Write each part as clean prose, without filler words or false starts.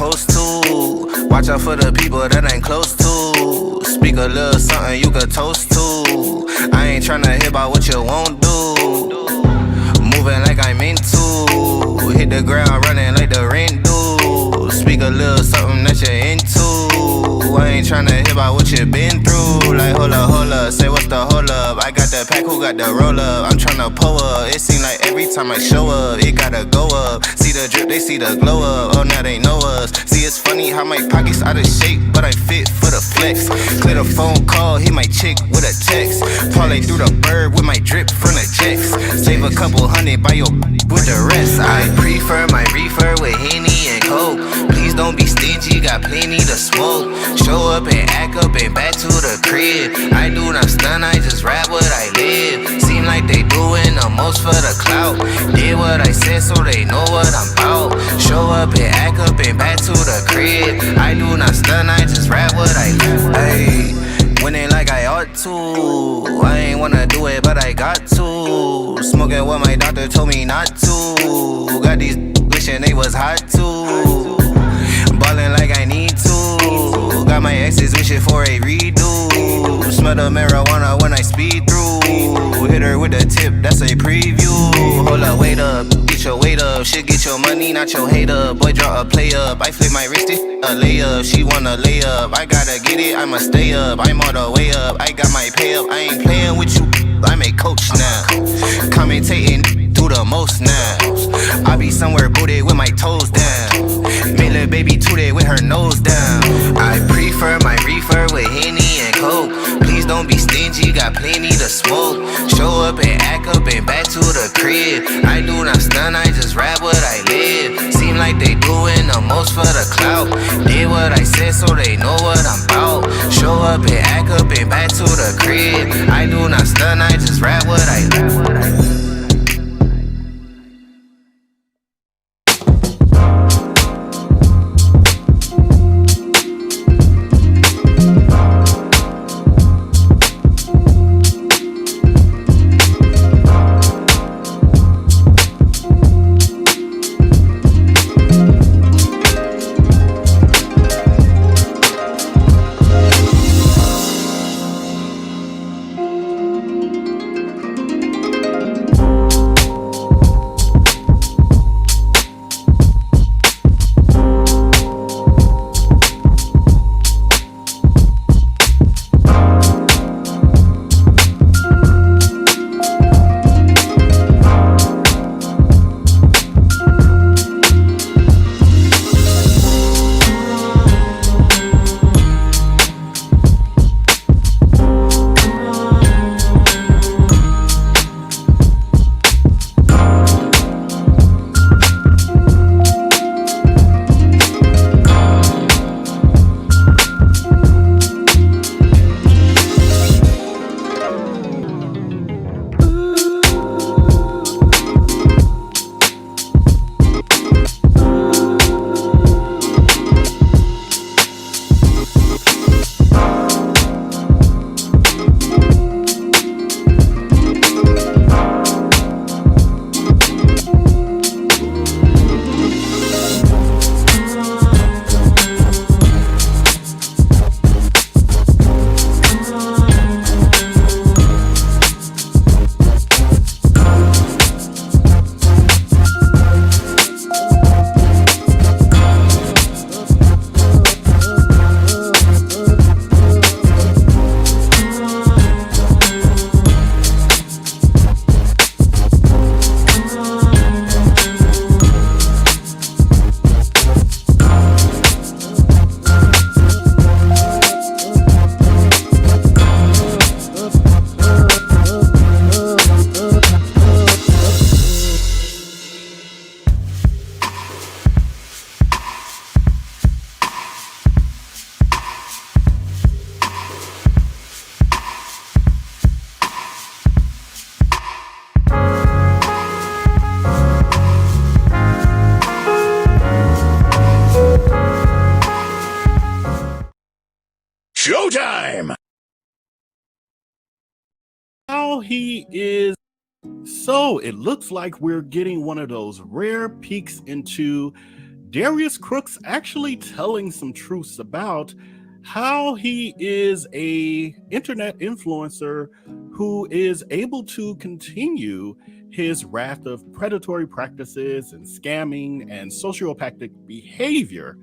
supposed to. Watch out for the people that ain't close to. Speak a little something you could toast to. I ain't tryna hear about what you won't do. Moving like I'm into. Hit the ground running like the rent do. Speak a little something that you're into. I ain't tryna hear about what you been through. Like hold up, say what's the hold up. I got the pack, who got the roll up? I'm tryna pull up. It seem like every time I show up, it gotta go up. See the drip, they see the glow up. Oh, now they know us. See, it's funny how my pockets out of shape, but I fit for the flex. Clear the phone call, hit my chick with a text. Parlay through the bird with my drip from the jets. Save a couple hundred by your with the rest. I prefer my reefer with Henny and Coke. Please don't be stingy, got plenty to smoke. Show up and act up and back to the crib. I do not stun, I just rap what I live. Seem like they doing the most for the clout. Did what I said so they know what I'm about. Show up and act up and back to the crib. I do not stun, I just rap what I live. Ayy, winning like I ought to. I ain't wanna do it, but I got to. Smoking what my doctor told me not to. Got these wishing they was hot too. Ballin' like I need to. Got my exes wishing for a redo. Smell the marijuana when I speed through. Hit her with a tip, that's a preview. Hold up, wait up, get your weight up. Shit, get your money, not your hater. Boy, draw a play up. I flip my wrist, a layup. She wanna lay up. I gotta get it, I'ma stay up. I'm all the way up. I got my pay up. I ain't playing with you. I'm a coach now. Commentating, do the most now. I be somewhere booted with my toes down. Make little baby tooted with her nose down. I prefer my reefer with Henny and Coke. Please don't be stingy, got plenty to smoke. Show up and act up and back to the crib. I do not stun, I just rap what I live. Seem like they doing the most for the clout. Did what I said so they know what I'm about. Show up and act up and back to the crib. I do not stun, I just rap what I live. Showtime! Now he is. So it looks like we're getting one of those rare peeks into Darius Cooks actually telling some truths about how he is a internet influencer who is able to continue his raft of predatory practices and scamming and sociopathic behavior.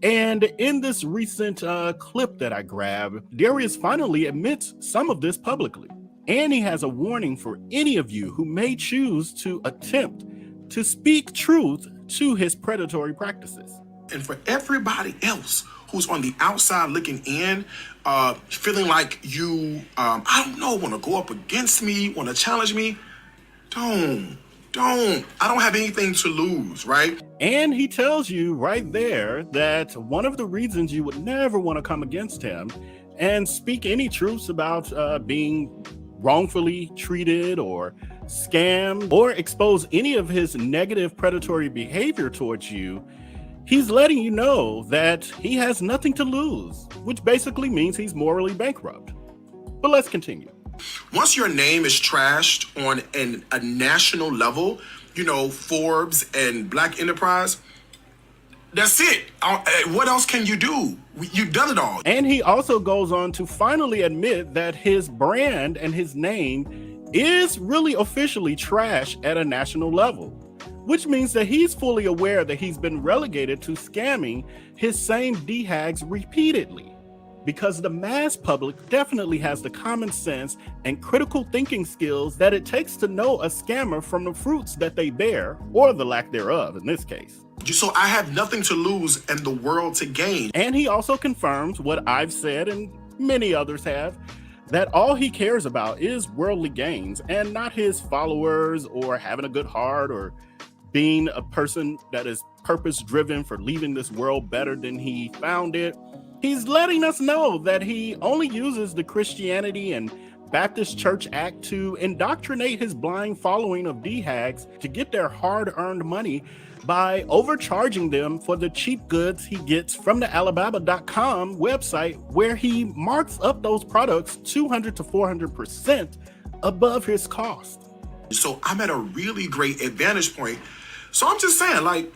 And in this recent clip that I grabbed, Darius finally admits some of this publicly. And he has a warning for any of you who may choose to attempt to speak truth to his predatory practices. And for everybody else who's on the outside looking in, feeling like you, I don't know, want to go up against me, want to challenge me, don't. I don't have anything to lose, right? And he tells you right there that one of the reasons you would never want to come against him and speak any truths about being wrongfully treated or scammed or expose any of his negative predatory behavior towards you, he's letting you know that he has nothing to lose, which basically means he's morally bankrupt. But let's continue. Once your name is trashed on a national level, you know, Forbes and Black Enterprise, that's it. What else can you do? You've done it all. And he also goes on to finally admit that his brand and his name is really officially trash at a national level, which means that he's fully aware that he's been relegated to scamming his same DHAGs repeatedly. Because the mass public definitely has the common sense and critical thinking skills that it takes to know a scammer from the fruits that they bear, or the lack thereof in this case. So I have nothing to lose and the world to gain. And he also confirms what I've said and many others have, that all he cares about is worldly gains and not his followers or having a good heart or being a person that is purpose-driven for leaving this world better than he found it. He's letting us know that he only uses the Christianity and Baptist Church Act to indoctrinate his blind following of DHAGs to get their hard-earned money by overcharging them for the cheap goods he gets from the Alibaba.com website, where he marks up those products 200 to 400% above his cost. So I'm at a really great advantage point. So I'm just saying, like,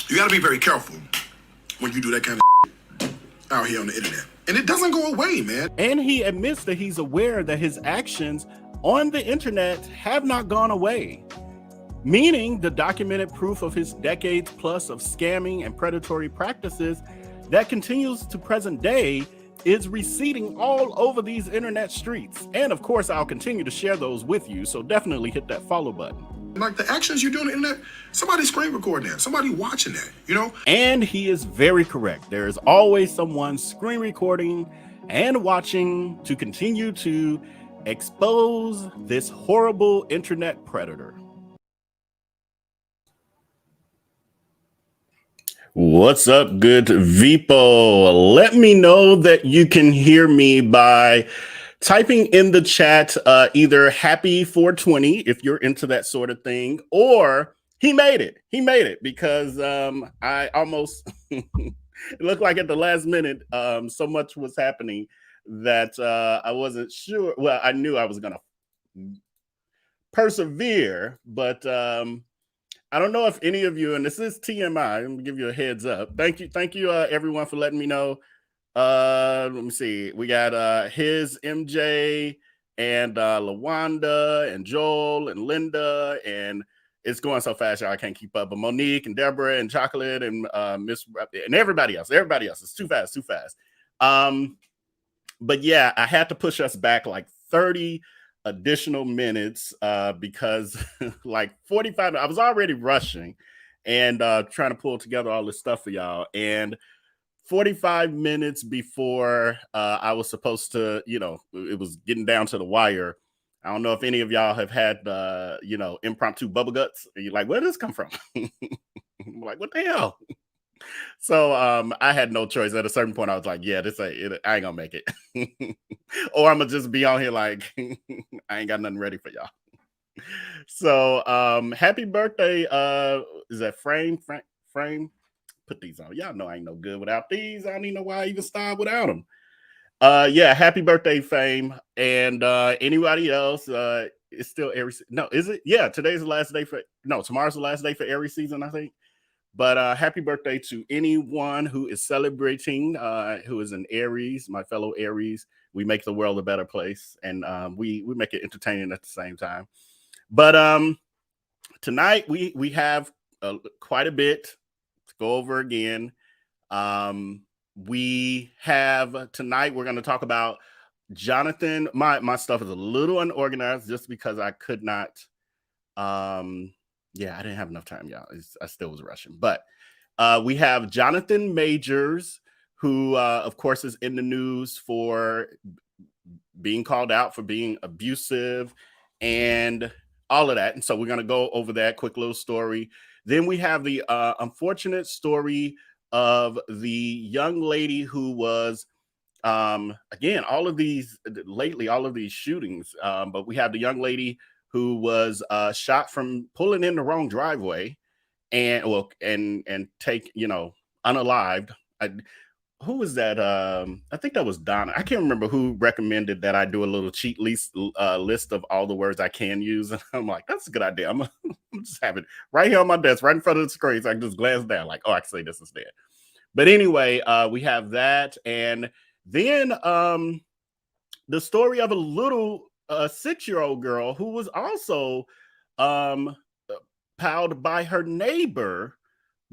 you got to be very careful when you do that kind of out here on the internet. And it doesn't go away, man. And he admits that he's aware that his actions on the internet have not gone away, meaning the documented proof of his decades plus of scamming and predatory practices that continues to present day is receding all over these internet streets. And of course, I'll continue to share those with you, so definitely hit that follow button. Like the actions you do on the internet, somebody's screen recording that, somebody watching that, you know? And he is very correct. There is always someone screen recording and watching to continue to expose this horrible internet predator. What's up, good Vipo? Let me know that you can hear me by typing in the chat either happy 420 if you're into that sort of thing, or he made it because I almost it looked like at the last minute so much was happening that I wasn't sure. Well, I knew I was gonna persevere, but I don't know if any of you, and this is TMI, I'm gonna give you a heads up. Thank you everyone for letting me know. Let me see. We got his MJ and Lawanda and Joel and Linda, and it's going so fast, y'all, I can't keep up. But Monique and Deborah and Chocolate and Miss and everybody else. It's too fast. But yeah, I had to push us back like 30 additional minutes because like 45, I was already rushing and trying to pull together all this stuff for y'all. And 45 minutes before I was supposed to, it was getting down to the wire. I don't know if any of y'all have had, impromptu bubble guts. And you're like, where did this come from? I'm like, what the hell? So I had no choice. At a certain point, I was like, yeah, I ain't gonna make it. Or I'm gonna just be on here like, I ain't got nothing ready for y'all. So happy birthday. Is that Frame? Put these on. Y'all know I ain't no good without these. I don't even know why I even started without them. Yeah, happy birthday, Fame. And anybody else, it's still Aries. No, is it? Yeah, today's the last day tomorrow's the last day for Aries season, I think. But happy birthday to anyone who is celebrating, who is an Aries, my fellow Aries. We make the world a better place, and we make it entertaining at the same time. But tonight we have quite a bit to go over again. We have tonight, we're going to talk about Jonathan. My stuff is a little unorganized just because I could not. Yeah, I didn't have enough time, y'all. I still was rushing. But we have Jonathan Majors, who, of course, is in the news for being called out for being abusive and all of that. And so we're going to go over that quick little story. Then we have the unfortunate story of the young lady who was, again, all of these shootings. But we have the young lady who was shot from pulling in the wrong driveway and take, unalived. Who was that? I think that was Donna. I can't remember who recommended that I do a little cheat list of all the words I can use. And I'm like, that's a good idea. I'm just have it right here on my desk, right in front of the screen. So I can just glance down like, oh, I can say this instead. But anyway, we have that. And then the story of a little 6-year-old girl who was also palled by her neighbor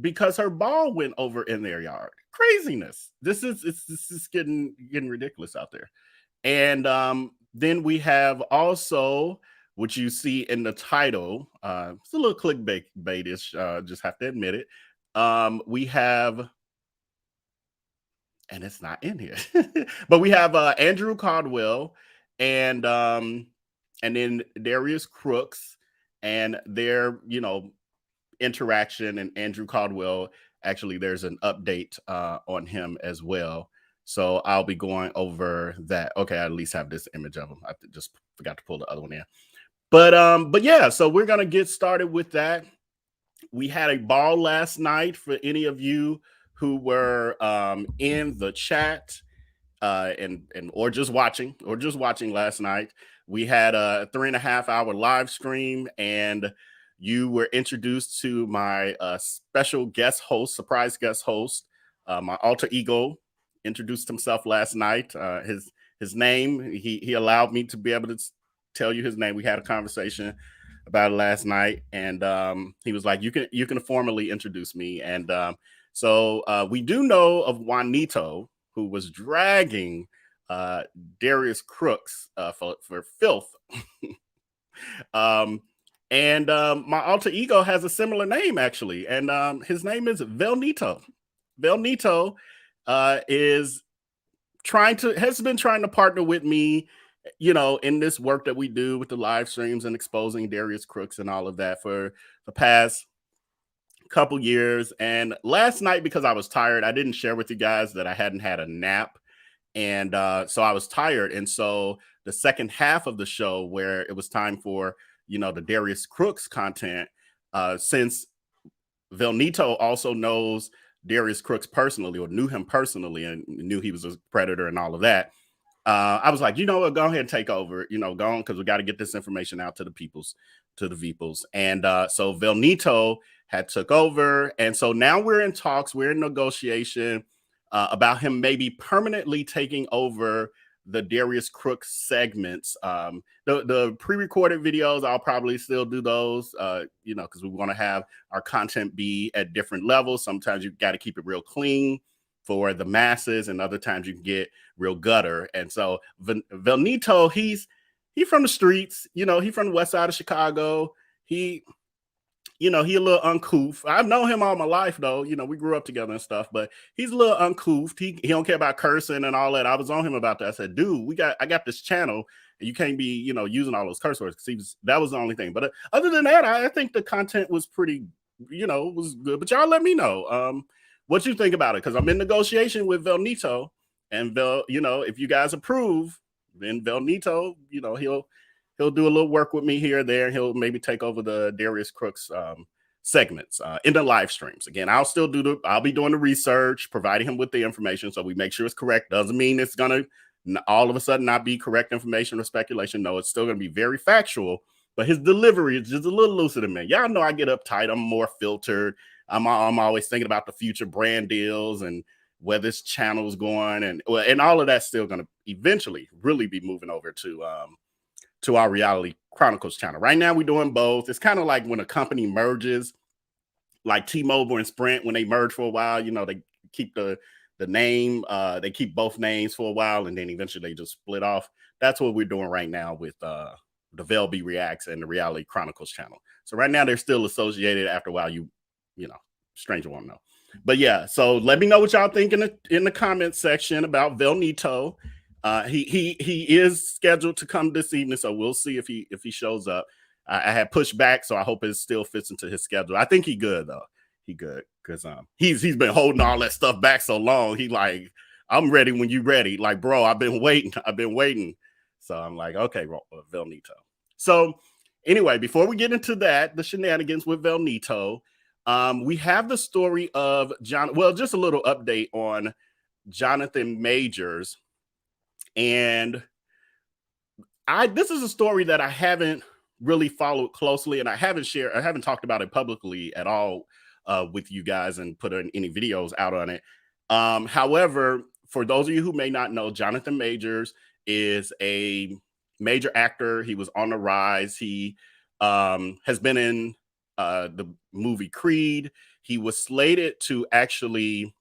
because her ball went over in their yard. Craziness. This is getting ridiculous out there. And then we have also, what you see in the title, it's a little clickbaitish, just have to admit it. We have, and it's not in here, but we have Andrew Caldwell and then Darius Cooks and their, interaction. And Andrew Caldwell, actually, there's an update on him as well. So I'll be going over that. Okay, I at least have this image of him. I just forgot to pull the other one in. But yeah, so we're gonna get started with that. We had a ball last night for any of you who were in the chat or just watching last night. We had a 3.5-hour live stream, and you were introduced to my special guest host, surprise guest host. My alter ego introduced himself last night. His name, he allowed me to be able to tell you his name. We had a conversation about it last night, and he was like, you can formally introduce me. And so we do know of Juanito, who was dragging Darius Cooks for filth. And my alter ego has a similar name, actually, and his name is Velnito. Velnito has been trying to partner with me, in this work that we do with the live streams and exposing Darius Cooks and all of that for the past couple years. And last night, because I was tired, I didn't share with you guys that I hadn't had a nap, and so I was tired. And so the second half of the show, where it was time for the Darius Cooks content, since Velnito also knows Darius Cooks personally, or knew him personally, and knew he was a predator and all of that, I was like, what, go ahead and take over, go on, because we got to get this information out to the peoples, to the Veples. And so Velnito had took over, and so now we're in talks, we're in negotiation about him maybe permanently taking over the Darius Cooks segments. The pre-recorded videos, I'll probably still do those, because we want to have our content be at different levels. Sometimes you got to keep it real clean for the masses, and other times you can get real gutter. And so Velnito, he's from the streets, he from the west side of Chicago. He a little uncouth. I've known him all my life, though. We grew up together and stuff, but he's a little uncouth. He don't care about cursing and all that. I was on him about that. I said, dude, I got this channel, and you can't be, using all those curse words. That was the only thing. But other than that, I think the content was pretty, was good. But y'all let me know what you think about it, because I'm in negotiation with Velnito, and if you guys approve, then Velnito, he'll do a little work with me here or there. He'll maybe take over the Darius Cooks segments in the live streams. Again, I'll be doing the research, providing him with the information so we make sure it's correct. Doesn't mean it's gonna all of a sudden not be correct information or speculation. No, it's still going to be very factual, but his delivery is just a little looser than me. Y'all know I get uptight. I'm more filtered. I'm always thinking about the future brand deals and where this channel is going, and all of that's still going to eventually really be moving over to our Reality Chronicles channel. Right now, we're doing both. It's kind of like when a company merges, like T-Mobile and Sprint, when they merge for a while, you know, they keep the name, they keep both names for a while, and then eventually they just split off. That's what we're doing right now with the VellB Reacts and the Reality Chronicles channel. So right now they're still associated. After a while, you know, stranger won't know. But yeah, so let me know what y'all think in the comments section about Velnito. He is scheduled to come this evening, so we'll see if he shows up. I had pushed back, so I hope it still fits into his schedule. I think he good though. He good because he's been holding all that stuff back so long. He like, I'm ready when you ready. Like, bro, I've been waiting. So I'm like, okay, Velnito. So anyway, before we get into that, the shenanigans with Velnito, we have the story of John. Well, just a little update on Jonathan Majors. And this is a story that I haven't really followed closely, and I haven't talked about it publicly at all with you guys and put any videos out on it. However, for those of you who may not know, Jonathan Majors is a major actor. He was on the rise. He has been in the movie Creed. He was slated to actually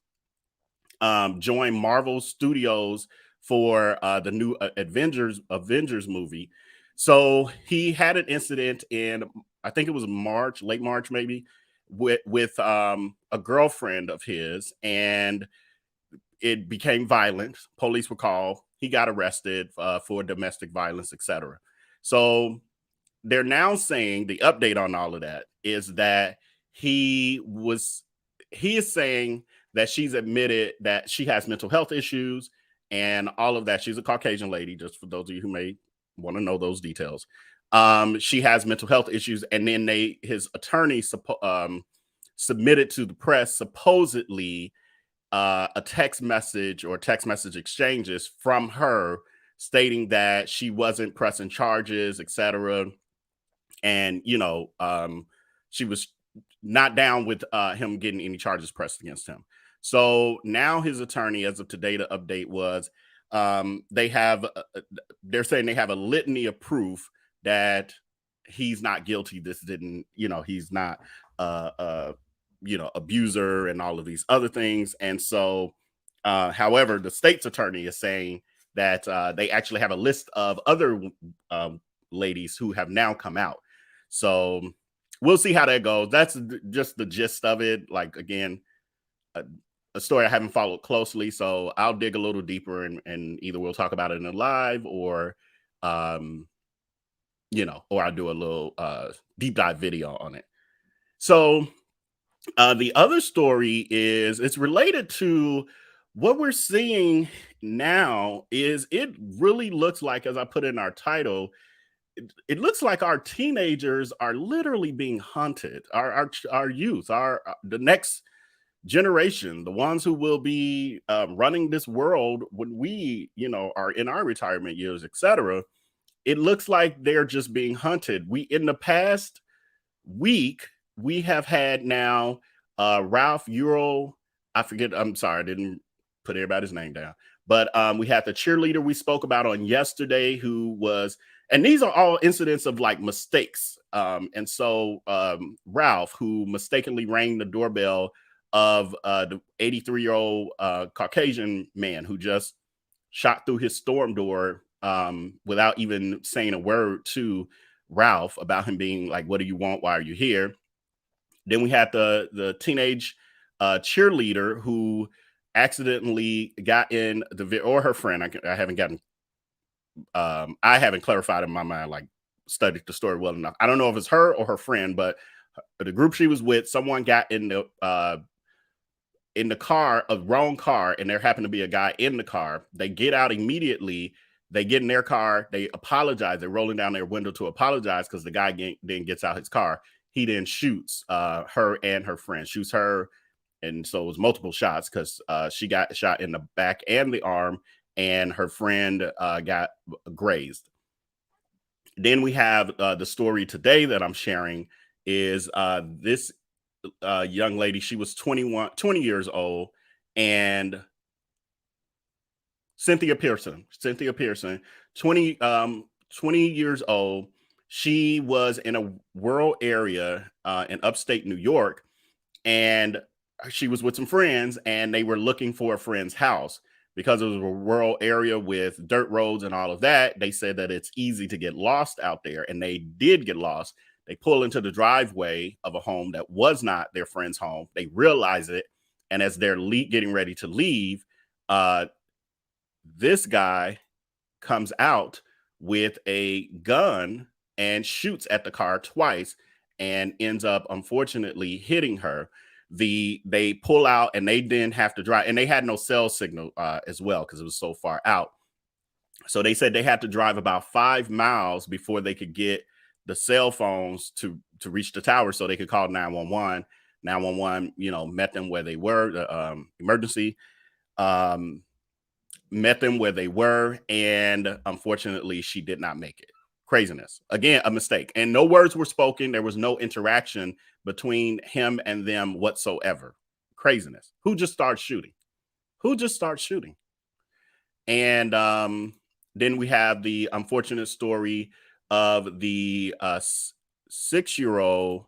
join Marvel Studios for the new Avengers movie. So he had an incident in, I think it was March, late March maybe, with a girlfriend of his, and it became violent. Police were called. He got arrested for domestic violence, etc. So they're now saying the update on all of that is that he is saying that she's admitted that she has mental health issues and all of that. She's a Caucasian lady, just for those of you who may want to know those details. She has mental health issues, and then his attorney submitted to the press supposedly a text message or text message exchanges from her stating that she wasn't pressing charges, etc. And, you know, she was not down with him getting any charges pressed against him. So now his attorney, as of today, the update was they're saying they have a litany of proof that he's not guilty. This didn't, you know, he's not abuser and all of these other things. And so, however, the state's attorney is saying that they actually have a list of other ladies who have now come out. So we'll see how that goes. That's just the gist of it. Like, again, a story I haven't followed closely, so I'll dig a little deeper and either we'll talk about it in a live or, or I'll do a little deep dive video on it. So the other story it's related to what we're seeing now. Is it really looks like, as I put in our title, it looks like our teenagers are literally being hunted. Our youth, the next generation, the ones who will be running this world when we, are in our retirement years, etc. It looks like they're just being hunted. In the past week, we have had now Ralph Euro. I'm sorry, I didn't put everybody's name down. But we had the cheerleader we spoke about on yesterday who was, and these are all incidents of like mistakes. And so Ralph, who mistakenly rang the doorbell of the 83-year-old Caucasian man who just shot through his storm door without even saying a word to Ralph about him being like, what do you want? Why are you here? Then we had the teenage cheerleader who accidentally got in or her friend. I haven't clarified in my mind, like studied the story well enough. I don't know if it's her or her friend, but the group she was with, someone got in the car, a wrong car, and there happened to be a guy in the car. They get out immediately. They get in their car. They apologize. They're rolling down their window to apologize because the guy then gets out his car. He then shoots her and her friend, shoots her. And so it was multiple shots because she got shot in the back and the arm. and her friend got grazed. Then we have the story today that I'm sharing is this young lady. She was 20 years old, and Cynthia Pearson, 20 years old. She was in a rural area in upstate New York, and she was with some friends, and they were looking for a friend's house because it was a rural area with dirt roads and all of that. They said that it's easy to get lost out there, and they did get lost. They pull into the driveway of a home that was not their friend's home. They realize it, and as they're getting ready to leave, this guy comes out with a gun and shoots at the car twice and ends up, unfortunately, hitting her. They pull out, and they then have to drive, and they had no cell signal as well because it was so far out. So they said they had to drive about 5 miles before they could get the cell phones to reach the tower so they could call 911. 911, met them where they were, the emergency. Met them where they were, and unfortunately, she did not make it. Craziness. Again, a mistake. And no words were spoken. There was no interaction between him and them whatsoever. Craziness. Who just starts shooting? And then we have the unfortunate story of the 6-year-old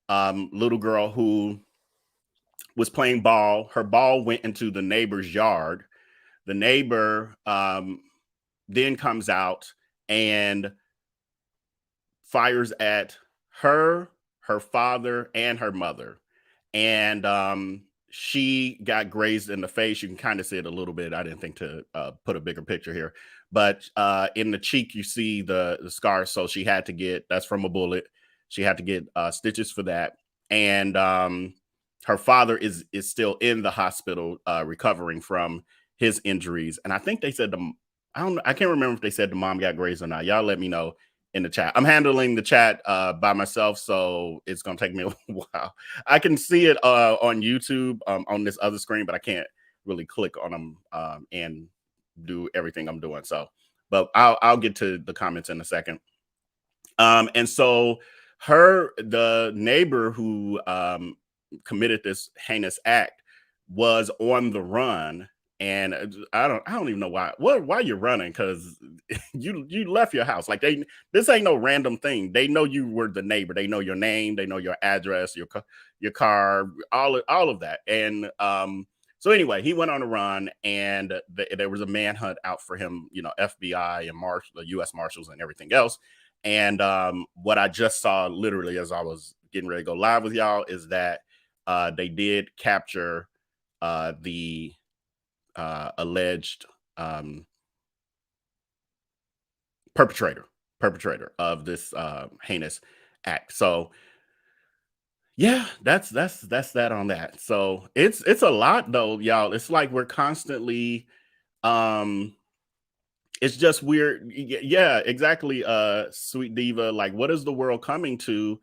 little girl who was playing ball. Her ball went into the neighbor's yard. The neighbor then comes out and fires at her father, and her mother. And she got grazed in the face. You can kind of see it a little bit. I didn't think to put a bigger picture here. But in the cheek, you see the scar. So she had to get, that's from a bullet. She had to get stitches for that. And her father is still in the hospital recovering from his injuries. And I think they said I can't remember if they said the mom got grazed or not. Y'all let me know in the chat. I'm handling the chat by myself, so it's gonna take me a while. I can see it on YouTube on this other screen, but I can't really click on them and do everything I'm doing. So, but I'll get to the comments in a second. And so the neighbor who committed this heinous act was on the run. And I don't even know why you're running, because you left your house. Like this ain't no random thing. They know you were the neighbor. They know your name. They know your address, your car, all of that. And so anyway, he went on a run, and there was a manhunt out for him. FBI and the U.S. Marshals and everything else. And what I just saw literally as I was getting ready to go live with y'all is that they did capture the alleged perpetrator of this heinous act. So yeah, that's that on that. So it's a lot though, y'all. It's like we're constantly it's just weird. Yeah, exactly. Sweet Diva, like what is the world coming to?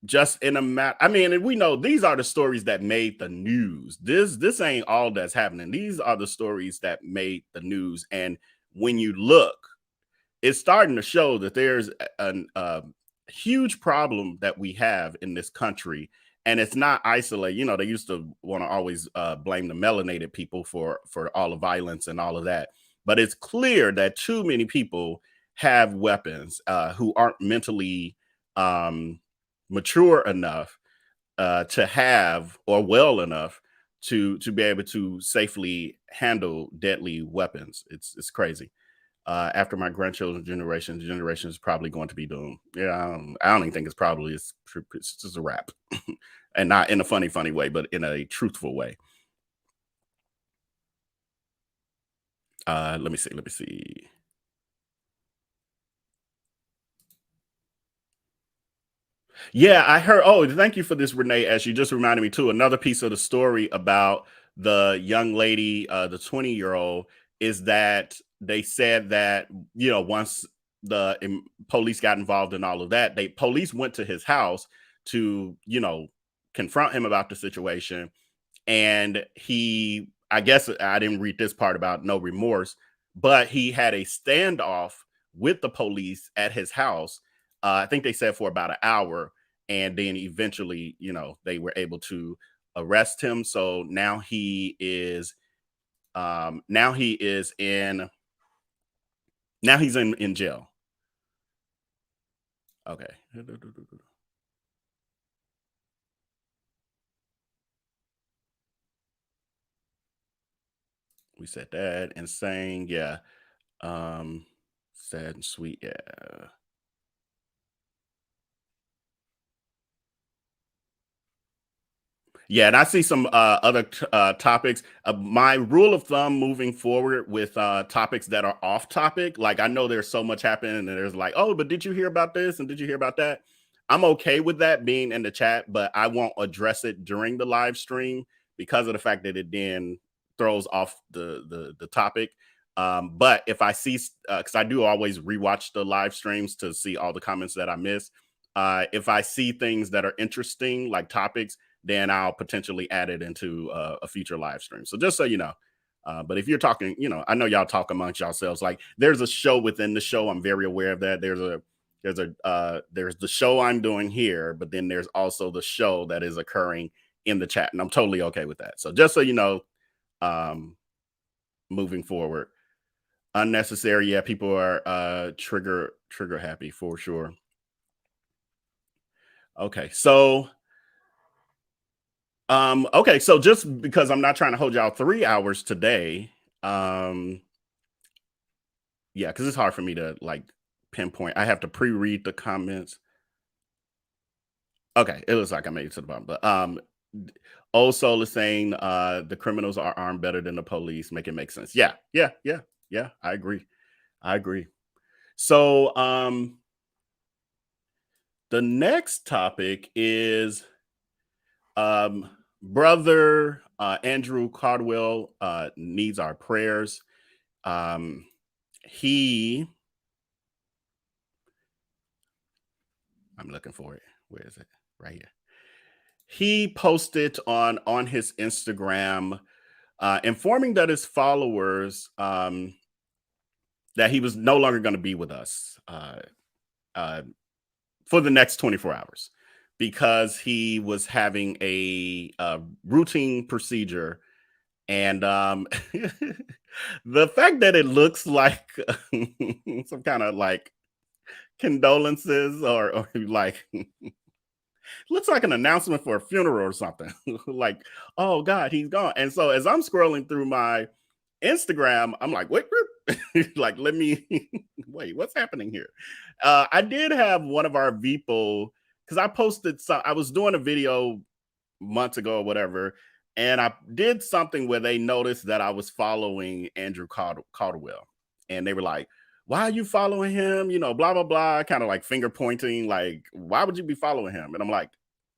Just in a matter, I mean, and we know these are the stories that made the news. This ain't all that's happening. These are the stories that made the news. And when you look, it's starting to show that there's a huge problem that we have in this country. And it's not isolated. They used to want to always blame the melanated people for all the violence and all of that. But it's clear that too many people have weapons who aren't mentally mature enough to have, or well enough to be able to safely handle deadly weapons. It's crazy. After my grandchildren's generation is probably going to be doomed. Yeah, I don't even think it's just a wrap. And not in a funny way, but in a truthful way. Let me see. Yeah, I heard. Oh, thank you for this, Renee. As you just reminded me too, another piece of the story about the young lady, the 20-year-old, is that they said that once the police got involved in all of that, police went to his house to confront him about the situation, and he I guess I didn't read this part about no remorse, but he had a standoff with the police at his house. I think they said for about an hour, and then eventually, they were able to arrest him. So now he is in jail. Okay. We said that and saying, yeah. Sad and sweet, yeah. Yeah, and I see some other topics. My rule of thumb moving forward with topics that are off topic, like I know there's so much happening and there's like, oh, but did you hear about this? And did you hear about that? I'm okay with that being in the chat, but I won't address it during the live stream because of the fact that it then throws off the topic. But if I see, because I do always rewatch the live streams to see all the comments that I miss. If I see things that are interesting, like topics, then I'll potentially add it into a future live stream. So just so you know, but if you're talking, I know y'all talk amongst yourselves. Like there's a show within the show. I'm very aware of that. There's the show I'm doing here, but then there's also the show that is occurring in the chat, and I'm totally okay with that. So just so you know, moving forward, unnecessary. Yeah, people are trigger happy for sure. Okay, so. Okay, so just because I'm not trying to hold y'all 3 hours today, yeah, because it's hard for me to like pinpoint. I have to pre-read the comments. Okay, it looks like I made it to the bottom, but Old Soul is saying the criminals are armed better than the police. Make it make sense. Yeah. I agree. So the next topic is Brother Andrew Caldwell needs our prayers. I'm looking for it. Where is it? Right here. He posted on his Instagram informing that his followers that he was no longer going to be with us for the next 24 hours. Because he was having a routine procedure, and the fact that it looks like some kind of like condolences or like looks like an announcement for a funeral or something. Like, oh God, he's gone. And so as I'm scrolling through my Instagram, I'm like, wait, like, let me wait, what's happening here? I did have one of our people. Because I posted I was doing a video months ago or whatever, and I did something where they noticed that I was following Andrew Caldwell. And they were like, why are you following him? Blah, blah, blah, kind of like finger pointing, like, why would you be following him? And I'm like,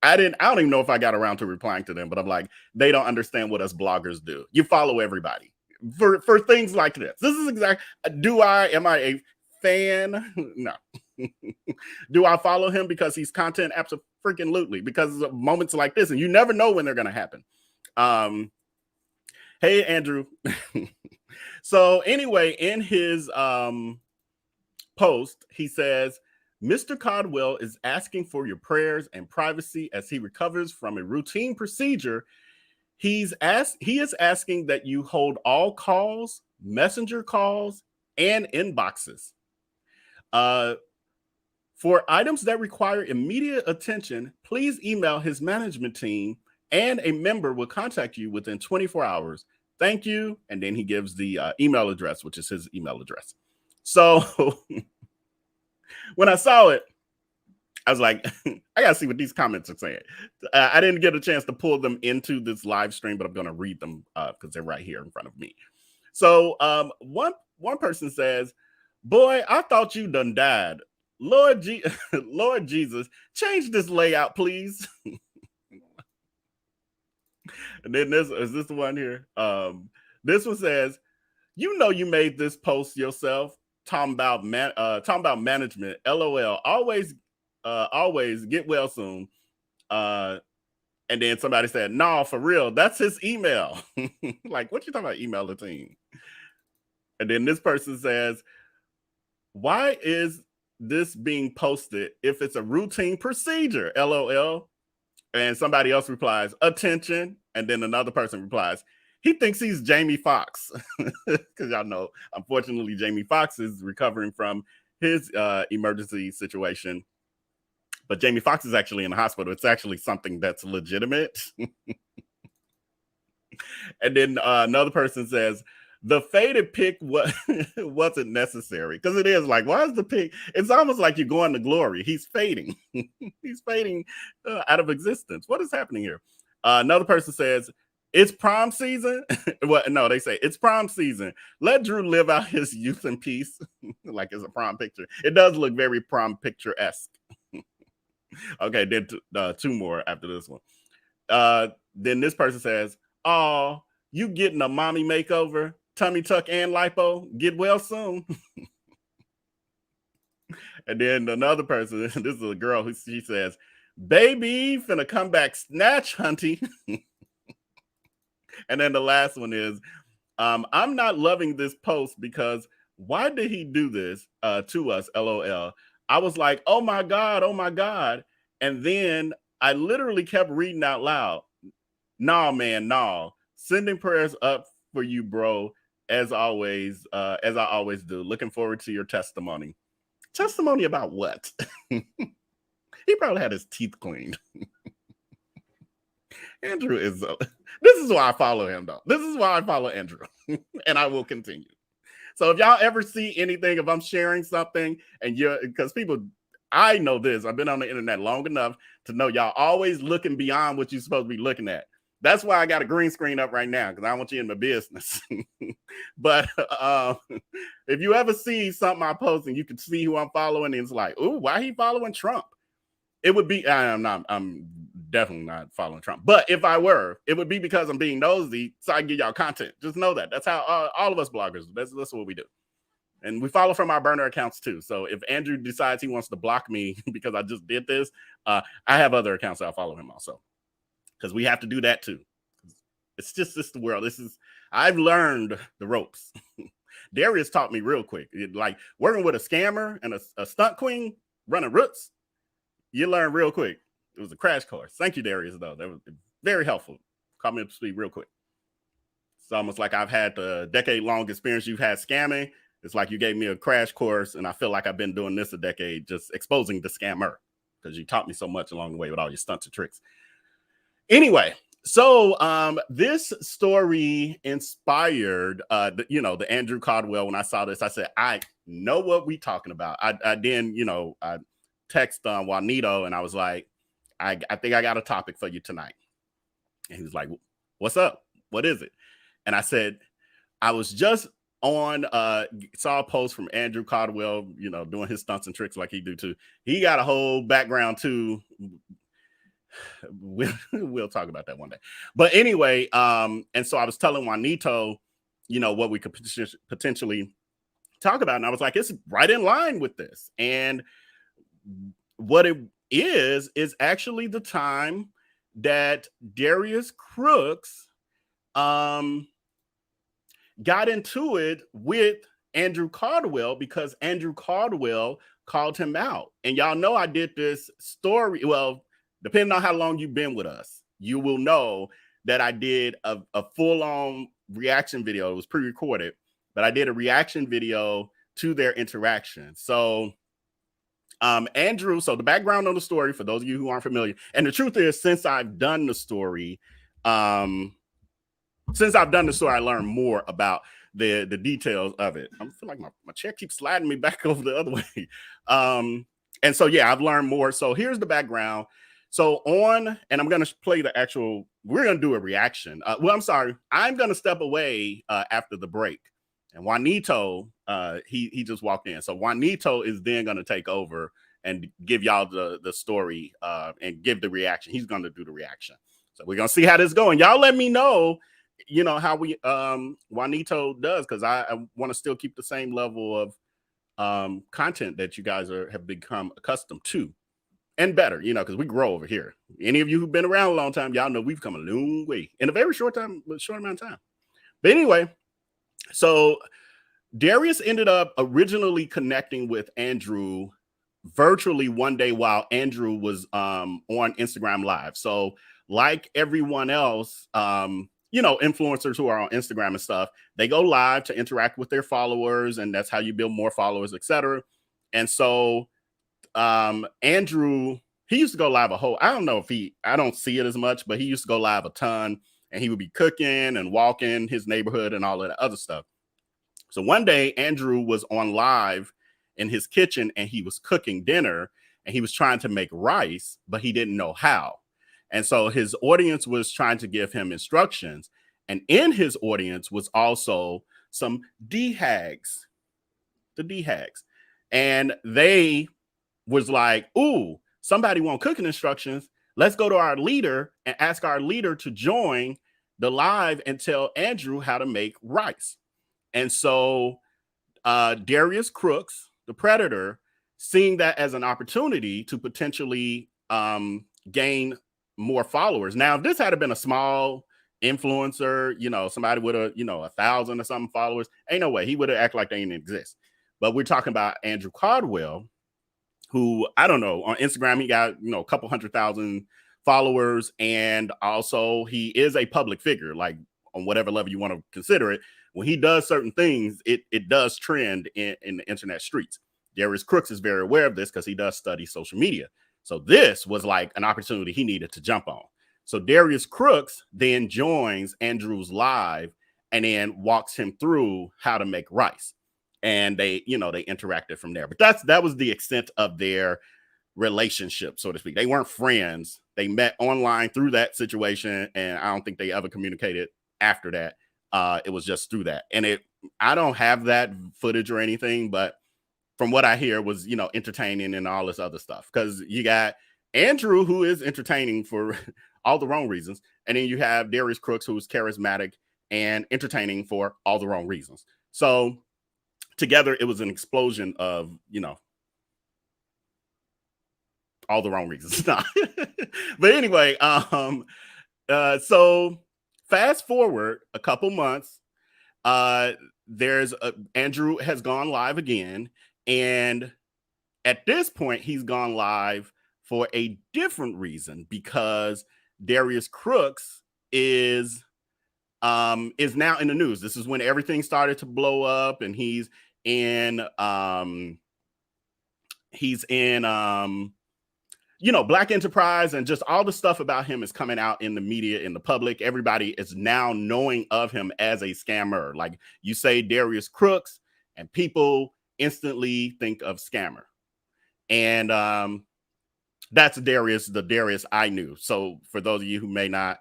I don't even know if I got around to replying to them, but I'm like, they don't understand what us bloggers do. You follow everybody for things like this. This is exactly, am I a fan? No. Do I follow him because he's content? Absolutely, because of moments like this, and you never know when they're going to happen. Hey, Andrew. So anyway, in his post, he says, Mr. Caldwell is asking for your prayers and privacy as he recovers from a routine procedure. He is asking that you hold all calls, messenger calls, and inboxes. For items that require immediate attention, please email his management team and a member will contact you within 24 hours. Thank you. And then he gives the email address, which is his email address. So when I saw it, I was like, I got to see what these comments are saying. I didn't get a chance to pull them into this live stream, but I'm going to read them because they're right here in front of me. So one person says, boy, I thought you done died. Lord Jesus, change this layout, please. And then this the one here. This one says, you made this post yourself. Talking about management. LOL. Always get well soon. And then somebody said, no, for real, that's his email. Like, what you talking about email the team? And then this person says, why is this being posted if it's a routine procedure? LOL. And somebody else replies, attention. And then another person replies, he thinks he's Jamie Foxx. Because y'all know, unfortunately, Jamie Foxx is recovering from his emergency situation. But Jamie Foxx is actually in the hospital. It's actually something that's legitimate. And then another person says, the faded pic wasn't necessary. Because it is like, why is the pic? It's almost like you're going to glory. He's fading. He's fading out of existence. What is happening here? Another person says, it's prom season. Well, no, they say it's prom season. Let Drew live out his youth in peace. Like it's a prom picture. It does look very prom picture-esque. Okay, then two more after this one. Then this person says, oh, you getting a mommy makeover, tummy tuck and lipo, get well soon. And then another person, this is a girl who she says, baby, finna come back snatch hunty. And then the last one is, I'm not loving this post because why did he do this to us, LOL? I was like, oh my God. And then I literally kept reading out loud. Nah, man, nah. Sending prayers up for you, bro, as always, as I always do. Looking forward to your testimony. Testimony about what? He probably had his teeth cleaned. Andrew is, this is why I follow him, though. This is why I follow Andrew. And I will continue. So if y'all ever see anything, if I'm sharing something and because people, I know this, I've been on the internet long enough to know y'all always looking beyond what you're supposed to be looking at. That's why I got a green screen up right now, because I want you in my business. But if you ever see something I post and you can see who I'm following, and it's like, ooh, why he following Trump? It would be, I'm definitely not following Trump. But if I were, it would be because I'm being nosy so I can give y'all content. Just know that. That's how all of us bloggers, that's what we do. And we follow from our burner accounts too. So if Andrew decides he wants to block me because I just did this, I have other accounts that I'll follow him also. Because we have to do that too. It's just the world. I've learned the ropes. Darius taught me real quick. Like working with a scammer and a stunt queen running roots, you learn real quick. It was a crash course. Thank you, Darius, though. That was very helpful. Caught me up to speed real quick. It's almost like I've had the decade-long experience you've had scamming. It's like you gave me a crash course, and I feel like I've been doing this a decade, just exposing the scammer, because you taught me so much along the way with all your stunts and tricks. Anyway, so this story inspired, the Andrew Caldwell. When I saw this, I said, I know what we talking about. I text Juanito, and I was like, I think I got a topic for you tonight. And he was like, what's up? What is it? And I said, I was just on, saw a post from Andrew Caldwell, doing his stunts and tricks like he do too. He got a whole background too. We'll talk about that one day. But anyway, and so I was telling Juanito, what we could potentially talk about. And I was like, it's right in line with this. And what it is actually the time that Darius Cooks got into it with Andrew Caldwell, because Andrew Caldwell called him out. And y'all know I did this story. Well, depending on how long you've been with us, you will know that I did a full-on reaction video. It was pre-recorded, but I did a reaction video to their interaction. So Andrew, so the background on the story, for those of you who aren't familiar, and the truth is, since I've done the story, I learned more about the details of it. I feel like my chair keeps sliding me back over the other way. And so, yeah, I've learned more. So here's the background. So and I'm going to play the actual, we're going to do a reaction. I'm sorry. I'm going to step away after the break. And Juanito, he just walked in. So Juanito is then going to take over and give y'all the story and give the reaction. He's going to do the reaction. So we're going to see how this is going. Y'all let me know, how we Juanito does, because I want to still keep the same level of content that you guys have become accustomed to. and better, you know, because we grow over here. Any of you who've been around a long time, y'all know we've come a long way in a very short amount of time. But anyway, so Darius ended up originally connecting with Andrew virtually one day while Andrew was on Instagram Live. So like everyone else, you know, influencers who are on Instagram and stuff, they go live to interact with their followers, and that's how you build more followers, etc. And so Andrew, he used to go live I don't see it as much, but he used to go live a ton, and he would be cooking and walking his neighborhood and all of that other stuff. So one day Andrew was on live in his kitchen, and he was cooking dinner, and he was trying to make rice, but he didn't know how. And so his audience was trying to give him instructions. And in his audience was also some D-hags, the D-hags. And they was like, ooh, somebody want cooking instructions. Let's go to our leader and ask our leader to join the live and tell Andrew how to make rice. And so Darius Cooks, the Predator, seeing that as an opportunity to potentially gain more followers. Now, if this had been a small influencer, you know, somebody with 1,000 or something followers, ain't no way he would have acted like they didn't exist. But we're talking about Andrew Caldwell, who, I don't know, on Instagram, he got, a couple 100,000 followers. And also he is a public figure, like on whatever level you want to consider it. When he does certain things, it does trend in the internet streets. Darius Cooks is very aware of this because he does study social media. So this was like an opportunity he needed to jump on. So Darius Cooks then joins Andrew's live and then walks him through how to make rice. And they interacted from there. But that was the extent of their relationship, so to speak. They weren't friends. They met online through that situation, and I don't think they ever communicated after that. It was just through that. And I don't have that footage or anything, but from what I hear was, entertaining and all this other stuff. Because you got Andrew, who is entertaining for all the wrong reasons. And then you have Darius Cooks, who's charismatic and entertaining for all the wrong reasons. So together, it was an explosion of, all the wrong reasons. But anyway, so fast forward a couple months, Andrew has gone live again. And at this point, he's gone live for a different reason, because Darius Cooks is now in the news. This is when everything started to blow up, and he's in Black Enterprise, and just all the stuff about him is coming out in the media, in the public. Everybody is now knowing of him as a scammer. Like, you say Darius Cooks and people instantly think of scammer. And that's the Darius I knew. So for those of you who may not,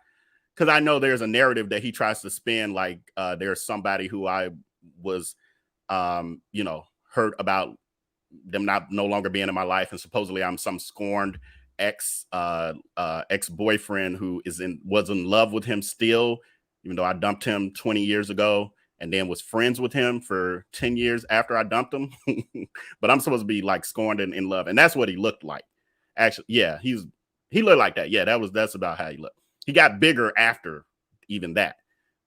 because I know there's a narrative that he tries to spin, like there's somebody who I was, heard about them no longer being in my life, and supposedly I'm some scorned ex-boyfriend who was in love with him still, even though I dumped him 20 years ago, and then was friends with him for 10 years after I dumped him. But I'm supposed to be like scorned and in love, and that's what he looked like. Actually, yeah, he looked like that. Yeah, that's about how he looked. He got bigger after even that,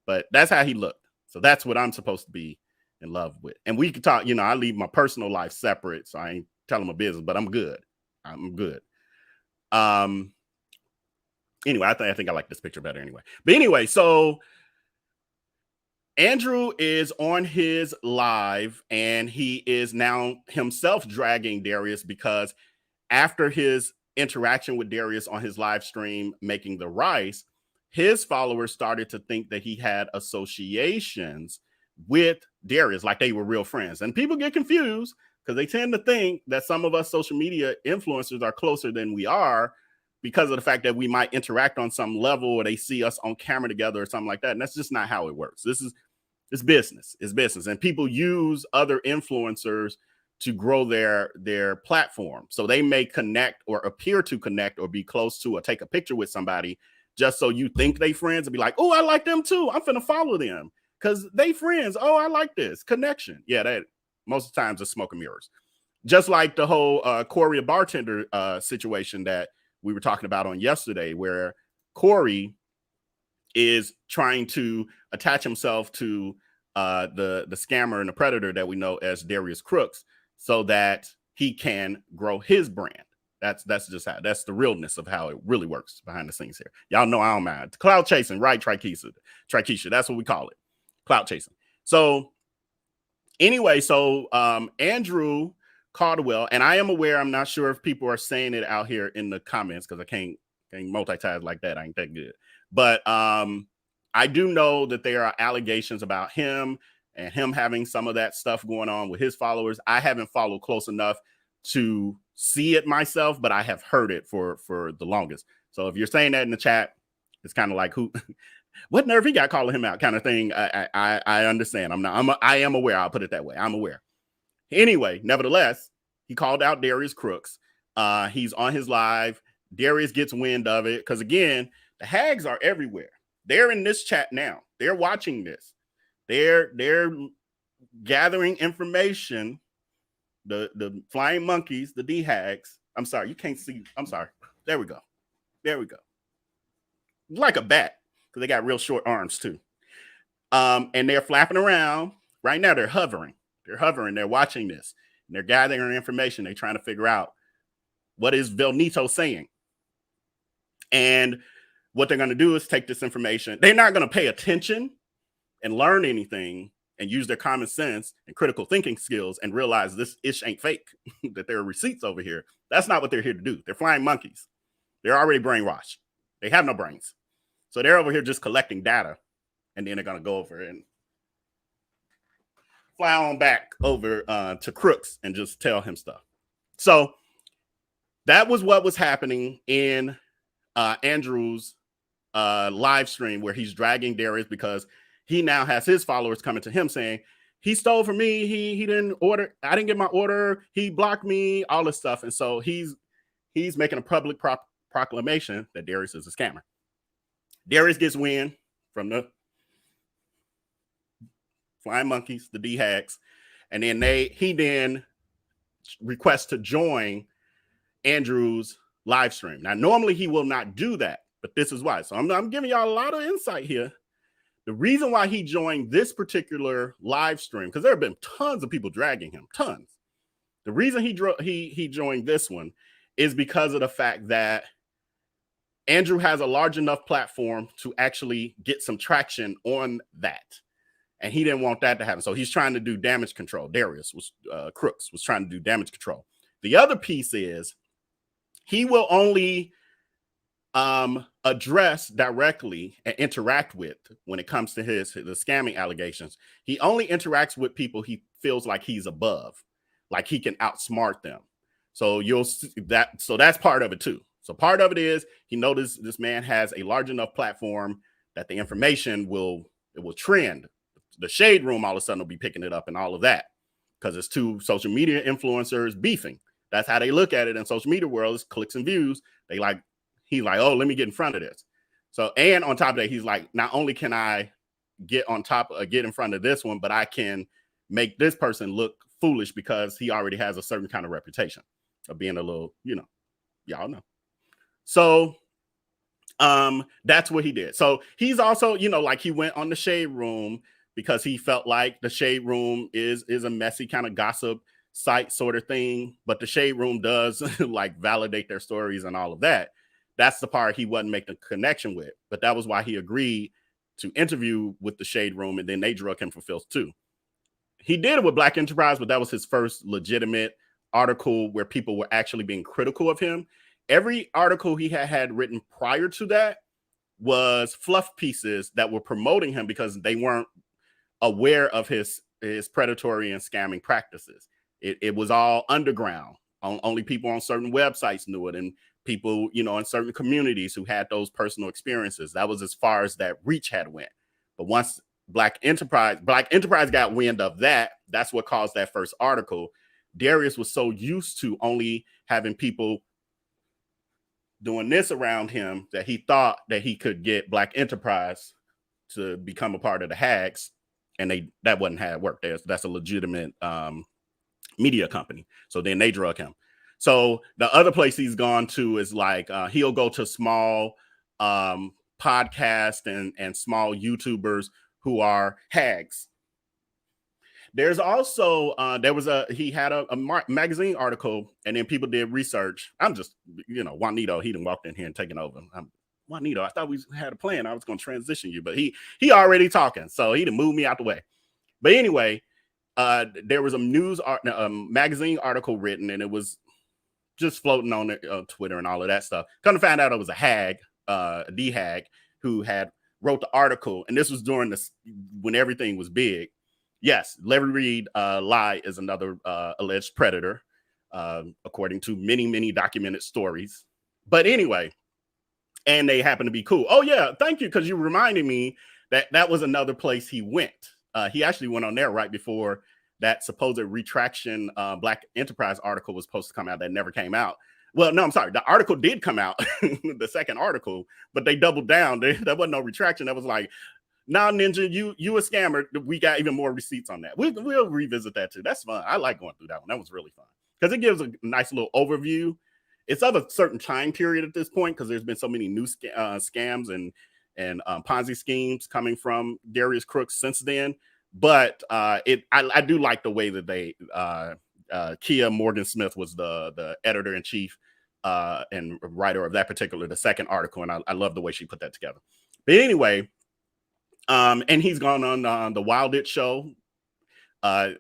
but that's how he looked. So that's what I'm supposed to be in love with. And we could talk, I leave my personal life separate, so I ain't telling my business, but I'm good. Anyway, I think I like this picture better anyway. But anyway, so Andrew is on his live, and he is now himself dragging Darius, because after his interaction with Darius on his live stream making the rice, his followers started to think that he had associations with Darius, like they were real friends. And people get confused because they tend to think that some of us social media influencers are closer than we are, because of the fact that we might interact on some level, or they see us on camera together or something like that. And that's just not how it works. It's business. It's business. And people use other influencers to grow their platform. So they may connect or appear to connect or be close to or take a picture with somebody just so you think they friends and be like, oh, I like them too. I'm finna follow them because they friends. Oh, I like this connection. Yeah, that most of the times it's smoke and mirrors. Just like the whole Corey, a bartender situation that we were talking about on yesterday, where Corey is trying to attach himself to the scammer and the predator that we know as Darius Cooks, so that he can grow his brand. That's just how, that's the realness of how it really works behind the scenes here. Y'all know I don't mind. Cloud chasing, right? Trikeisha, that's what we call it. Cloud chasing. So anyway, so Andrew Caldwell, and I am aware, I'm not sure if people are saying it out here in the comments because I can't multitask like that. I ain't that good. But I do know that there are allegations about him and him having some of that stuff going on with his followers. I haven't followed close enough to see it myself, but I have heard it for the longest. So if you're saying that in the chat, it's kind of like, who, what nerve he got calling him out kind of thing. I understand. I am aware. I'll put it that way. I'm aware. Anyway, nevertheless, he called out Darius Cooks. He's on his live. Darius gets wind of it because, again, the hags are everywhere. They're in this chat now. They're watching this. They're gathering information. The flying monkeys, the D-hags. I'm sorry, you can't see. I'm sorry. There we go. There we go. Like a bat, because they got real short arms too. And they're flapping around. Right now, they're hovering. They're hovering. They're watching this. And they're gathering information. They're trying to figure out what is Velnito saying. And what they're going to do is take this information. They're not going to pay attention and learn anything and use their common sense and critical thinking skills and realize this ish ain't fake, that there are receipts over here. That's not what they're here to do. They're flying monkeys. They're already brainwashed. They have no brains. So they're over here just collecting data, and then they're going to go over and fly on back over to Crooks and just tell him stuff. So that was what was happening in Andrew's live stream, where he's dragging Darius because he now has his followers coming to him saying, he stole from me. He didn't order. I didn't get my order. He blocked me, all this stuff. And so he's making a public proclamation that Darius is a scammer. Darius gets wind from the flying monkeys, the D-hags. And then he then requests to join Andrew's live stream. Now, normally he will not do that, but this is why. So I'm giving y'all a lot of insight here. The reason why he joined this particular live stream, because there have been tons of people dragging him, tons. The reason he joined this one is because of the fact that Andrew has a large enough platform to actually get some traction on that. And he didn't want that to happen. So he's trying to do damage control. Darius was Crooks was trying to do damage control. The other piece is he will only address directly and interact with, when it comes to the scamming allegations, he only interacts with people he feels like he's above, like he can outsmart them. So you'll see that. So that's part of it too. So part of it is he noticed this man has a large enough platform that the information will trend. The shade room all of a sudden will be picking it up and all of that, because it's two social media influencers beefing. That's how they look at it in social media world, is clicks and views. He's like, oh, let me get in front of this. So, and on top of that, he's like, not only can I get in front of this one, but I can make this person look foolish because he already has a certain kind of reputation of being a little, y'all know. So that's what he did. So he's also, like, he went on the shade room because he felt like the shade room is a messy kind of gossip site sort of thing, but the shade room does like validate their stories and all of that. That's the part he wasn't making a connection with, but that was why he agreed to interview with the shade room, and then they drug him for filth too. He did it with Black Enterprise, but that was his first legitimate article where people were actually being critical of him. Every article he had written prior to that was fluff pieces that were promoting him because they weren't aware of his predatory and scamming practices. It was all underground. Only people on certain websites knew it, and people, in certain communities who had those personal experiences. That was as far as that reach had went. But once Black Enterprise got wind of that, that's what caused that first article. Darius was so used to only having people doing this around him that he thought that he could get Black Enterprise to become a part of the hags, and that wasn't how it worked. That's a legitimate media company. So then they drug him. So the other place he's gone to is like he'll go to small podcasts and small YouTubers who are hags. There's also he had a magazine article, and then people did research. I'm just, Juanito, he done walked in here and taken over. Juanito, I thought we had a plan. I was going to transition you, but he already talking, so he done moved me out the way. But anyway, there was a magazine article written, and it was just floating on Twitter and all of that stuff. Come to find out, it was a hag, the hag, who had wrote the article, and this was during when everything was big. Yes, Larry Reed Lie is another alleged predator, according to many, many documented stories. But anyway, and they happen to be cool. Oh yeah, thank you, because you reminded me that was another place he went. He actually went on there right before that supposed retraction Black Enterprise article was supposed to come out that never came out. Well, no, I'm sorry. The article did come out, the second article, but they doubled down. There wasn't no retraction. That was like, nah, Ninja, you a scammer. We got even more receipts on that. We'll revisit that too. That's fun. I like going through that one. That was really fun because it gives a nice little overview. It's of a certain time period at this point because there's been so many new scams and Ponzi schemes coming from Darius Crooks since then. But I do like the way that they Kia Morgan Smith was the editor in chief and writer of that the second article, and I love the way she put that together. But anyway, and he's gone on the Wild It show.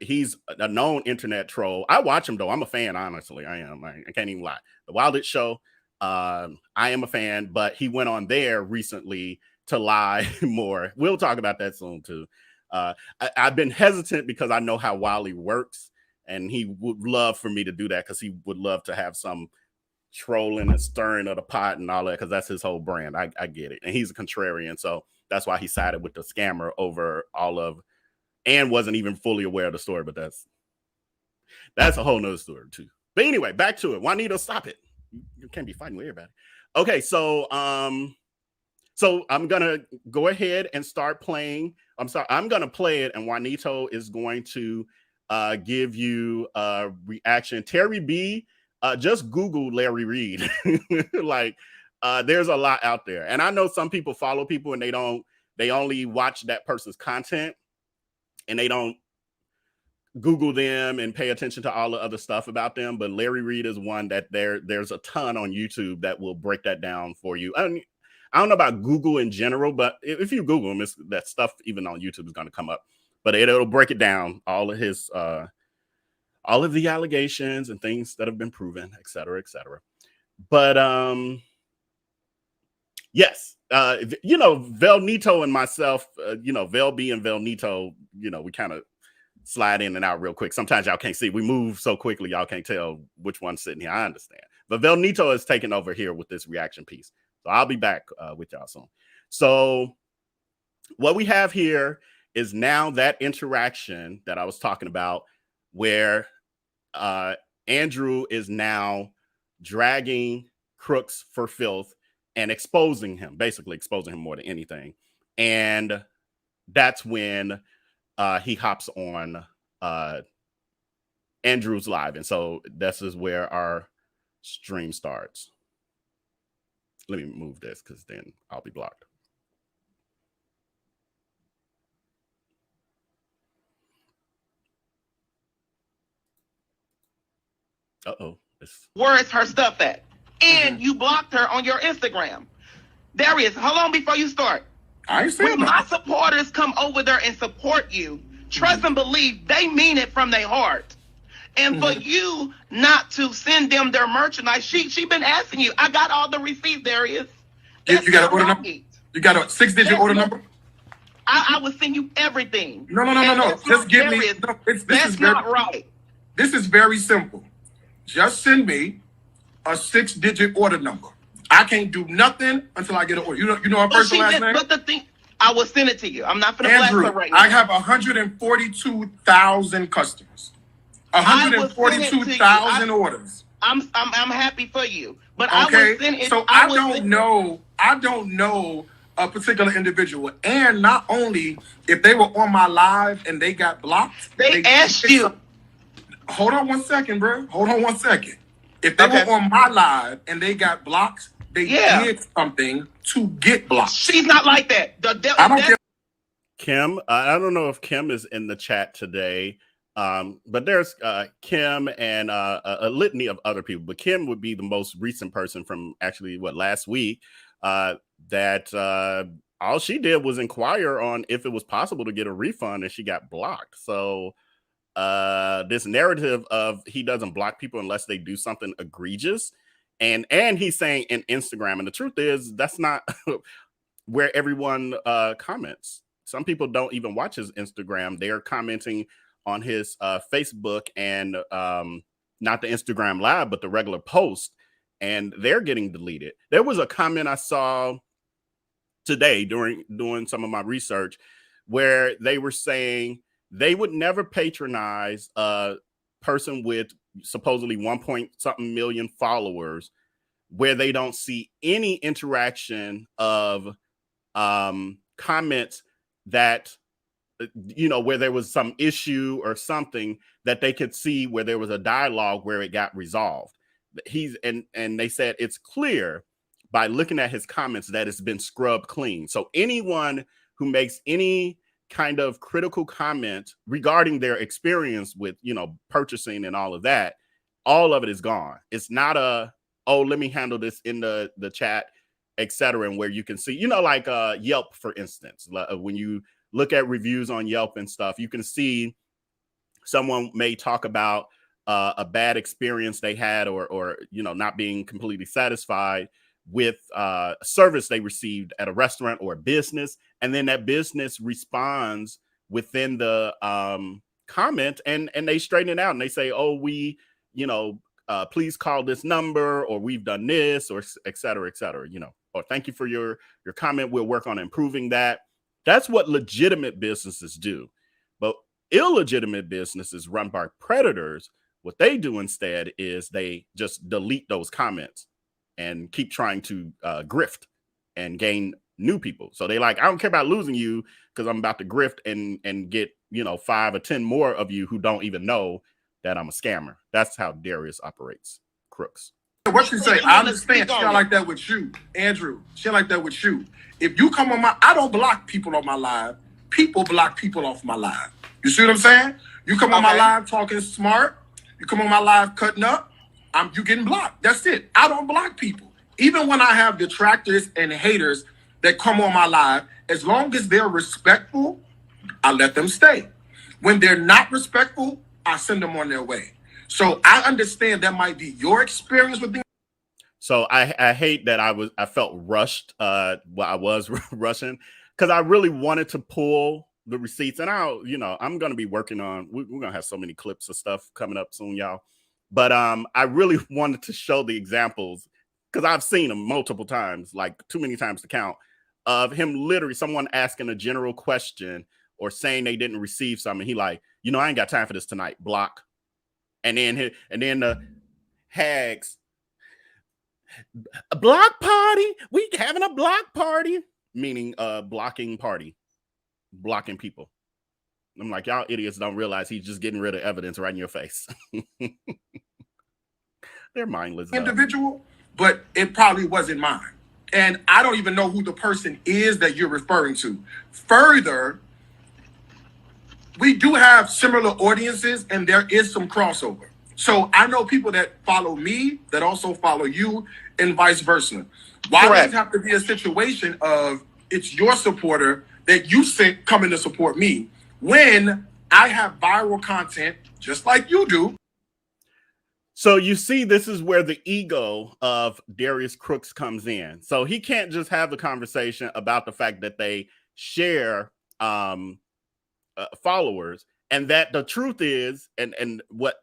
He's a known internet troll. I watch him though. I'm a fan, honestly. I am. I can't even lie. The Wild It show. I am a fan, but he went on there recently to lie more. We'll talk about that soon too. I've been hesitant because I know how Wiley works, and he would love for me to do that because he would love to have some trolling and stirring of the pot and all that because that's his whole brand. I get it. And he's a contrarian, so that's why he sided with the scammer over all of, and wasn't even fully aware of the story, but that's a whole nother story too. But anyway, back to it. Juanito, stop it. You can't be fighting with everybody. Okay, so I'm gonna go ahead and start playing. I'm gonna play it, and Juanito is going to give you a reaction. Terry B, just Google Larry Reed. Like, there's a lot out there, and I know some people follow people and they only watch that person's content, and they don't Google them and pay attention to all the other stuff about them. But Larry Reed is one that there's a ton on YouTube that will break that down for you. I don't know about Google in general, but if you Google him, that stuff even on YouTube is going to come up. But it'll break it down, all of his, all of the allegations and things that have been proven, et cetera, et cetera. But yes, Velnito and myself, VellB and Velnito, we kind of slide in and out real quick. Sometimes y'all can't see. We move so quickly, y'all can't tell which one's sitting here. I understand. But Velnito is taking over here with this reaction piece. So I'll be back with y'all soon. So what we have here is now that interaction that I was talking about where Andrew is now dragging Crooks for filth and exposing him, basically exposing him more than anything. And that's when he hops on Andrew's live. And so this is where our stream starts. Let me move this because then I'll be blocked. Uh-oh. Where is her stuff at? And you blocked her on your Instagram. Darius, hold on before you start. I see. When my supporters come over there and support you, trust and believe they mean it from their heart. And for you not to send them their merchandise, she been asking you. I got all the receipts, Darius. You got an order number? You got a 6-digit order number? I will send you everything. No. Just give me. No, that's not right. This is very simple. Just send me a 6-digit order number. I can't do nothing until I get an order. You know our first and last name? But the thing, I will send it to you. I'm not going to blast her right now. I have 142,000 customers. 142,000 orders. I'm happy for you, but I will send it. So I don't know a particular individual, and not only if they were on my live and they got blocked. They asked you. Hold on 1 second, bro. Hold on 1 second. If they were on my live and they got blocked, they did something to get blocked. She's not like that. I don't care. Kim, I don't know if Kim is in the chat today, but there's Kim and a litany of other people. But Kim would be the most recent person from actually last week that all she did was inquire on if it was possible to get a refund, and she got blocked. So this narrative of he doesn't block people unless they do something egregious, and he's saying in Instagram, and the truth is that's not where everyone comments. Some people don't even watch his Instagram. They're commenting on his Facebook and not the Instagram live, but the regular post, and they're getting deleted. There was a comment I saw today during doing some of my research where they were saying they would never patronize a person with supposedly 1-point-something million followers where they don't see any interaction of comments that, you know, where there was some issue or something that they could see where there was a dialogue where it got resolved. And they said it's clear by looking at his comments that it's been scrubbed clean. So anyone who makes any kind of critical comment regarding their experience with, you know, purchasing and all of that, all of it is gone. It's not oh, let me handle this in the chat, etc. And where you can see, you know, like Yelp, for instance, when you look at reviews on Yelp and stuff, you can see someone may talk about a bad experience they had or you know, not being completely satisfied with service they received at a restaurant or a business, and then that business responds within the comment and they straighten it out and they say, oh, we, you know, please call this number, or we've done this, or et cetera, you know, or thank you for your comment, we'll work on improving that. That's what legitimate businesses do. But illegitimate businesses run by predators, what they do instead is they just delete those comments and keep trying to grift and gain new people. So they like, I don't care about losing you because I'm about to grift and get, you know, 5 or 10 more of you who don't even know that I'm a scammer. That's how Darius operates. Crooks. What you say? I understand. She like that with you, Andrew. She like that with you. If you come on my, I don't block people on my live. People block people off my live. You see what I'm saying? You come on my live talking smart. You come on my live cutting up. You getting blocked. That's it. I don't block people. Even when I have detractors and haters that come on my live, as long as they're respectful, I let them stay. When they're not respectful, I send them on their way. So I understand that might be your experience with them. So I hate that I felt rushed. I was rushing because I really wanted to pull the receipts, and you know, I'm going to be working on, we're going to have so many clips of stuff coming up soon, y'all. But I really wanted to show the examples because I've seen them multiple times, like too many times to count, of him literally someone asking a general question or saying they didn't receive something. He like, you know, I ain't got time for this tonight. Block. And then the hags, a block party. We having a block party, meaning blocking party, blocking people. I'm like, y'all idiots don't realize he's just getting rid of evidence right in your face. They're mindless. Individual, but it probably wasn't mine. And I don't even know who the person is that you're referring to. Further, we do have similar audiences and there is some crossover. So I know people that follow me that also follow you and vice versa. Why does it have to be a situation of it's your supporter that you sent coming to support me when I have viral content just like you do? So you see, this is where the ego of Darius Cooks comes in. So he can't just have the conversation about the fact that they share followers, and that the truth is, and what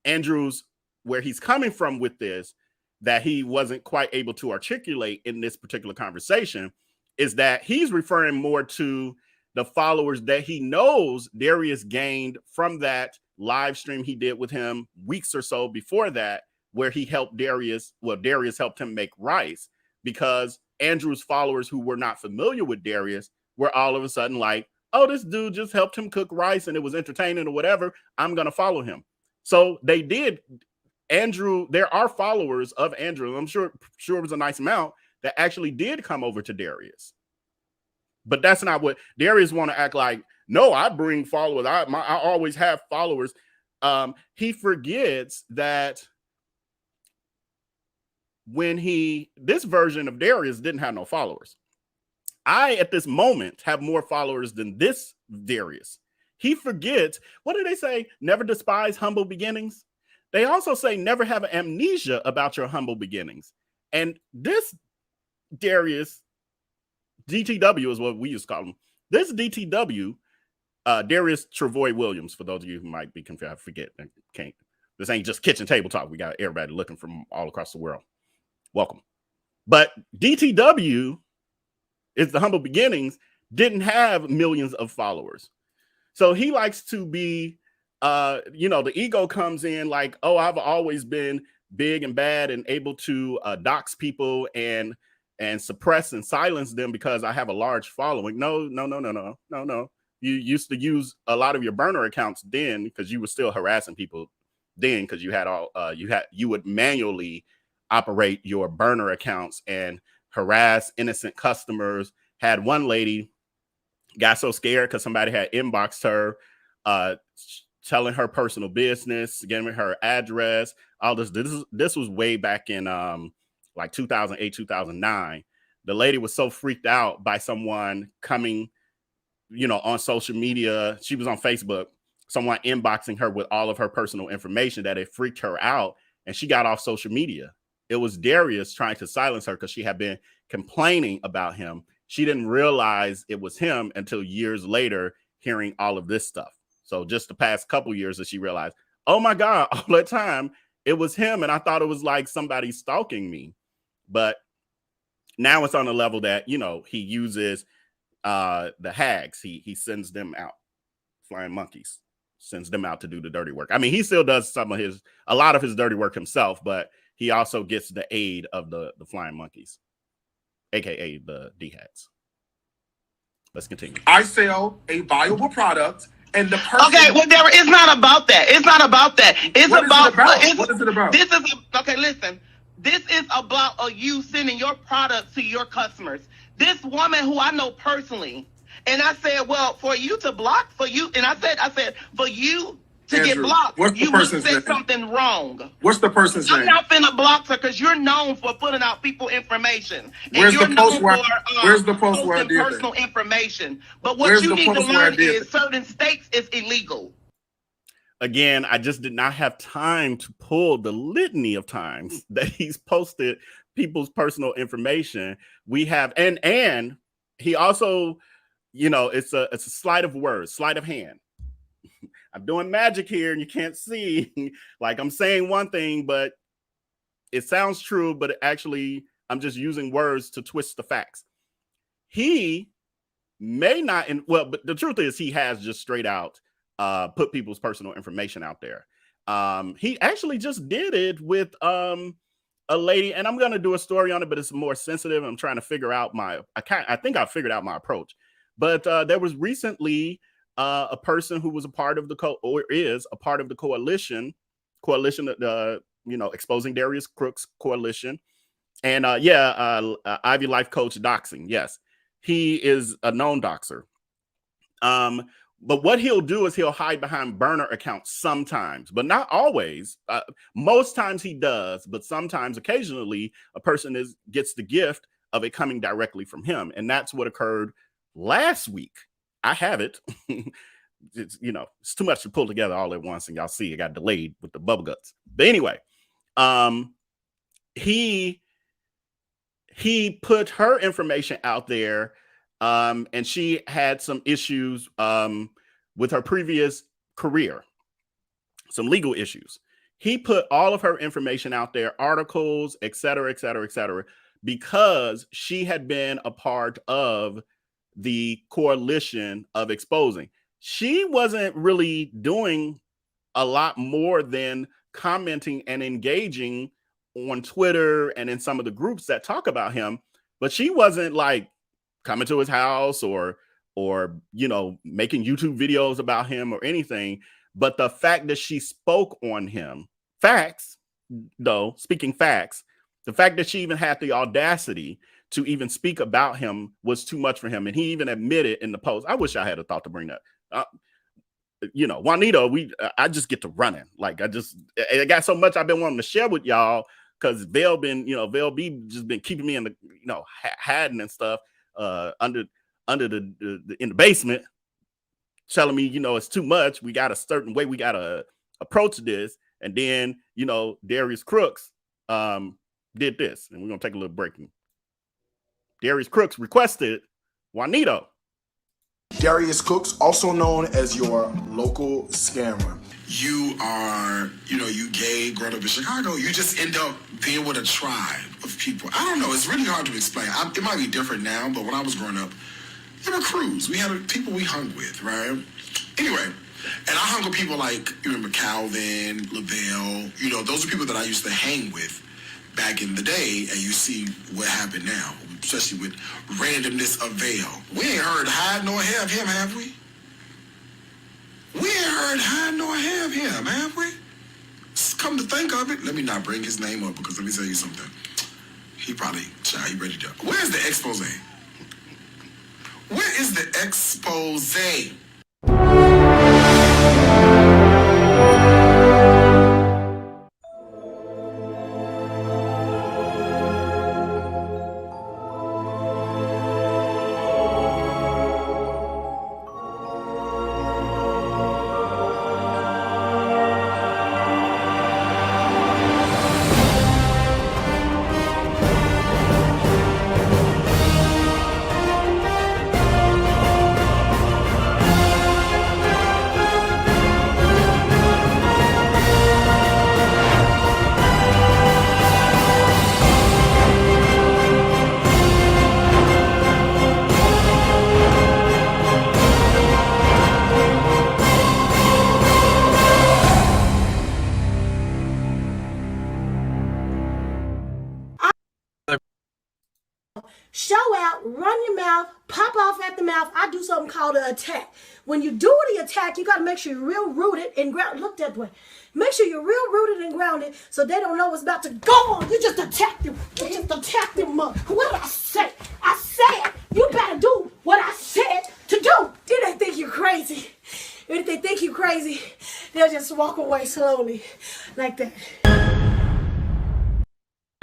Andrew's, where he's coming from with this, that he wasn't quite able to articulate in this particular conversation, is that he's referring more to the followers that he knows Darius gained from that live stream he did with him weeks or so before that, where he helped Darius, well, Darius helped him make rice, because Andrew's followers who were not familiar with Darius were all of a sudden like, oh, this dude just helped him cook rice and it was entertaining or whatever, I'm going to follow him. So they did. Andrew, there are followers of Andrew. I'm sure it was a nice amount that actually did come over to Darius. But that's not what Darius want to act like. No, I bring followers. I always have followers. He forgets that when this version of Darius didn't have no followers. I, at this moment, have more followers than this Darius. He forgets, what do they say? Never despise humble beginnings. They also say never have amnesia about your humble beginnings. And this Darius, DTW is what we used to call him. This DTW, Darius Travoy Williams, for those of you who might be confused, I forget. This ain't just kitchen table talk. We got everybody looking from all across the world. Welcome. But DTW is the humble beginnings, didn't have millions of followers. So he likes to be, the ego comes in like, oh, I've always been big and bad and able to dox people and suppress and silence them because I have a large following. No. You used to use a lot of your burner accounts then because you were still harassing people then because you would manually operate your burner accounts and harass innocent customers. Had one lady got so scared because somebody had inboxed her, telling her personal business, giving her address, all this. This was way back in like 2008, 2009. The lady was so freaked out by someone coming, on social media. She was on Facebook, someone inboxing her with all of her personal information that it freaked her out. And she got off social media. It was Darius trying to silence her because she had been complaining about him. She didn't realize it was him until years later, hearing all of this stuff. So just the past couple years that she realized, oh my God, all that time, it was him. And I thought it was like somebody stalking me. But now it's on a level that, he uses the hags. He sends them out, flying monkeys, sends them out to do the dirty work. I mean, he still does a lot of his dirty work himself, but he also gets the aid of the flying monkeys, aka the D-hats. Let's continue. I sell a viable product, and the person. Okay, well, it's not about that. It's not about that. What is it about? Okay, listen. This is about you sending your product to your customers. This woman who I know personally, and I said, well, for you to block, for you to Andrew, get blocked, you must person's say name? something wrong. What's the person's I'm name? not finna block her because you're known for putting out people information. Where's and the post where I did that? Personal information. But what Where's you the need to post where I learn did is certain states is illegal. Again, I just did not have time to pull the litany of times that he's posted people's personal information. We have, and he also, it's a sleight of words, sleight of hand. I'm doing magic here and you can't see, like I'm saying one thing, but it sounds true, but actually I'm just using words to twist the facts. He may not, but the truth is he has just straight out put people's personal information out there. He actually just did it with a lady, and I'm going to do a story on it, but it's more sensitive. I'm trying to figure out I think I figured out my approach. But there was recently a person who was a part of is a part of the coalition, exposing Darius Cooks coalition. And Ivy Life coach doxing. Yes, he is a known doxer. But what he'll do is he'll hide behind burner accounts sometimes, but not always. Most times he does, but sometimes, occasionally, a person gets the gift of it coming directly from him. And that's what occurred last week. I have it. It's too much to pull together all at once, and y'all see it got delayed with the bubble guts. But anyway, he put her information out there. And she had some issues with her previous career, some legal issues. He put all of her information out there, articles, et cetera, because she had been a part of the coalition of exposing. She wasn't really doing a lot more than commenting and engaging on Twitter and in some of the groups that talk about him, but she wasn't like coming to his house or making YouTube videos about him or anything. But the fact that she spoke on him, facts, though, speaking facts, the fact that she even had the audacity to even speak about him was too much for him. And he even admitted in the post, I wish I had a thought to bring that up. You know, Juanito, I just get to running. Like, I got so much I've been wanting to share with y'all because VellB just been keeping me in the, hiding and stuff under the in the basement, telling me, it's too much. We got a certain way we got to approach this. And then, Darius Crooks did this. And we're going to take a little break. Darius Crooks requested Juanito. Darius Cooks, also known as your local scammer. You are, you gay, growing up in Chicago, you just end up being with a tribe of people. I don't know, it's really hard to explain. It might be different now, but when I was growing up, there were crews. We had people we hung with, right? Anyway, and I hung with people like, you remember Calvin, Lavelle, those are people that I used to hang with back in the day, and you see what happened now, especially with randomness of Vail. We ain't heard hide nor have him, have we? We ain't heard hide nor have him, have we? Come to think of it, let me not bring his name up, because let me tell you something. He probably, he ready to. Where's the expose? Where is the expose? Show out, run your mouth, pop off at the mouth. I do something called an attack. When you do the attack, you got to make sure you're real rooted and grounded. Look that way. Make sure you're real rooted and grounded so they don't know what's about to go on. You just attack them. You just attack them. What did I say? I said you better do what I said to do. Did they think you're crazy? If they think you're crazy, they'll just walk away slowly like that.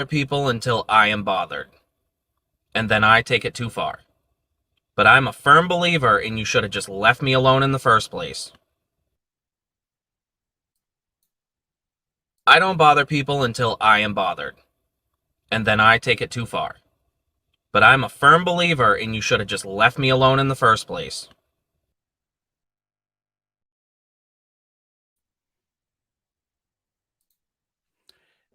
People until I am bothered. And then I take it too far. But I'm a firm believer in you should have just left me alone in the first place. I don't bother people until I am bothered. And then I take it too far. But I'm a firm believer in you should have just left me alone in the first place.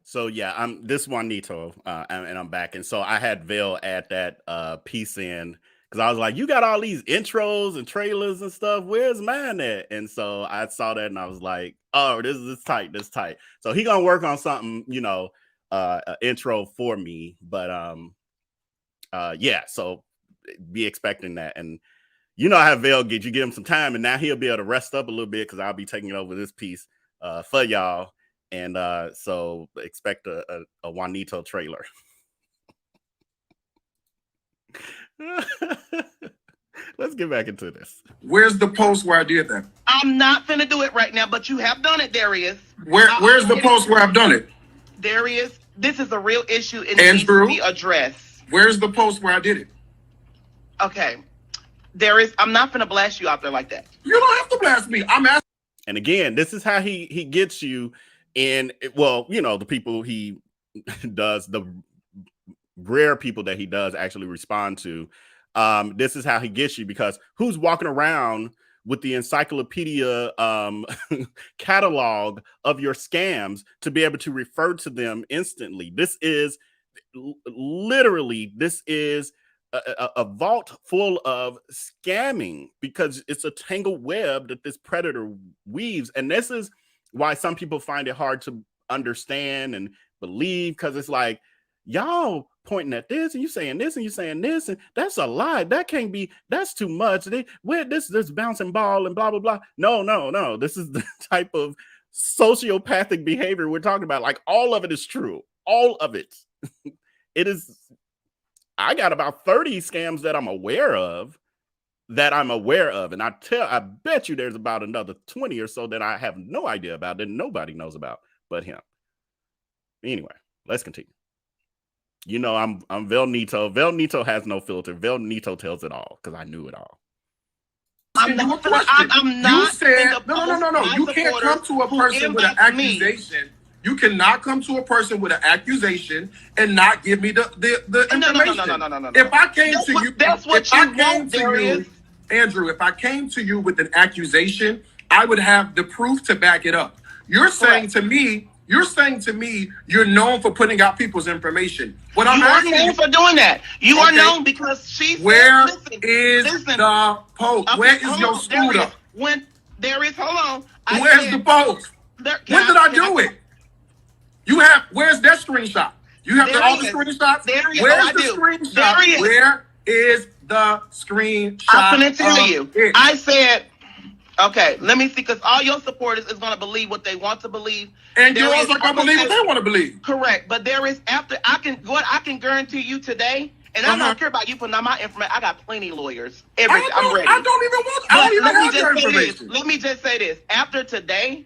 So yeah, I'm this Juanito, and I'm back. And so I had Vail add that piece in because I was like, you got all these intros and trailers and stuff. Where's mine at? And so I saw that and I was like, oh, this is tight. This tight. So he gonna work on something, intro for me. But yeah, so be expecting that. And how Vail get, you give him some time, and now he'll be able to rest up a little bit because I'll be taking over this piece for y'all. And so expect a Juanito trailer. Let's get back into this. Where's the post where I did that? I'm not finna do it right now, but you have done it, Darius. Where's the post where I've done it? Darius, this is a real issue. It Andrew, needs to be addressed. Where's the post where I did it? Okay. Darius, I'm not finna blast you out there like that. You don't have to blast me. I'm asking. And again, this is how he gets you. And well, the people he does, the rare people that he does actually respond to, this is how he gets you, because who's walking around with the encyclopedia catalog of your scams to be able to refer to them instantly? This is literally, a vault full of scamming, because it's a tangled web that this predator weaves. And this is why some people find it hard to understand and believe, because it's like, y'all pointing at this and you saying this and you saying this, and that's a lie. That can't be, that's too much. Where this bouncing ball and blah, blah, blah. No. This is the type of sociopathic behavior we're talking about. Like, all of it is true. All of it. It is. I got about 30 scams that I'm aware of. And I bet you there's about another 20 or so that I have no idea about, that nobody knows about but him. Anyway, let's continue. You know, I'm Velnito. Velnito has no filter. Velnito tells it all because I knew it all. I'm not. You said no. You can't come to a person with an accusation. You cannot come to a person with an accusation and not give me the information. No. If I came to you, that's what you want, Darius. Andrew, if I came to you with an accusation, I would have the proof to back it up. You're saying to me, you're known for putting out people's information. What I'm asking you for doing that. You are known because she's. Where is the post? Okay, Where is your scooter? Hold on. Where's the post? When did I do it? Where's that screenshot? You have all the screenshots? Where's the screenshot? Where is the screenshot? I'm going to tell you. I said, okay, let me see, because all your supporters is going to believe what they want to believe. And girls are going to believe what they want to believe. Correct. But there is, I can guarantee you today, and I don't care about you putting out my information. I got plenty of lawyers. Everything. I'm ready. I don't even have your information. Let me just say this. After today,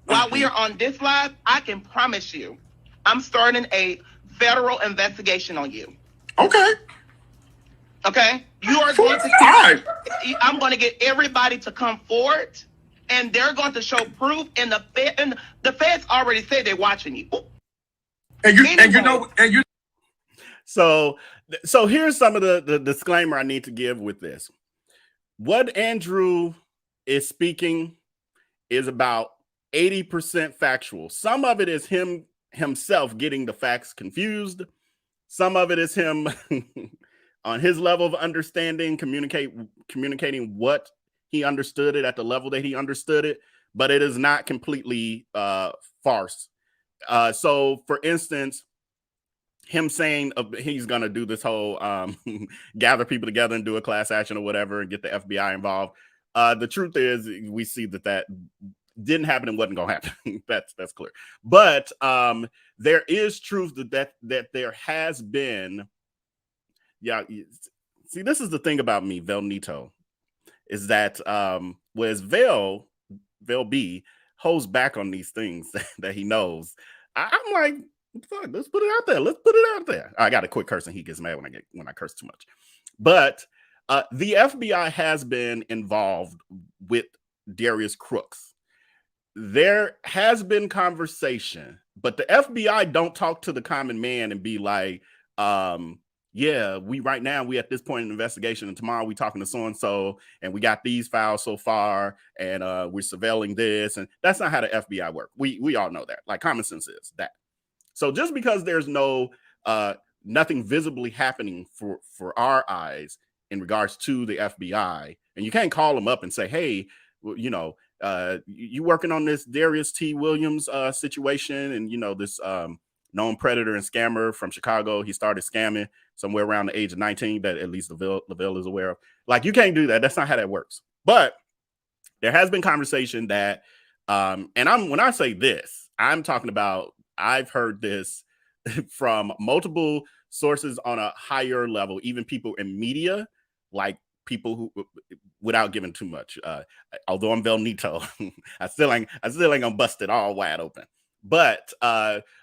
while we are on this live, I can promise you, I'm starting a federal investigation on you. Okay. You are going to. I'm going to get everybody to come forward, and they're going to show proof. And the feds already said they're watching you. So here's some of the disclaimer I need to give with this. What Andrew is speaking is about 80% factual. Some of it is himself getting the facts confused. Some of it is him on his level of understanding, communicating what he understood it at the level that he understood it, but it is not completely farce. So for instance, him saying he's going to do this whole gather people together and do a class action or whatever and get the FBI involved. The truth is we see that didn't happen and wasn't going to happen. That's clear. But there is truth that there has been. Yeah. See, this is the thing about me, Velnito, is that whereas IAmVellB holds back on these things that he knows, I'm like, fuck, let's put it out there. I got to quit cursing. He gets mad when I curse too much. But the FBI has been involved with Darius Cooks. There has been conversation, but the FBI don't talk to the common man and be like, yeah, we at this point in the investigation, and tomorrow we talking to so-and-so, and we got these files so far, and we're surveilling this. And that's not how the FBI work. We all know that. Like, common sense is that. So just because there's nothing visibly happening for our eyes in regards to the FBI, and you can't call them up and say, hey, you working on this Darius T. Williams situation, and this known predator and scammer from Chicago. He started scamming somewhere around the age of 19, that at least Lavelle is aware of. Like, you can't do that. That's not how that works. But there has been conversation that, and when I say this, I'm talking about, I've heard this from multiple sources on a higher level, even people in media, like people who, without giving too much, although I'm Velnito, I still ain't gonna bust it all wide open. But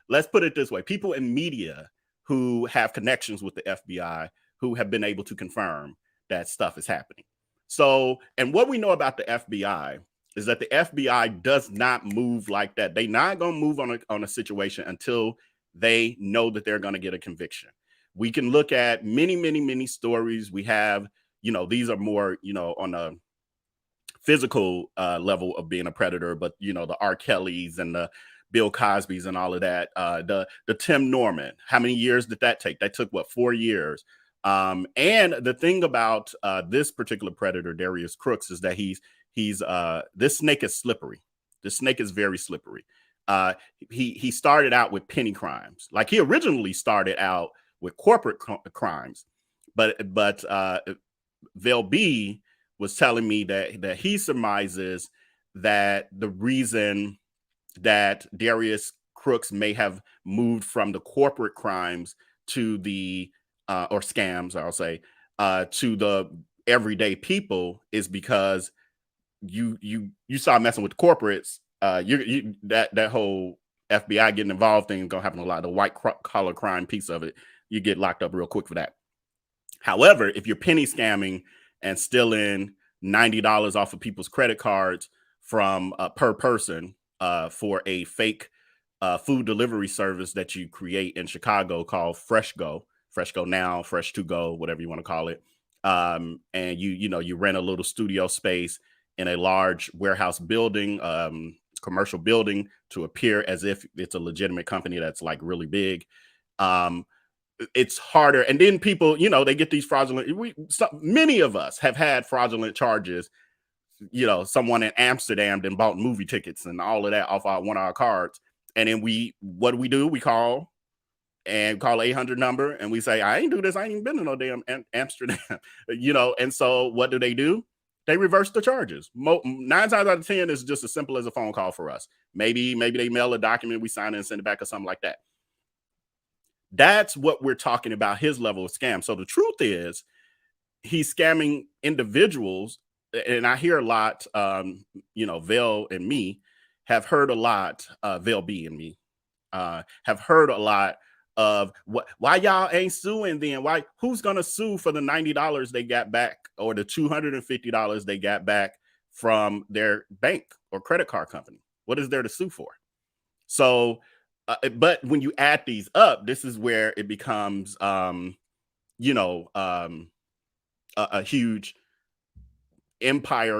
let's put it this way: people in media who have connections with the FBI, who have been able to confirm that stuff is happening. So, and what we know about the FBI is that the FBI does not move like that. They're not going to move on a situation until they know that they're going to get a conviction. We can look at many stories. We have, these are more, on a physical level of being a predator, but, the R. Kellys and the Bill Cosby's and all of that. The Tim Norman, how many years did that take? That took 4 years. And the thing about this particular predator, Darius Cooks, is that he's this snake is slippery. This snake is very slippery. he started out with penny crimes. Like he originally started out with corporate crimes, but VellB was telling me that he surmises that the reason that Darius Crooks may have moved from the corporate crimes to the or scams, I'll say, to the everyday people is because you start messing with the corporates. That whole FBI getting involved thing is gonna happen a lot. The white collar crime piece of it, you get locked up real quick for that. However, if you're penny scamming and stealing $90 off of people's credit cards from per person for a fake food delivery service that you create in Chicago called Fresh Go Now, Fresh to Go, whatever you want to call it, and you rent a little studio space in a large warehouse building, commercial building, to appear as if it's a legitimate company that's like really big. It's harder. And then people, they get these fraudulent. Many of us have had fraudulent charges. Someone in Amsterdam then bought movie tickets and all of that off one of our cards. And then what do? We call 800 number and we say, I ain't do this. I ain't even been to no damn Amsterdam, And so what do? They reverse the charges. 9 times out of 10 is just as simple as a phone call for us. Maybe they mail a document, we sign it and send it back or something like that. That's what we're talking about, his level of scam. So the truth is he's scamming individuals. And I hear a lot, Vell and me have heard a lot, VellB and me have heard a lot of why y'all ain't suing then? Who's going to sue for the $90 they got back or the $250 they got back from their bank or credit card company? What is there to sue for? So, but when you add these up, this is where it becomes, a huge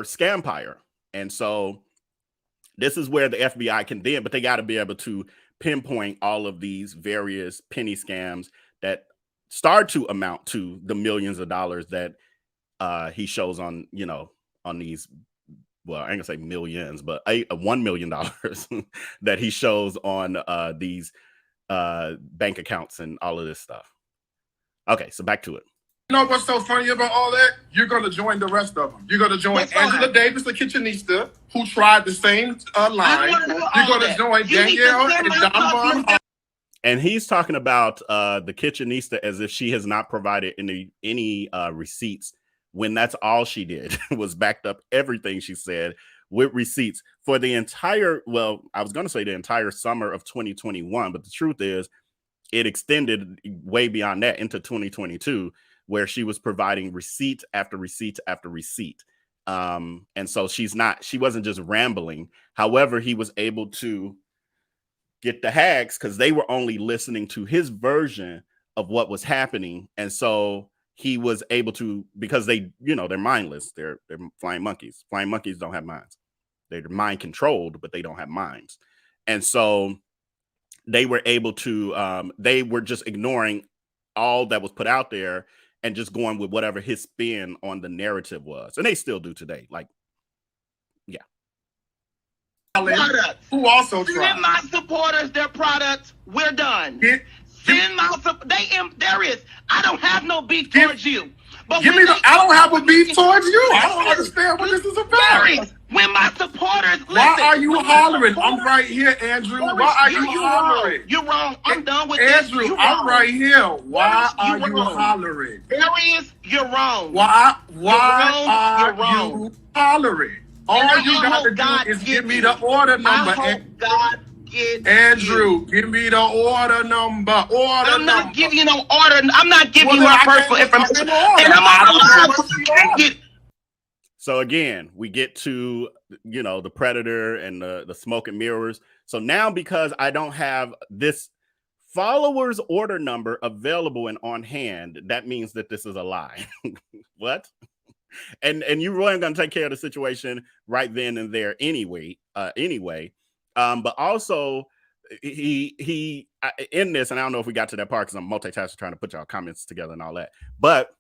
scampire. And so this is where the FBI can then, but they got to be able to pinpoint all of these various penny scams that start to amount to the millions of dollars that he shows on, on these, well, I ain't gonna say millions, but $1 million that he shows on these bank accounts and all of this stuff. Okay, so back to it. You know what's so funny about all that? You're going to join the rest of them. You're going to join Angela Davis, the kitchenista, who tried the same line. You're going to join Danielle and Donovan. And he's talking about the kitchenista as if she has not provided any receipts, when that's all she did was backed up everything she said with receipts for the entire, well, I was going to say the entire summer of 2021, but the truth is it extended way beyond that into 2022, where she was providing receipt after receipt after receipt. And so she wasn't just rambling. However, he was able to get the hacks because they were only listening to his version of what was happening. And so he was able to, because they're mindless. They're flying monkeys. Flying monkeys don't have minds. They're mind controlled, but they don't have minds. And so they were able to, they were just ignoring all that was put out there and just going with whatever his spin on the narrative was. And they still do today. Like, yeah. Who also tried. Send my supporters their products. We're done. Send my Darius, I don't have no beef towards you. But I don't have a beef towards you. I don't understand what this is about. Darius, when my supporters why are you hollering? I'm right here, Andrew. Darius, why are you hollering? You're wrong. I'm done with Andrew, this. I'm right here. Why are you hollering? Darius, you're wrong. Why are you hollering? All you gotta do is give me the order number. Andrew, give me the order number. I'm not giving you no order. I'm not giving you my personal information. And I'm allowed to get. So again, we get to, the predator and the smoke and mirrors. So now, because I don't have this follower's order number available and on hand, that means that this is a lie. What? And you really going to take care of the situation right then and there anyway. But also he in this, and I don't know if we got to that part because I'm multitasking trying to put y'all comments together and all that. But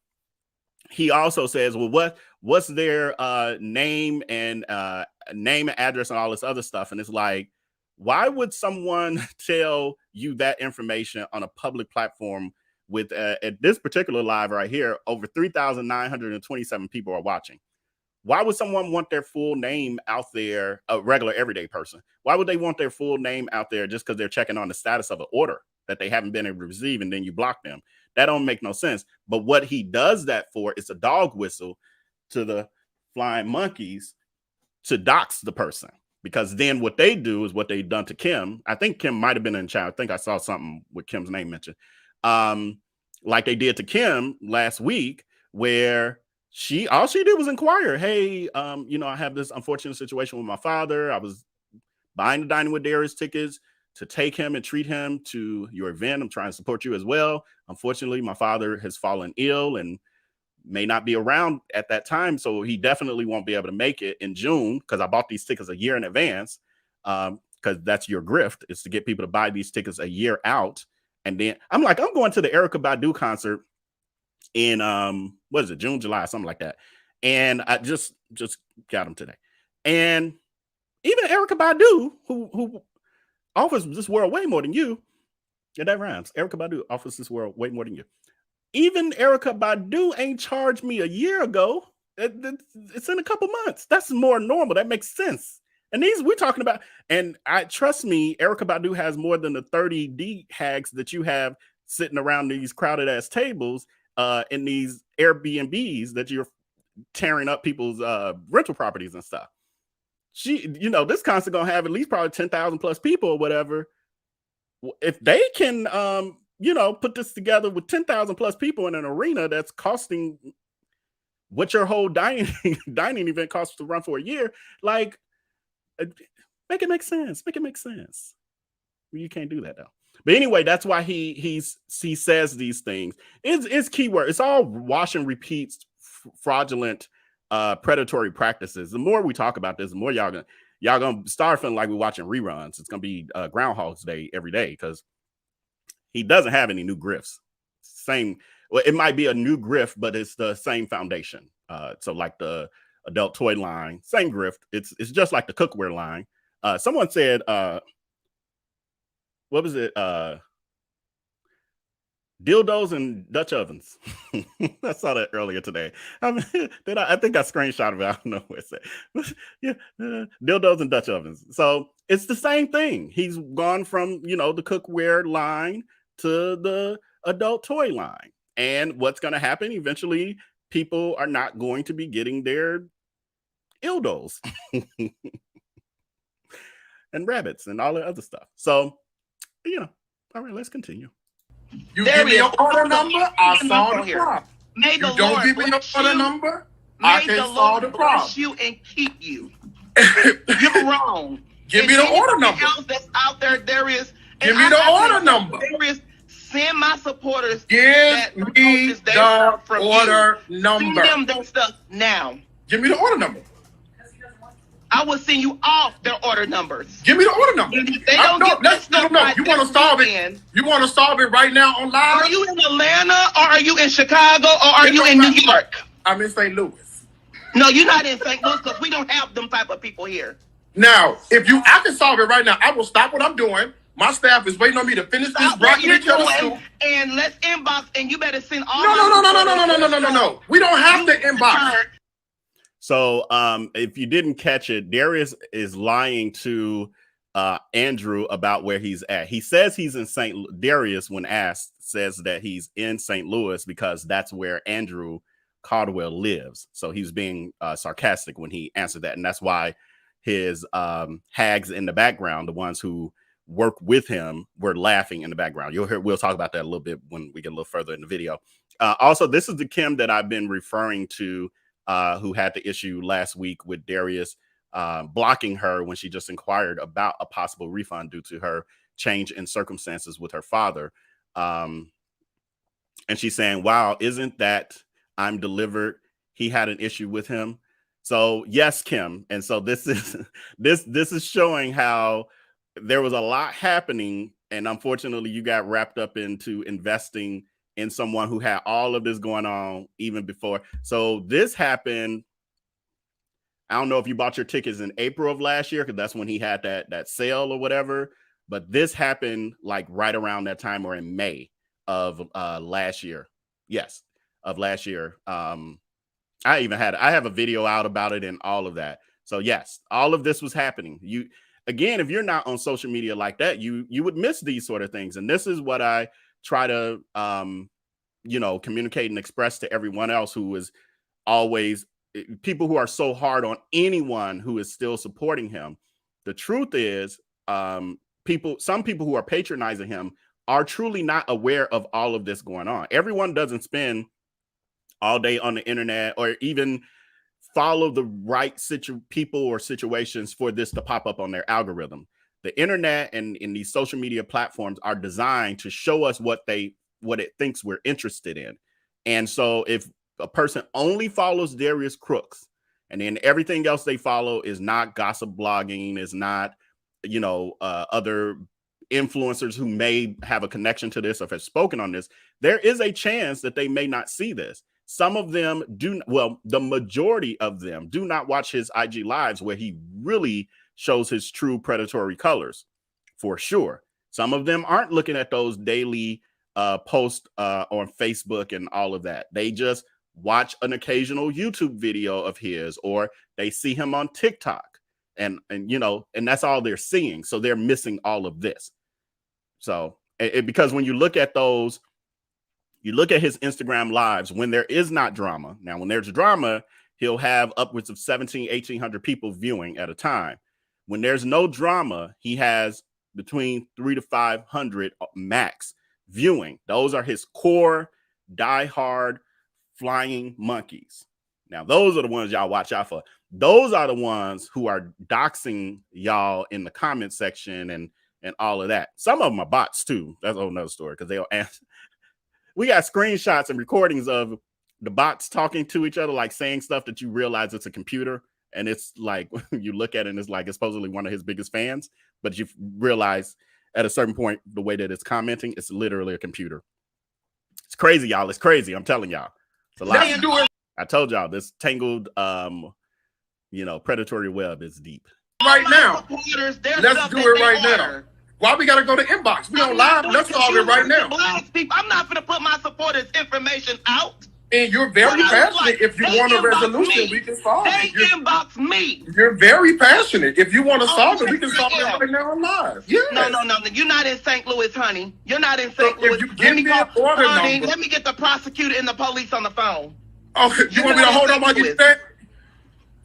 he also says, well, what's their name and address and all this other stuff? And it's like, Why would someone tell you that information on a public platform with, at this particular live right here, over 3,927 people are watching? Why would someone want their full name out there, a regular everyday person? Why would they want their full name out there just because they're checking on the status of an order that they haven't been able to receive, and then you block them? That don't make no sense. But what he does that for is a dog whistle to the flying monkeys to dox the person. Because then what they do is what they've done to Kim. I think Kim might have been in chat. I think I saw something with Kim's name mentioned. Like they did to Kim last week, where all she did was inquire, hey, I have this unfortunate situation with my father. I was buying the Dining with Darius tickets to take him and treat him to your event. I'm trying to support you as well. Unfortunately, my father has fallen ill and may not be around at that time, so he definitely won't be able to make it in June, because I bought these tickets a year in advance, because that's your grift, is to get people to buy these tickets a year out. And then I'm like, I'm going to the Erykah Badu concert in what is it, June, July, something like that, and I just got them today. And even Erykah Badu, who offers this world way more than you, yeah, that rhymes. Erykah Badu offers this world way more than you. Even Erykah Badu ain't charged me a year ago. It's in a couple months. That's more normal. That makes sense. And these we're talking about, and trust me, Erykah Badu has more than the 30 D hags that you have sitting around these crowded ass tables in these Airbnbs that you're tearing up people's rental properties and stuff. This concert gonna have at least probably 10,000 plus people or whatever. If they can put this together with 10,000 plus people in an arena that's costing what your whole dining event costs to run for a year, like, make it make sense. Make it make sense. You can't do that though. But anyway, that's why he says these things. It's keyword. It's all wash and repeats, fraudulent, predatory practices. The more we talk about this, the more y'all gonna start feeling like we're watching reruns. It's gonna be Groundhog's Day every day, because he doesn't have any new grifts. Well, it might be a new grift, but it's the same foundation. So like the adult toy line, same grift. It's just like the cookware line. Someone said, what was it? Dildos and Dutch ovens. I saw that earlier today. I think I screenshot it. I don't know what it said. Yeah, dildos and Dutch ovens. So it's the same thing. He's gone from the cookware line to the adult toy line. And what's going to happen eventually? People are not going to be getting their dildos and rabbits and all the other stuff. So, all right, let's continue. You give me your order number, I'll solve the problem. You don't give me your order number, I can solve the problem. You and keep you. You're wrong. Give me the order number. Else that's out there, Darius. Give me the order number. Darius, send my supporters. Give me the order number. Send them their stuff now. Give me the order number. I will send you all their order numbers. Give me the order number. They don't get that stuff. No. You want to solve it? You want to solve it right now on live? Are you in Atlanta, or are you in Chicago, or are you in New York? I'm in St. Louis. No, you're not in St. Louis, because we don't have them type of people here. Now, I can solve it right now. I will stop what I'm doing. My staff is waiting on me to finish this bracket. And let's inbox, and you better send all. No. We don't have to inbox. So if you didn't catch it, Darius is lying to Andrew about where he's at. He says he's in Darius, when asked, says that he's in St. Louis because that's where Andrew Caldwell lives. So he's being sarcastic when he answered that. And that's why his hags in the background, the ones who work with him, were laughing in the background. We'll talk about that a little bit when we get a little further in the video. Also, this is the Kim that I've been referring to, who had the issue last week with Darius blocking her when she just inquired about a possible refund due to her change in circumstances with her father. And she's saying, wow, isn't that I'm delivered? He had an issue with him. So yes, Kim. And so this is showing how there was a lot happening. And unfortunately, you got wrapped up into investing in someone who had all of this going on even before. So this happened, I don't know if you bought your tickets in April of last year, because that's when he had that sale or whatever. But this happened like right around that time, or in May of last year. Yes, of last year. I have a video out about it and all of that. So yes, all of this was happening. Again, if you're not on social media like that, you would miss these sort of things. And this is what I try to communicate and express to everyone else who is always people who are so hard on anyone who is still supporting him. The truth is, some people who are patronizing him are truly not aware of all of this going on. Everyone doesn't spend all day on the internet or even follow the right people or situations for this to pop up on their algorithm. The internet and in these social media platforms are designed to show us what it thinks we're interested in. And so if a person only follows Darius Cooks and then everything else they follow is not gossip blogging, is not, other influencers who may have a connection to this or have spoken on this, there is a chance that they may not see this. Some of them the majority of them do not watch his IG lives where he really shows his true predatory colors, for sure. Some of them aren't looking at those daily posts on Facebook and all of that. They just watch an occasional YouTube video of his, or they see him on TikTok, and that's all they're seeing. So they're missing all of this. So because when you look at those, you look at his Instagram lives when there is not drama. Now, when there's drama, he'll have upwards of 1,800 people viewing at a time. When there's no drama, he has between 300 to 500 max viewing. Those are his core, diehard, flying monkeys. Now, those are the ones y'all watch out for. Those are the ones who are doxing y'all in the comment section and all of that. Some of them are bots too. That's a whole nother story, because they'll answer. We got screenshots and recordings of the bots talking to each other, like saying stuff that you realize it's a computer. And it's like, you look at it and it's like, it's supposedly one of his biggest fans, but you realize at a certain point, the way that it's commenting, it's literally a computer. It's crazy, y'all. It's crazy. I'm telling y'all. It's a lot. I told y'all this tangled, predatory web is deep. Right now. Let's do it right now. Why we gotta go to inbox? We on live. Let's solve it right now. I'm not gonna put my supporters' information out. And you're very passionate. If you want a resolution, we can solve it. They inbox me. You're very passionate. If you want to solve it, we can solve it right now on live. Yeah. No. You're not in St. Louis, honey. You're not in St. Louis. If you give me an order number. Let me get the prosecutor and the police on the phone. Okay, you want me to hold on while you do that?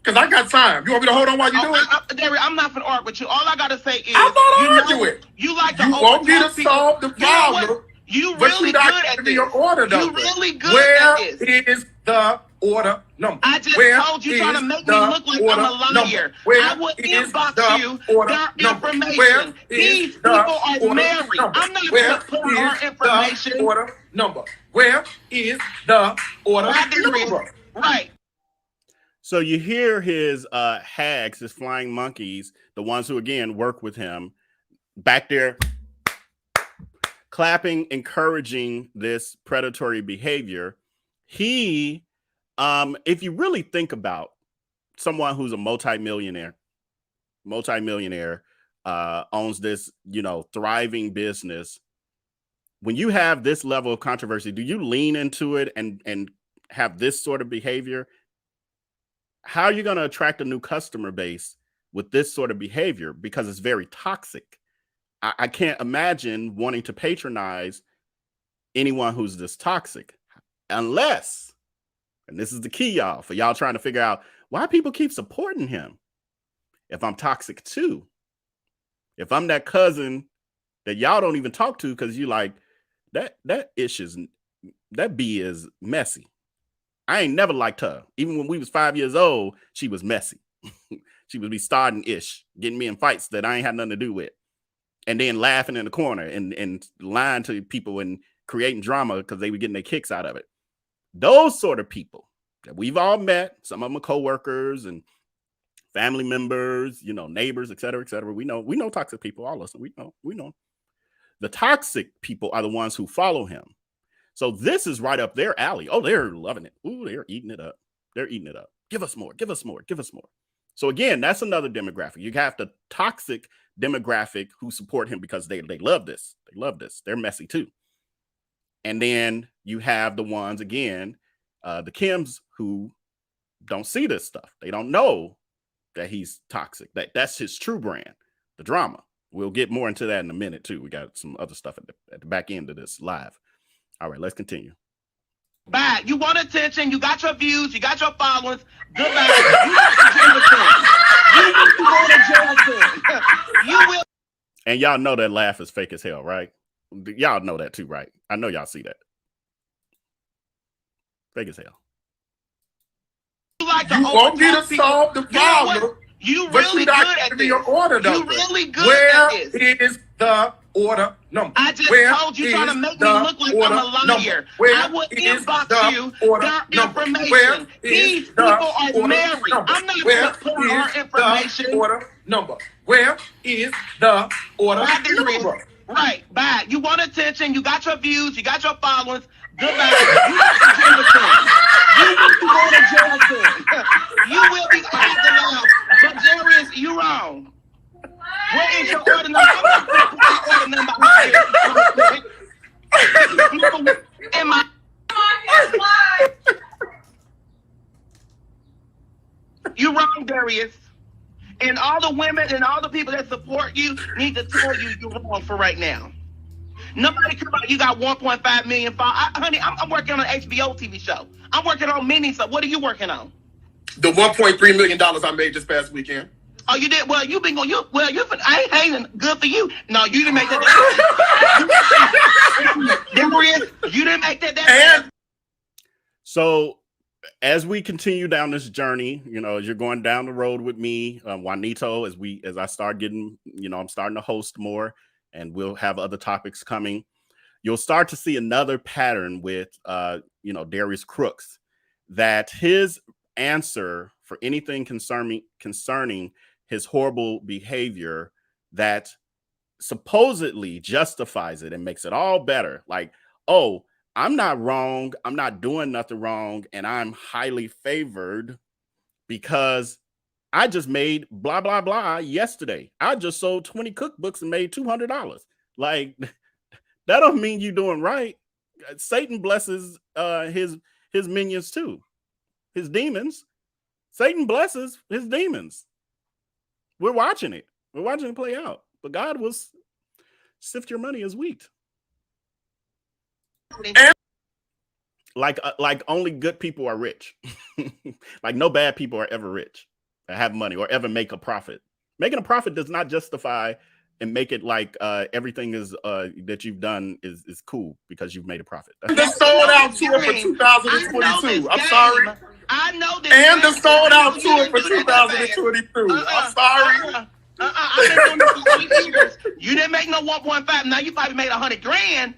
Because I got time. You want me to hold on while you do it? Darius, I'm not gonna argue with you. All I gotta say is, I'm not arguing. You like to want me to solve the problem. You really good at this. Your order number. You really good at this. Where is the order number? I just told you trying to make me look like I'm a liar. I would inbox you their information. These people are married. I'm not going to put our information. Order number. Where is the order number? Right. So you hear his hags, his flying monkeys, the ones who, again, work with him, back there clapping, encouraging this predatory behavior. He, if you really think about someone who's a multimillionaire, owns this, thriving business, when you have this level of controversy, do you lean into it and have this sort of behavior? How are you going to attract a new customer base with this sort of behavior? Because it's very toxic. I can't imagine wanting to patronize anyone who's this toxic, unless, and this is the key, y'all, for y'all trying to figure out why people keep supporting him. If I'm toxic too, if I'm that cousin that y'all don't even talk to because you like that B is messy. I ain't never liked her. Even when we was 5 years old, she was messy. She would be starting getting me in fights that I ain't had nothing to do with. And then laughing in the corner and lying to people and creating drama because they were getting their kicks out of it. Those sort of people that we've all met, some of them are coworkers and family members, neighbors, et cetera, et cetera. We know toxic people, all of us. We know. The toxic people are the ones who follow him. So this is right up their alley. Oh, they're loving it. Ooh, they're eating it up. They're eating it up. Give us more. Give us more. Give us more. So again, that's another demographic. You have the toxic demographic who support him because they love this. They love this. They're messy too. And then you have the ones, again, the Kims, who don't see this stuff. They don't know that he's toxic. That's his true brand, the drama. We'll get more into that in a minute too. We got some other stuff at the back end of this live. All right, let's continue. Bye. You want attention. You got your views. You got your followers. Goodbye. You will. And y'all know that laugh is fake as hell, right? Y'all know that too, right? I know y'all see that. Fake as hell. You want me to solve the problem. You really good at this. Your order number. You really good at this. Where is the order number? I just told you trying to make me look like I'm a liar. I will inbox you their information. These people are married. I'm not going to put her information. Order number. Where is the order number? Right, bye. You want attention. You got your views. You got your followers. Goodbye. You will go to jail soon. You will be acting out. But Darius, you wrong. Where is your order number? I'm not going to put your order number out there. Am I? You wrong, Darius. And all the women and all the people that support you need to tell you you're wrong for right now. Nobody care about you got 1.5 million followers. Honey, I'm working on an HBO TV show. I'm working on mini stuff. What are you working on? The $1.3 million I made this past weekend. Oh, you did? Well, you've been going. I ain't hating. Good for you. No, you didn't make that. You didn't make that. So, as we continue down this journey, you know, as you're going down the road with me, Juanito, as I start getting, you know, I'm starting to host more, and we'll have other topics coming. You'll start to see another pattern with, you know, Darius Cooks, that his answer for anything concerning his horrible behavior that supposedly justifies it and makes it all better. Like, oh, I'm not wrong. I'm not doing nothing wrong. And I'm highly favored because I just made blah, blah, blah yesterday. I just sold 20 cookbooks and made $200. Like, that don't mean you're doing right. Satan blesses his minions too. His demons. Satan blesses his demons. We're watching it. We're watching it play out. But God will sift your money as wheat. Like only good people are rich. Like no bad people are ever rich, or have money, or ever make a profit. Making a profit does not justify and make it like everything is that you've done is cool because you've made a profit. The sold out tour for 2022. I'm sorry. I know this. And the sold out tour for 2022. I'm sorry. I've been doing this for 3 years. You didn't make no 1.5. Now you probably made $100,000.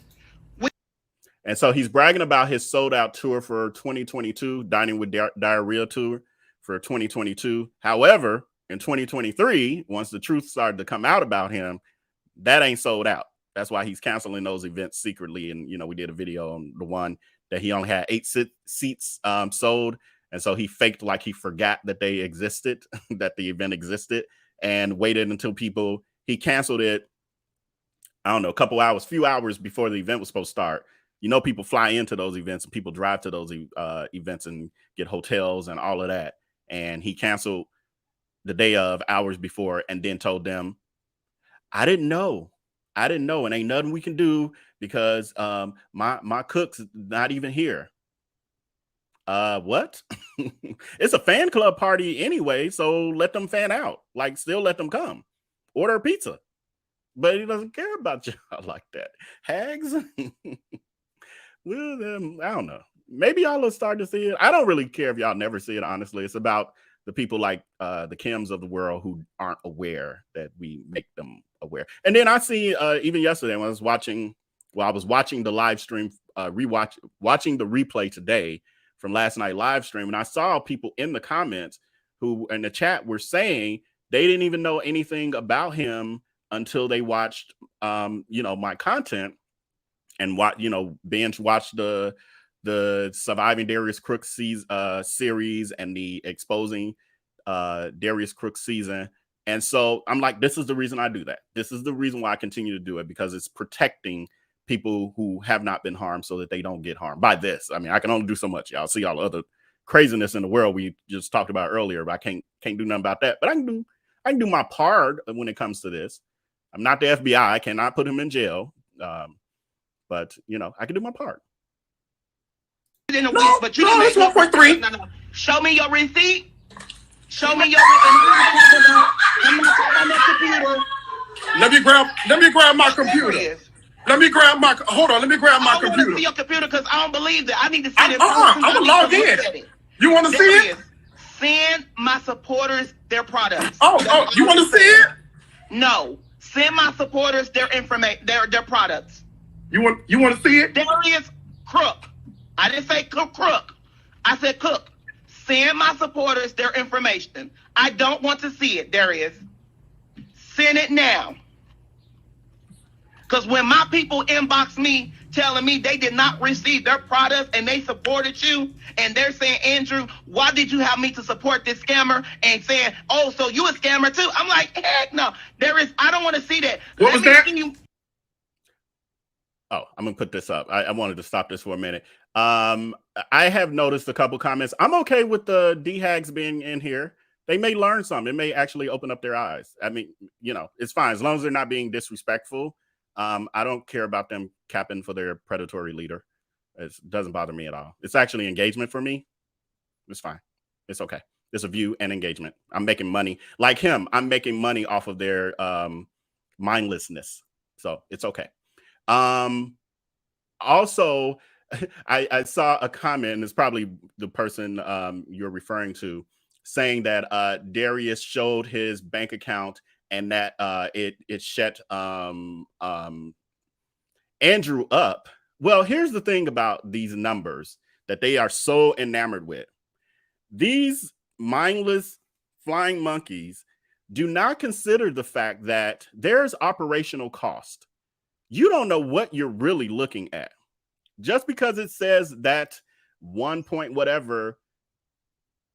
And so he's bragging about his sold out tour for 2022, Dining with Diarrhea tour for 2022. However, in 2023, once the truth started to come out about him, that ain't sold out. That's why he's canceling those events secretly. And, you know, we did a video on the one that he only had 8 seats sold. And so he faked like he forgot that they existed, that the event existed, and waited until he canceled it, I don't know, a few hours before the event was supposed to start. You know, people fly into those events and people drive to those events and get hotels and all of that. And he canceled the day of, hours before, and then told them, I didn't know. And ain't nothing we can do because my cook's not even here. What? It's a fan club party anyway, so let them fan out. Like, still let them come. Order a pizza. But he doesn't care about y'all like that. Hags? Well, I don't know. Maybe y'all will start to see it. I don't really care if y'all never see it, honestly. It's about the people like the Kims of the world who aren't aware that we make them aware. And then I see even yesterday when I was watching the live stream, watching the replay today from last night live stream, and I saw people in the comments who in the chat were saying they didn't even know anything about him until they watched you know, my content and binge watched the Surviving Darius Cooks series and the Exposing Darius Cooks season. And so I'm like, this is the reason I do that. This is the reason why I continue to do it, because it's protecting people who have not been harmed so that they don't get harmed by this. I mean, I can only do so much. Y'all see all the other craziness in the world we just talked about earlier, but I can't do nothing about that. But I can do my part when it comes to this. I'm not the FBI. I cannot put him in jail. But you know, I can do my part. In a week, but you it's 1.3. No. Show me your receipt. Show me your receipt. I'm not talking about that computer. Let me grab my computer. Let me grab my computer. I want to see your computer because I don't believe that. I need to see it. I'm gonna log in. You want to see it? Send my supporters their products. Oh, you want to see it? No. Send my supporters their information, their products. You want to see it? Darius Crook. I didn't say Crook. I said Cook. Send my supporters their information. I don't want to see it, Darius. Send it now. Because when my people inbox me telling me they did not receive their products and they supported you, and they're saying, Andrew, why did you have me to support this scammer? And saying, oh, so you a scammer too? I'm like, heck no. I don't want to see that. What was that? Oh, I'm going to put this up. I wanted to stop this for a minute. I have noticed a couple comments. I'm okay with the DHAGs being in here. They may learn something. It may actually open up their eyes. I mean, you know, it's fine. As long as they're not being disrespectful. I don't care about them capping for their predatory leader. It doesn't bother me at all. It's actually engagement for me. It's fine. It's okay. It's a view and engagement. I'm making money. Like him, I'm making money off of their mindlessness. So it's okay. Also, I saw a comment, and it's probably the person you're referring to, saying that Darius showed his bank account and that it shut Andrew up. Well, here's the thing about these numbers that they are so enamored with. These mindless flying monkeys do not consider the fact that there's operational cost. You don't know what you're really looking at. Just because it says that 1 point whatever,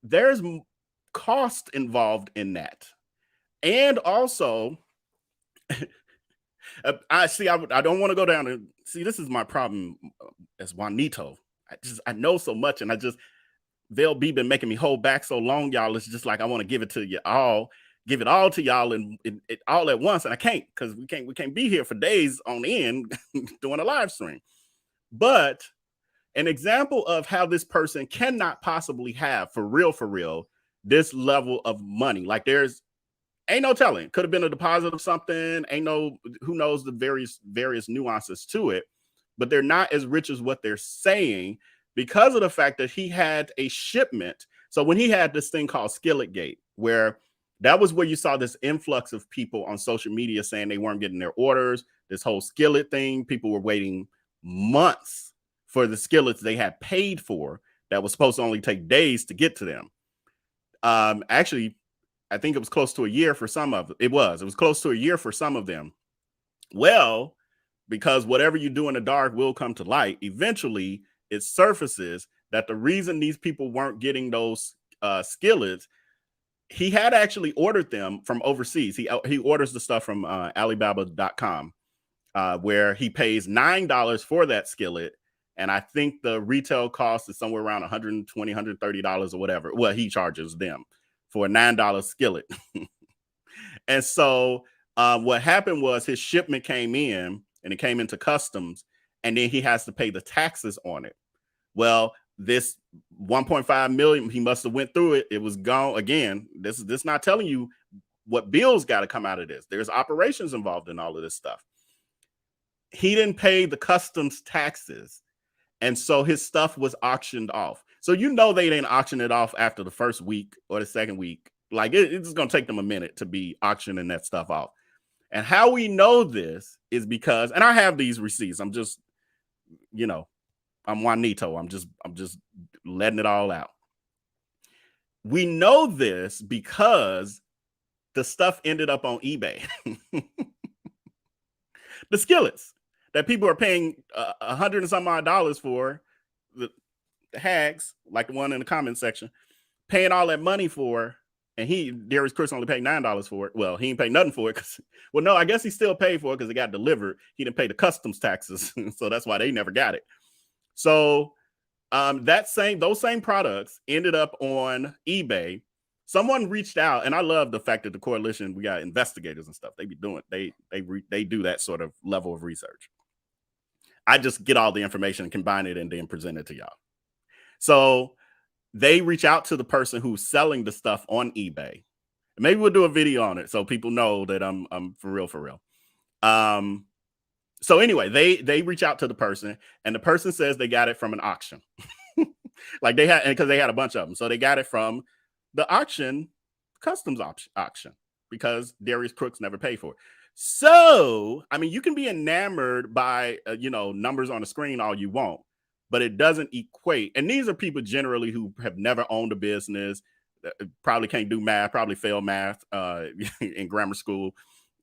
there's cost involved in that. And also, I don't want to go down and see, this is my problem as Juanito. I know so much, and IAmVellB been making me hold back so long, y'all. It's just like, I want to give it to you all, give it all to y'all and it all at once. And I can't, because we can't be here for days on end doing a live stream. But an example of how this person cannot possibly have for real, this level of money. Like ain't no telling. Could have been a deposit of something. Who knows the various nuances to it, but they're not as rich as what they're saying because of the fact that he had a shipment. So when he had this thing called Skilletgate, where that was where you saw this influx of people on social media saying they weren't getting their orders, this whole skillet thing, people were waiting months for the skillets they had paid for that was supposed to only take days to get to them. Actually, I think it was close to a year for some of them. It was close to a year for some of them. Well, because whatever you do in the dark will come to light, eventually it surfaces that the reason these people weren't getting those skillets, he had actually ordered them from overseas. He orders the stuff from Alibaba.com, where he pays $9 for that skillet. And I think the retail cost is somewhere around $120, $130 or whatever. Well, he charges them for a $9 skillet. And so what happened was his shipment came in, and it came into customs, and then he has to pay the taxes on it. Well, this 1.5 million, he must have went through it. It was gone again. This not telling you what bills got to come out of this. There's operations involved in all of this stuff. He didn't pay the customs taxes, and so his stuff was auctioned off. So you know they didn't auction it off after the first week or the second week. Like it's going to take them a minute to be auctioning that stuff off. And how we know this is because, and I have these receipts. I'm just, I'm Juanito. I'm just letting it all out. We know this because the stuff ended up on eBay. The skillets that people are paying $100 and some odd for, the hags, like the one in the comment section, paying all that money for, and Darius Cooks only paid $9 for it. Well, he didn't pay nothing for it. Well, no, I guess he still paid for it because it got delivered. He didn't pay the customs taxes. So that's why they never got it. So those same products ended up on eBay. Someone reached out, and I love the fact that the coalition, we got investigators and stuff. They be doing, they do that sort of level of research. I just get all the information and combine it and then present it to y'all. So they reach out to the person who's selling the stuff on eBay. Maybe we'll do a video on it so people know that I'm for real. So anyway, they reach out to the person, and the person says they got it from an auction. Like they had, because they had a bunch of them. So they got it from the auction, customs auction, because Darius Cooks never paid for it. So, I mean, you can be enamored by, numbers on the screen all you want, but it doesn't equate. And these are people generally who have never owned a business, probably can't do math, probably failed math in grammar school,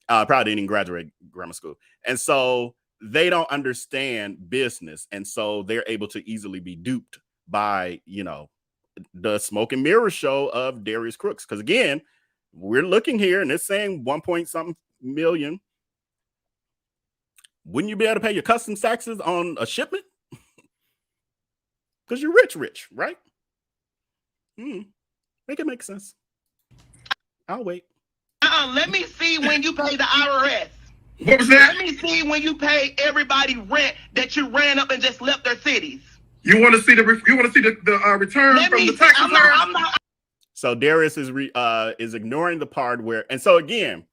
probably didn't even graduate grammar school. And so they don't understand business. And so they're able to easily be duped by, the smoke and mirror show of Darius Cooks. Because again, we're looking here and it's saying 1.something million. Wouldn't you be able to pay your customs taxes on a shipment? Because you're rich, right? Make it make sense. I'll wait. Let me see when you pay the IRS. What was that? Let me see when you pay everybody rent that you ran up and just left their cities. You want to see the return from the tax return? So Darius is ignoring the part where, and so again,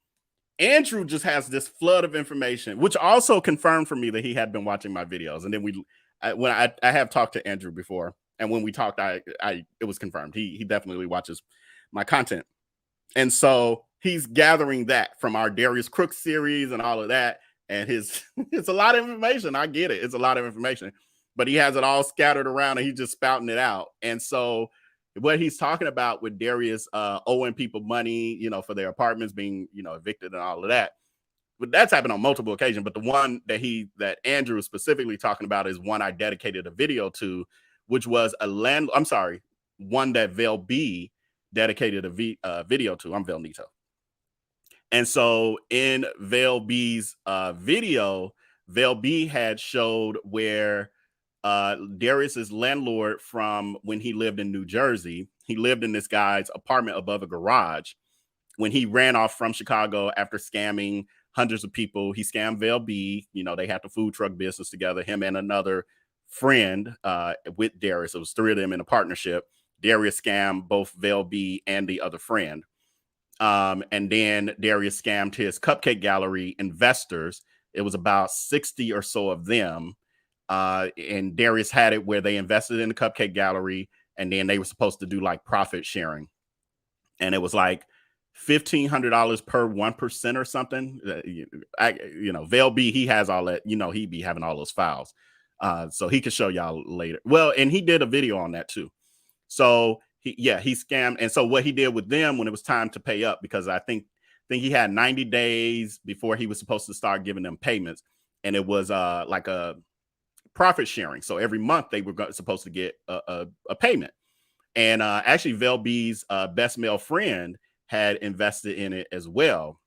Andrew just has this flood of information, which also confirmed for me that he had been watching my videos. And then when I have talked to Andrew before, and when we talked, it was confirmed. He definitely watches my content. And so he's gathering that from our Darius Cooks series and all of that. And it's a lot of information. I get it. It's a lot of information, but he has it all scattered around and he's just spouting it out. And so what he's talking about with Darius owing people money, for their apartments being, evicted and all of that. But that's happened on multiple occasions. But the one that Andrew is specifically talking about is one I dedicated a video to, which was one that IAmVellB dedicated a video to. I'm Velnito. And so in IAmVellB's video, IAmVellB had showed where Darius's landlord from when he lived in New Jersey, he lived in this guy's apartment above a garage. When he ran off from Chicago after scamming hundreds of people, he scammed IAmVellB. They had the food truck business together, him and another friend with Darius. It was three of them in a partnership. Darius scammed both IAmVellB and the other friend. And then Darius scammed his Cupcake Gallery investors. It was about 60 or so of them. And Darius had it where they invested in the Cupcake Gallery, and then they were supposed to do like profit sharing. And it was like $1,500 per 1% or something. IAmVellB, he has all that, he be having all those files. So he can show y'all later. Well, and he did a video on that too. So he scammed. And so what he did with them when it was time to pay up, because I think he had 90 days before he was supposed to start giving them payments. And it was like a profit sharing. So every month they were supposed to get a payment. And actually IAmVellB's best male friend had invested in it as well.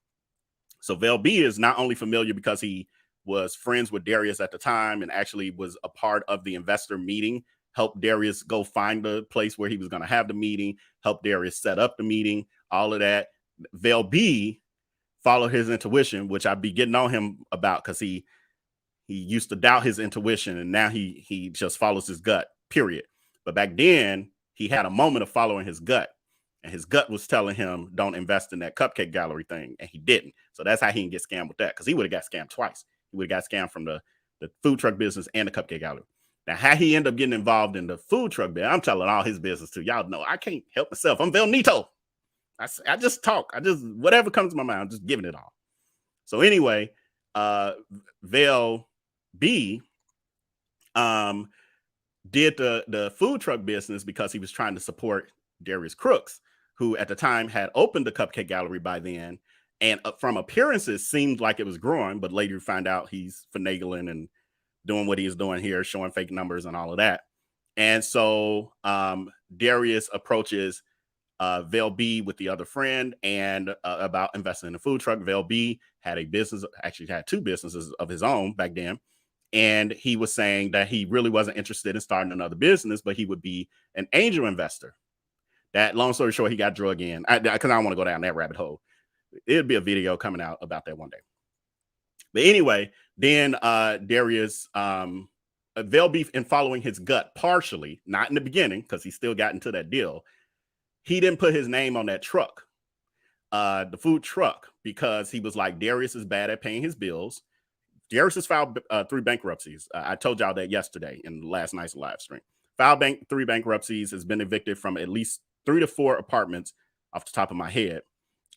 So IAmVellB is not only familiar because he was friends with Darius at the time and actually was a part of the investor meeting, helped Darius go find the place where he was going to have the meeting, helped Darius set up the meeting, all of that. IAmVellB followed his intuition, which I'd be getting on him about because he used to doubt his intuition, and now he just follows his gut, period. But back then, he had a moment of following his gut, and his gut was telling him, don't invest in that Cupcake Gallery thing, and he didn't. So that's how he didn't get scammed with that, because he would have got scammed twice. He would have got scammed from the food truck business and the Cupcake Gallery. Now, how he ended up getting involved in the food truck business, I'm telling all his business too. Y'all know I can't help myself. I'm Velnito. I just talk. Whatever comes to my mind, I'm just giving it all. So anyway, IAmVellB did the food truck business because he was trying to support Darius Cooks, who at the time had opened the Cupcake Gallery by then. And from appearances, seemed like it was growing, but later you find out he's finagling and doing what he's doing here, showing fake numbers and all of that. And so Darius approaches IAmVellB with the other friend, and about investing in a food truck. IAmVellB had a business, actually had 2 businesses of his own back then. And he was saying that he really wasn't interested in starting another business, but he would be an angel investor. That, long story short, he got drug in. Because I don't want to go down that rabbit hole. It'll be a video coming out about that one day. But anyway, then Darius, IAmVellB, in following his gut partially, not in the beginning, because he still got into that deal, he didn't put his name on that truck, the food truck, because he was like, Darius is bad at paying his bills. Darius has filed 3 bankruptcies. I told y'all that yesterday in last night's live stream. Filed 3 bankruptcies, has been evicted from at least 3 to 4 apartments off the top of my head.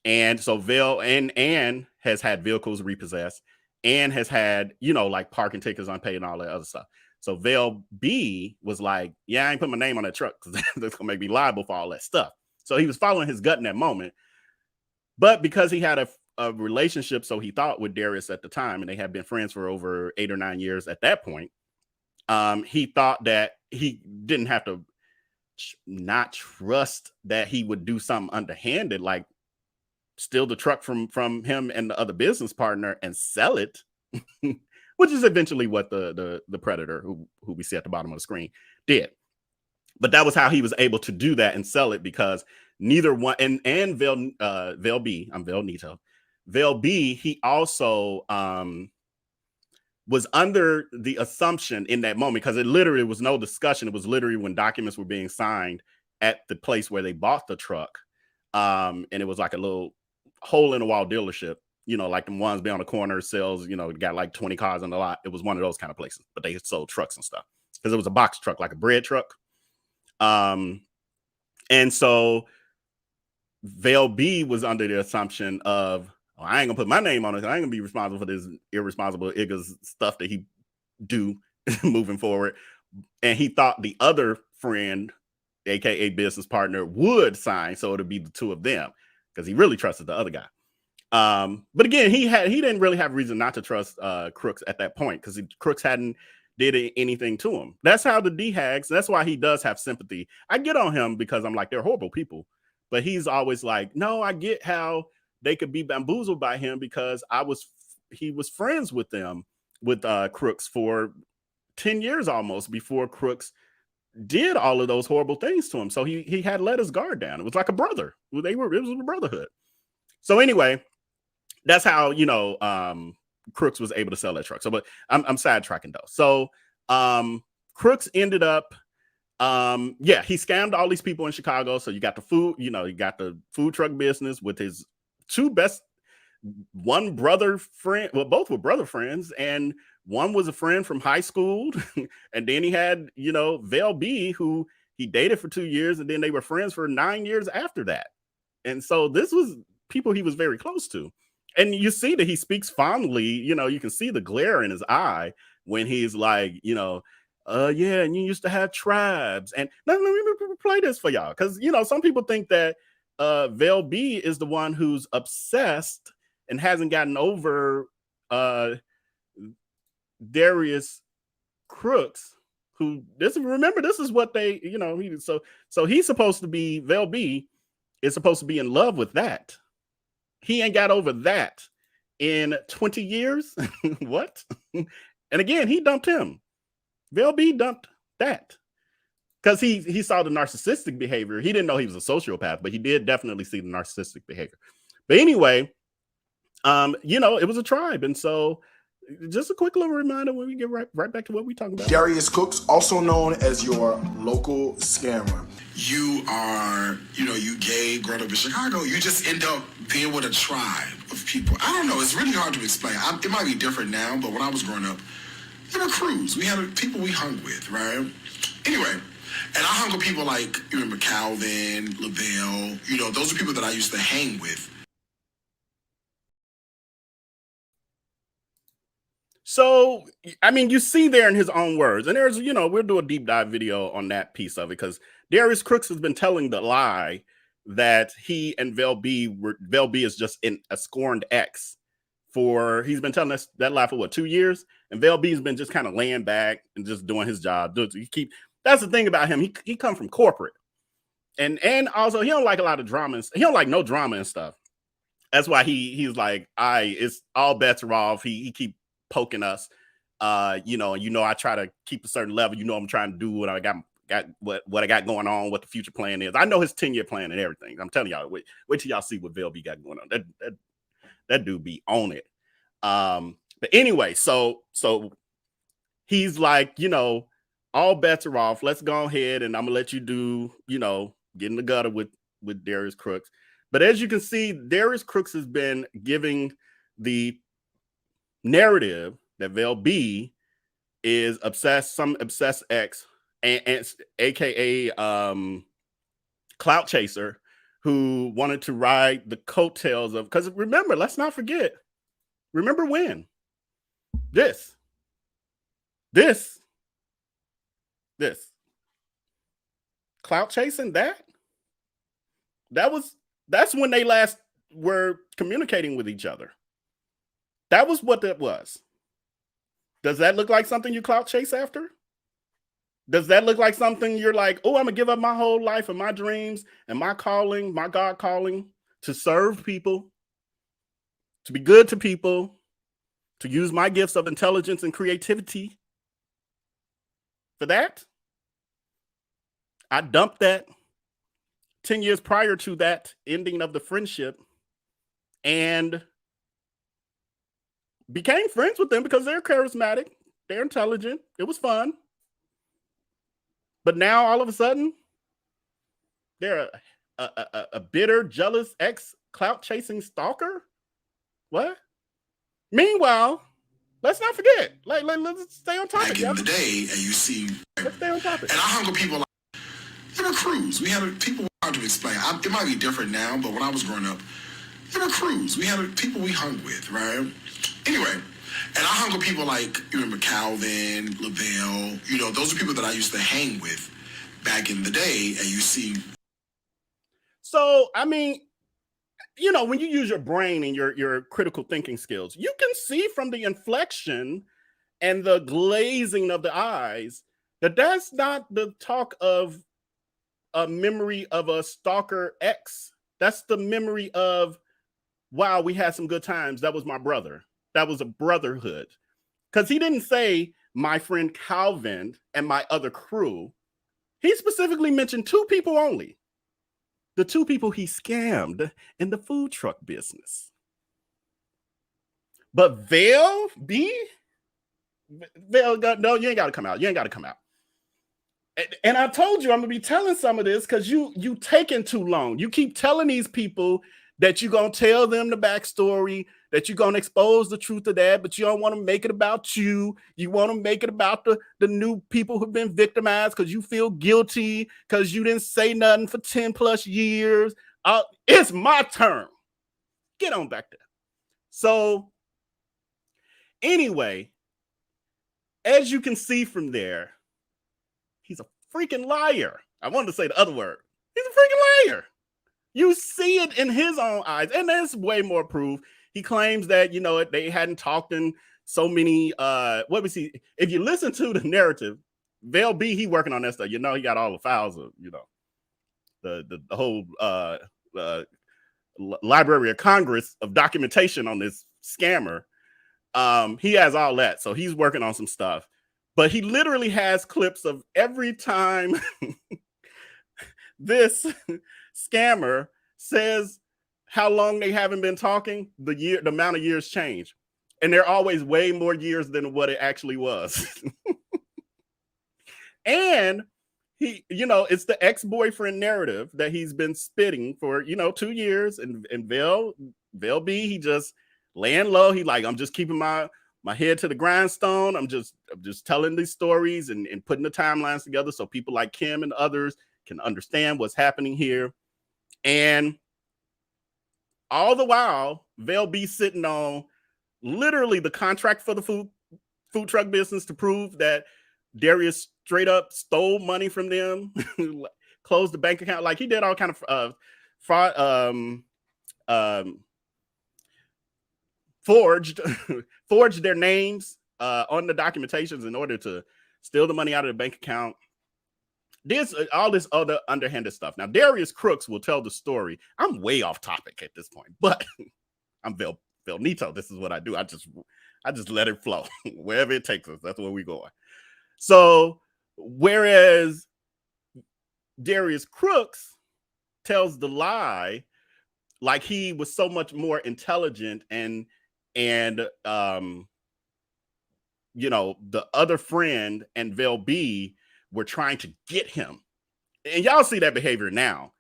And so and has had vehicles repossessed, and has had, like parking tickets unpaid and all that other stuff. So IAmVellB was like, yeah, I ain't put my name on that truck because that's gonna make me liable for all that stuff. So he was following his gut in that moment. But because he had a relationship, so he thought, with Darius at the time, and they had been friends for over 8 or 9 years at that point, he thought that he didn't have to not trust that he would do something underhanded, like steal the truck from him and the other business partner and sell it, which is eventually what the predator who we see at the bottom of the screen did. But that was how he was able to do that and sell it, because neither one, and IAmVellB, IAmVellB, he also was under the assumption in that moment, because it literally was no discussion. It was literally when documents were being signed at the place where they bought the truck. And it was like a little hole in the wall dealership, like the ones be on the corner, sells, got like 20 cars on the lot. It was one of those kind of places, but they sold trucks and stuff, because it was a box truck, like a bread truck. And so IAmVellB was under the assumption of, I ain't gonna put my name on it. I ain't gonna be responsible for this irresponsible Iggas stuff that he do moving forward. And he thought the other friend, aka business partner, would sign, so it'd be the 2 of them, because he really trusted the other guy. But again, he didn't really have reason not to trust Crooks at that point, because Crooks hadn't did anything to him. That's how the D-Hags, that's why he does have sympathy. I get on him because I'm like, they're horrible people. But he's always like, no, I get how they could be bamboozled by him, because he was friends with them, with Crooks, for 10 years almost before Crooks did all of those horrible things to him. So he had let his guard down. It was like a brother. It was a brotherhood. So anyway, that's how, Crooks was able to sell that truck. So, but I'm sidetracking though. So Crooks ended up, he scammed all these people in Chicago. So you got the food, you got the food truck business with his 2 best, one brother friend, well, both were brother friends, and one was a friend from high school. And then he had, IAmVellB, who he dated for 2 years, and then they were friends for 9 years after that. And so this was people he was very close to. And you see that he speaks fondly, you can see the glare in his eye when he's like, yeah, and you used to have tribes. And let me play this for y'all, because, some people think that IAmVellB is the one who's obsessed and hasn't gotten over Darius Cooks, who this is what they, so he's supposed to be, IAmVellB is supposed to be in love with that. He ain't got over that in 20 years. What? And again, he dumped him. IAmVellB dumped that, because he saw the narcissistic behavior. He didn't know he was a sociopath, but he did definitely see the narcissistic behavior. But anyway, it was a tribe. And so just a quick little reminder when we get right back to what we talking about. Darius Cooks, also known as your local scammer. You are, you gay, growing up in Chicago, you just end up being with a tribe of people. I don't know, it's really hard to explain. It might be different now, but when I was growing up, there were crews. We had people we hung with, right? Anyway, and I hung with people like, you remember Calvin, Lavelle, those are people that I used to hang with. So, I mean, you see there in his own words, and there's, we'll do a deep dive video on that piece of it, because Darius Cooks has been telling the lie that he and IAmVellB is just a scorned ex he's been telling us that lie for what, 2 years? And IAmVellB has been just kind of laying back and just doing his job. That's the thing about him. He come from corporate. And also he don't like a lot of drama. He don't like no drama and stuff. That's why he's like, it's all bets are off. He keep poking us. I try to keep a certain level. I'm trying to do what I got what I got going on, what the future plan is. I know his 10-year plan and everything. I'm telling y'all, wait till y'all see what VLB got going on. That dude be on it. But anyway, so he's like, all bets are off. Let's go ahead and I'm gonna let you do, get in the gutter with Darius Cooks. But as you can see, Darius Cooks has been giving the narrative that VLB is some obsessed ex, and aka clout chaser, who wanted to ride the coattails of. Because remember, let's not forget. Remember when this clout chasing that's when they last were communicating with each other. That was what that was. Does that look like something you clout chase after? Does that look like something you're like, oh, I'm gonna give up my whole life and my dreams and my calling, my God calling, to serve people, to be good to people, to use my gifts of intelligence and creativity for that? I dumped that 10 years prior to that ending of the friendship and became friends with them because they're charismatic, they're intelligent, it was fun. But now all of a sudden, they're a bitter, jealous ex-clout chasing stalker? What? Meanwhile, let's not forget, let's stay on topic. Back in the day, and you see, let's stay on topic. And I hung with people like, there were crews. We had people hard to explain. It might be different now, but when I was growing up, there were crews. We had people we hung with, right? Anyway, and I hung with people like, you remember Calvin, Lavelle, those are people that I used to hang with back in the day, and you see. So, I mean, when you use your brain and your critical thinking skills, you can see from the inflection and the glazing of the eyes that that's not the talk of a memory of a stalker ex. That's the memory of, wow, we had some good times. That was my brother. That was a brotherhood. Because he didn't say my friend Calvin and my other crew. He specifically mentioned two people only. The two people he scammed in the food truck business. But VLB? No, you ain't got to come out. You ain't got to come out. And I told you I'm going to be telling some of this because you taking too long. You keep telling these people that you're going to tell them the backstory, that you're going to expose the truth of that, but you don't want to make it about you. You want to make it about the new people who've been victimized because you feel guilty because you didn't say nothing for 10 plus years. It's my turn. Get on back there. So anyway, as you can see from there, he's a freaking liar. I wanted to say the other word. He's a freaking liar. You see it in his own eyes, and there's way more proof. He claims that, they hadn't talked in so many, if you listen to the narrative, VLB, he working on that stuff. He got all the files of, the whole Library of Congress of documentation on this scammer. He has all that. So he's working on some stuff. But he literally has clips of every time this scammer says how long they haven't been talking, the amount of years change. And they're always way more years than what it actually was. And he, it's the ex-boyfriend narrative that he's been spitting for, 2 years. And VLB, he just laying low. He like, I'm just keeping my head to the grindstone. I'm just telling these stories and putting the timelines together so people like Kim and others can understand what's happening here. And all the while, VLB sitting on literally the contract for the food truck business to prove that Darius straight up stole money from them, closed the bank account. Like he did all kind of fraud, forged their names on the documentations in order to steal the money out of the bank account. This all this other underhanded stuff. Now, Darius Cooks will tell the story. I'm way off topic at this point, but I'm Nito. This is what I do. I just let it flow wherever it takes us. That's where we're going. So, whereas Darius Cooks tells the lie, like he was so much more intelligent and you know, the other friend and IAmVellB were trying to get him. And y'all see that behavior now.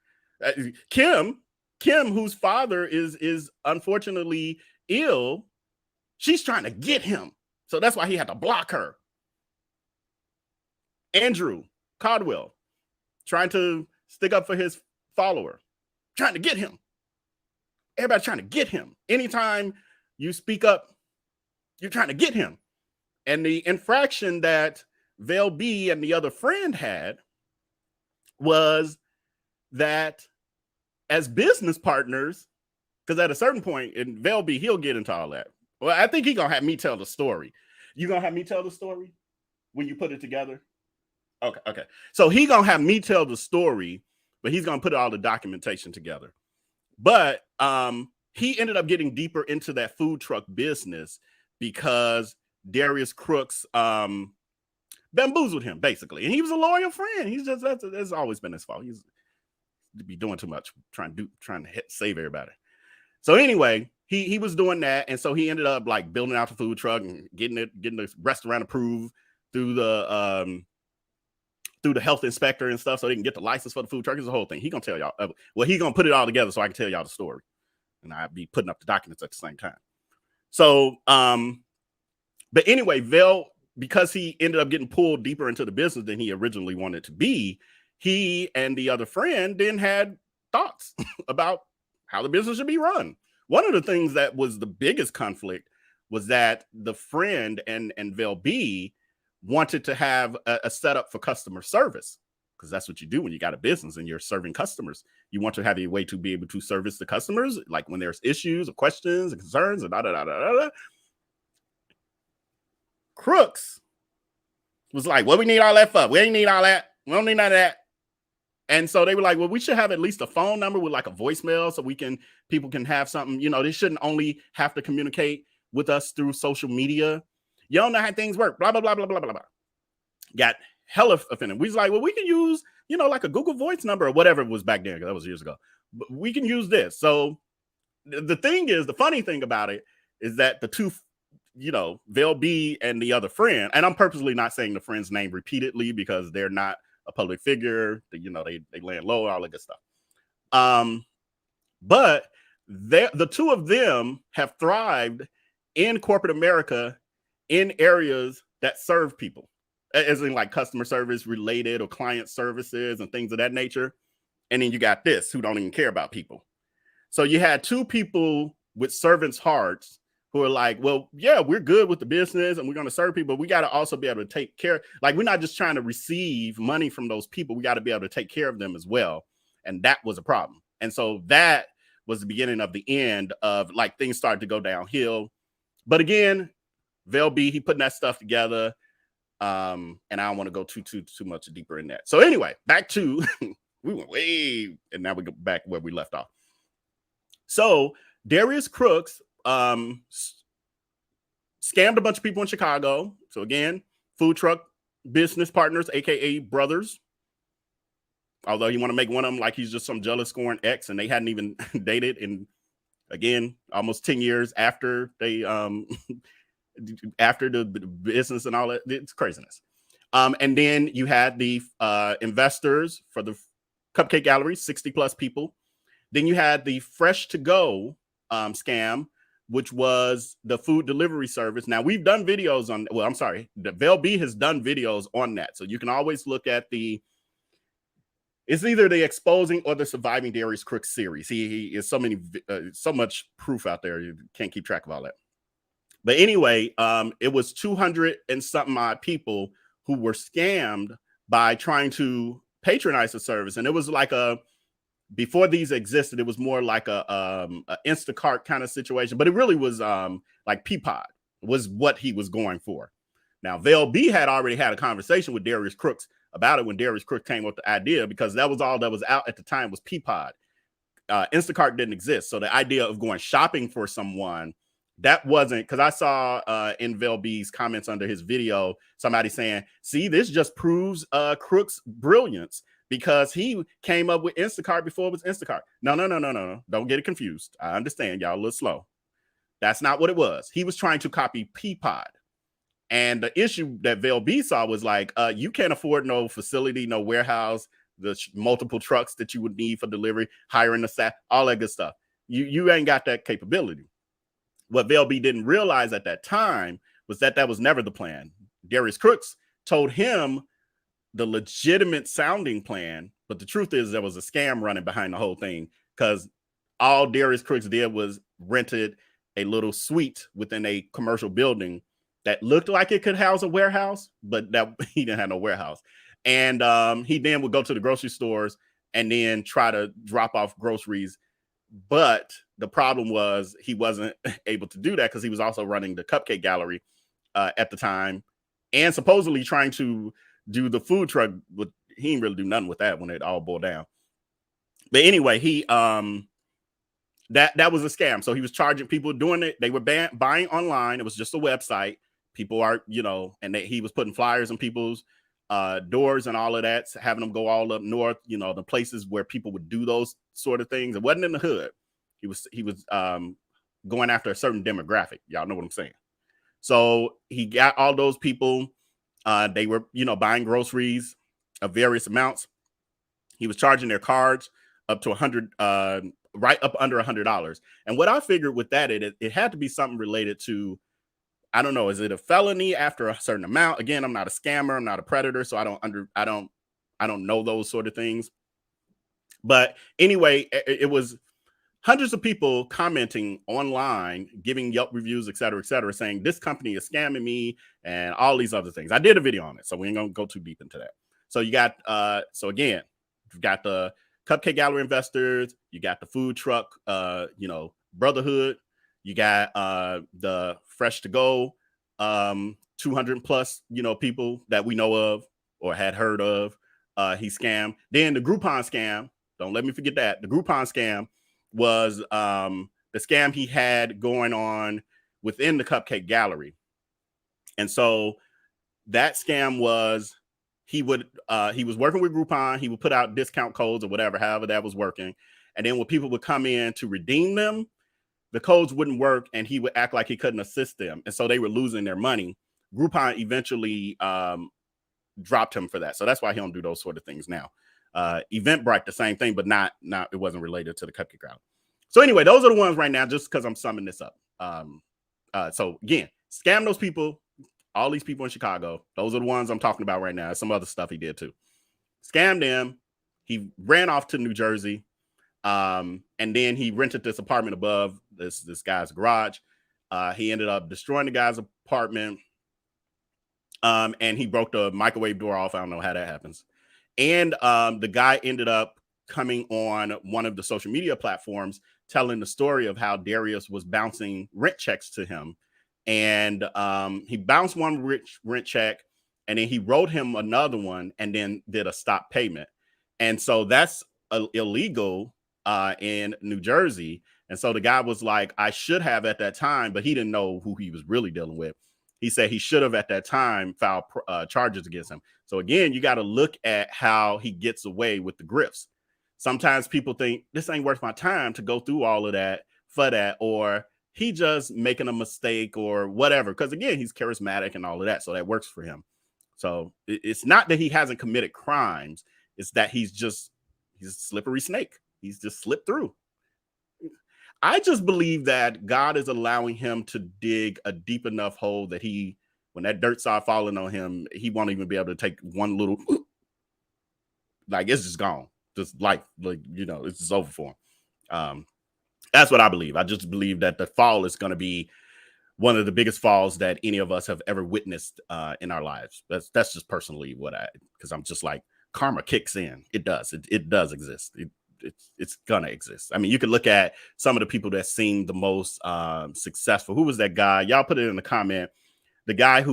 Kim, whose father is unfortunately ill, she's trying to get him. So that's why he had to block her. Andrew Caldwell, trying to stick up for his follower, trying to get him. Everybody's trying to get him. Anytime you speak up, you're trying to get him. And the infraction that IAmVellB and the other friend had was that as business partners, because at a certain point in IAmVellB, he'll get into all that. Well, I think he's going to have me tell the story. You going to have me tell the story when you put it together? Okay. So he's going to have me tell the story, but he's going to put all the documentation together. But he ended up getting deeper into that food truck business because Darius Cooks bamboozled him, basically. And he was a loyal friend. He's just, that's always been his fault. He's to be doing too much, trying to save everybody. So anyway, he was doing that. And so he ended up like building out the food truck and getting the restaurant approved through the health inspector and stuff so they can get the license for the food truck. It's the whole thing. He's going to tell y'all. Well, he's going to put it all together so I can tell y'all the story. And I'll be putting up the documents at the same time. So, but anyway, because he ended up getting pulled deeper into the business than he originally wanted to be, he and the other friend then had thoughts about how the business should be run. One of the things that was the biggest conflict was that the friend and IAmVellB wanted to have a setup for customer service, because that's what you do when you got a business and you're serving customers. You want to have a way to be able to service the customers, like when there's issues or questions and concerns and da. Crooks was like, well, we need all that for. We ain't need all that. We don't need none of that. And so they were like, well, we should have at least a phone number with like a voicemail so people can have something. You know, they shouldn't only have to communicate with us through social media. You don't know how things work. Blah, blah, blah, blah, blah, blah, blah. Got hella offended. We was like, well, we can use, you know, like a Google Voice number or whatever it was back then, because that was years ago. But we can use this. So the thing is, the funny thing about it is that the two, you know, IAmVellB and the other friend, and I'm purposely not saying the friend's name repeatedly because they're not a public figure, you know, they land low, all that good stuff. But the two of them have thrived in corporate America in areas that serve people, as in like customer service related or client services and things of that nature. And then you got this, who don't even care about people. So you had two people with servants' hearts who are like, well, yeah, we're good with the business and we're going to serve people. But we got to also be able to take care. Like, we're not just trying to receive money from those people. We got to be able to take care of them as well. And that was a problem. And so that was the beginning of the end of like things started to go downhill. But again, IAmVellB, he putting that stuff together. And I don't want to go too much deeper in that. So anyway, back to, we went way, and now we go back where we left off. So Darius Cooks scammed a bunch of people in Chicago. So again, food truck business partners, aka brothers. Although you want to make one of them like he's just some jealous scorned ex, and they hadn't even dated in, again, almost 10 years after they after the business and all that. It's craziness. And then you had the investors for the Cupcake Gallery, 60 plus people. Then you had the Fresh to Go scam, which was the food delivery service. Now, we've done videos on, well, I'm sorry, the IAmVellB has done videos on that. So you can always look at it's either the Exposing or the Surviving Darius Cooks series. He is so much proof out there. You can't keep track of all that. But anyway, it was 200 and something odd people who were scammed by trying to patronize the service. And it was like before these existed, it was more like a Instacart kind of situation, but it really was like Peapod was what he was going for. Now, IAmVellB had already had a conversation with Darius Cooks about it when Darius Cooks came with the idea, because that was all that was out at the time was Peapod. Instacart didn't exist. So the idea of going shopping for someone, that wasn't, because I saw IAmVellB's comments under his video, somebody saying, see, this just proves Crooks' brilliance, because he came up with Instacart before it was Instacart. No. Don't get it confused. I understand y'all a little slow. That's not what it was. He was trying to copy Peapod. And the issue that VellB saw was like, you can't afford no facility, no warehouse, the multiple trucks that you would need for delivery, hiring the staff, all that good stuff. You ain't got that capability. What VellB didn't realize at that time was that that was never the plan. Darius Cooks told him the legitimate sounding plan, but the truth is there was a scam running behind the whole thing, because all Darius Cooks did was rented a little suite within a commercial building that looked like it could house a warehouse, but that he didn't have no warehouse. And he then would go to the grocery stores and then try to drop off groceries. But the problem was he wasn't able to do that because he was also running the Cupcake Gallery at the time, and supposedly trying to do the food truck. But he didn't really do nothing with that when it all boiled down. But anyway, he that was a scam. So he was charging people doing it. They were buying online. It was just a website. People are, and he was putting flyers on people's doors and all of that, having them go all up north, the places where people would do those sort of things. It wasn't in the hood. He was going after a certain demographic. Y'all know what I'm saying. So he got all those people. They were, buying groceries of various amounts. He was charging their cards up to $100, right up under $100. And what I figured with that, it had to be something related to, I don't know, is it a felony after a certain amount? Again, I'm not a scammer, I'm not a predator, so I don't know those sort of things. But anyway, it was hundreds of people commenting online, giving Yelp reviews, et cetera, saying this company is scamming me and all these other things. I did a video on it, so we ain't gonna go too deep into that. So you got, so again, you've got the Cupcake Gallery investors, you got the food truck, brotherhood, you got the Fresh to Go, 200 plus, people that we know of or had heard of. He scammed. Then the Groupon scam. Don't let me forget that. The Groupon scam was the scam he had going on within the Cupcake Gallery. And so that scam was he was working with Groupon. He would put out discount codes or whatever, however that was working. And then when people would come in to redeem them, the codes wouldn't work and he would act like he couldn't assist them. And so they were losing their money. Groupon eventually dropped him for that. So that's why he don't do those sort of things now. Eventbrite, the same thing, but not it wasn't related to the Cupcake crowd. So anyway, those are the ones right now, just because I'm summing this up. So again, scam those people, all these people in Chicago. Those are the ones I'm talking about right now. Some other stuff he did too. Scammed them. He ran off to New Jersey. And then he rented this apartment above this guy's garage. He ended up destroying the guy's apartment. And he broke the microwave door off. I don't know how that happens. And the guy ended up coming on one of the social media platforms, telling the story of how Darius was bouncing rent checks to him. And he bounced one rent check, and then he wrote him another one and then did a stop payment. And so that's illegal in New Jersey. And so the guy was like, I should have at that time, but he didn't know who he was really dealing with. He said he should have at that time filed charges against him. So again, you got to look at how he gets away with the grifts. Sometimes people think this ain't worth my time to go through all of that for that, or he just making a mistake or whatever. Because again, he's charismatic and all of that. So that works for him. So it's not that he hasn't committed crimes. It's that he's a slippery snake. He's just slipped through. I just believe that God is allowing him to dig a deep enough hole that when that dirt starts falling on him, he won't even be able to take one little, like it's just gone. Just it's just over for him. That's what I believe. I just believe that the fall is going to be one of the biggest falls that any of us have ever witnessed in our lives. That's just personally because I'm just like, karma kicks in. It does. It does exist. It's gonna exist. I mean, you could look at some of the people that seem the most successful. Who was that guy? Y'all put it in the comment. The guy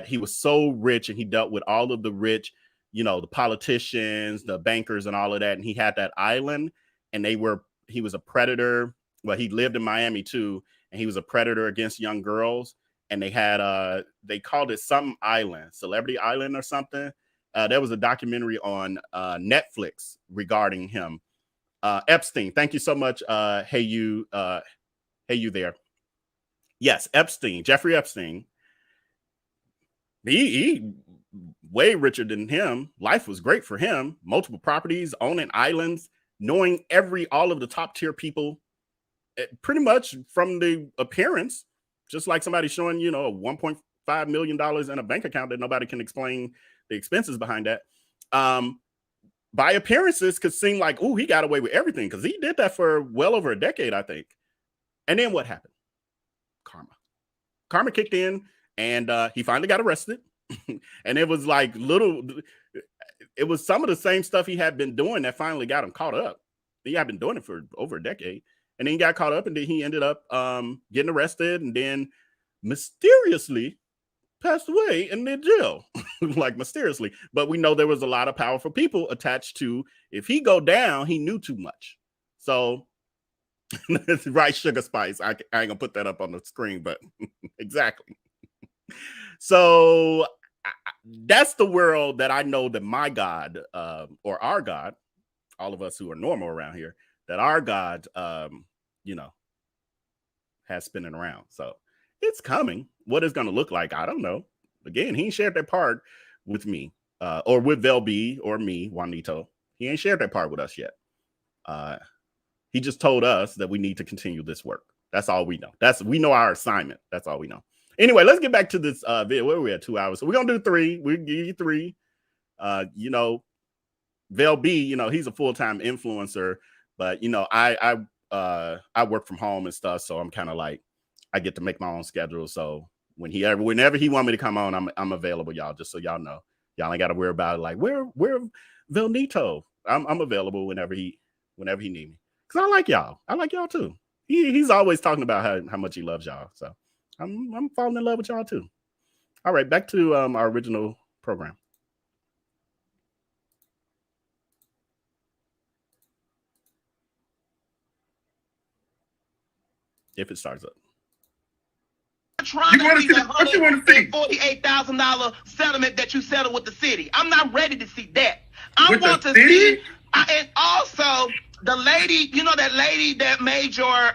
he was so rich and he dealt with all of the rich, you know, the politicians, the bankers, and all of that. And he had that island, and he was a predator. Well, he lived in Miami too, and he was a predator against young girls. And they had they called it something island, Celebrity Island or something. There was a documentary on Netflix regarding him. Epstein, thank you so much. Hey you there. Yes, Epstein, Jeffrey Epstein. He way richer than him. Life was great for him. Multiple properties, owning islands, knowing all of the top tier people, pretty much from the appearance, just like somebody showing, you know, $1.5 million in a bank account that nobody can explain the expenses behind that. By appearances could seem like, oh, he got away with everything, because he did that for well over a decade, I think. And then what happened? Karma kicked in, and he finally got arrested. And it was like it was some of the same stuff he had been doing that finally got him caught up. He had been doing it for over a decade, and then he got caught up, and then he ended up getting arrested, and then mysteriously passed away in the jail. Like mysteriously. But we know there was a lot of powerful people attached to, if he go down, he knew too much. So right, Sugar Spice. I ain't gonna put that up on the screen, but exactly. So that's the world that I know that my God, or our God, all of us who are normal around here, that our God, you know, has spinning around. So it's coming. What it's going to look like, I don't know. Again, he ain't shared that part with me, or with VellB or me, Juanito. He ain't shared that part with us yet. He just told us that we need to continue this work. That's all we know. We know our assignment. That's all we know. Anyway, let's get back to this video. Where are we at? 2 hours. So we're gonna do 3. We'll give you 3. You know, VellB, you know, he's a full-time influencer, but you know, I work from home and stuff, so I'm kind of like, I get to make my own schedule. So whenever he want me to come on, I'm available, y'all. Just so y'all know, y'all ain't got to worry about it. Like, where Velnito? I'm available whenever he need me. Cause I like y'all. I like y'all too. He's always talking about how much he loves y'all. So I'm falling in love with y'all too. All right, back to our original program. If it starts up. Trying to see that $148,000 settlement that you settled with the city. I'm not ready to see that. I want to see, and also the lady, you know, that lady that made your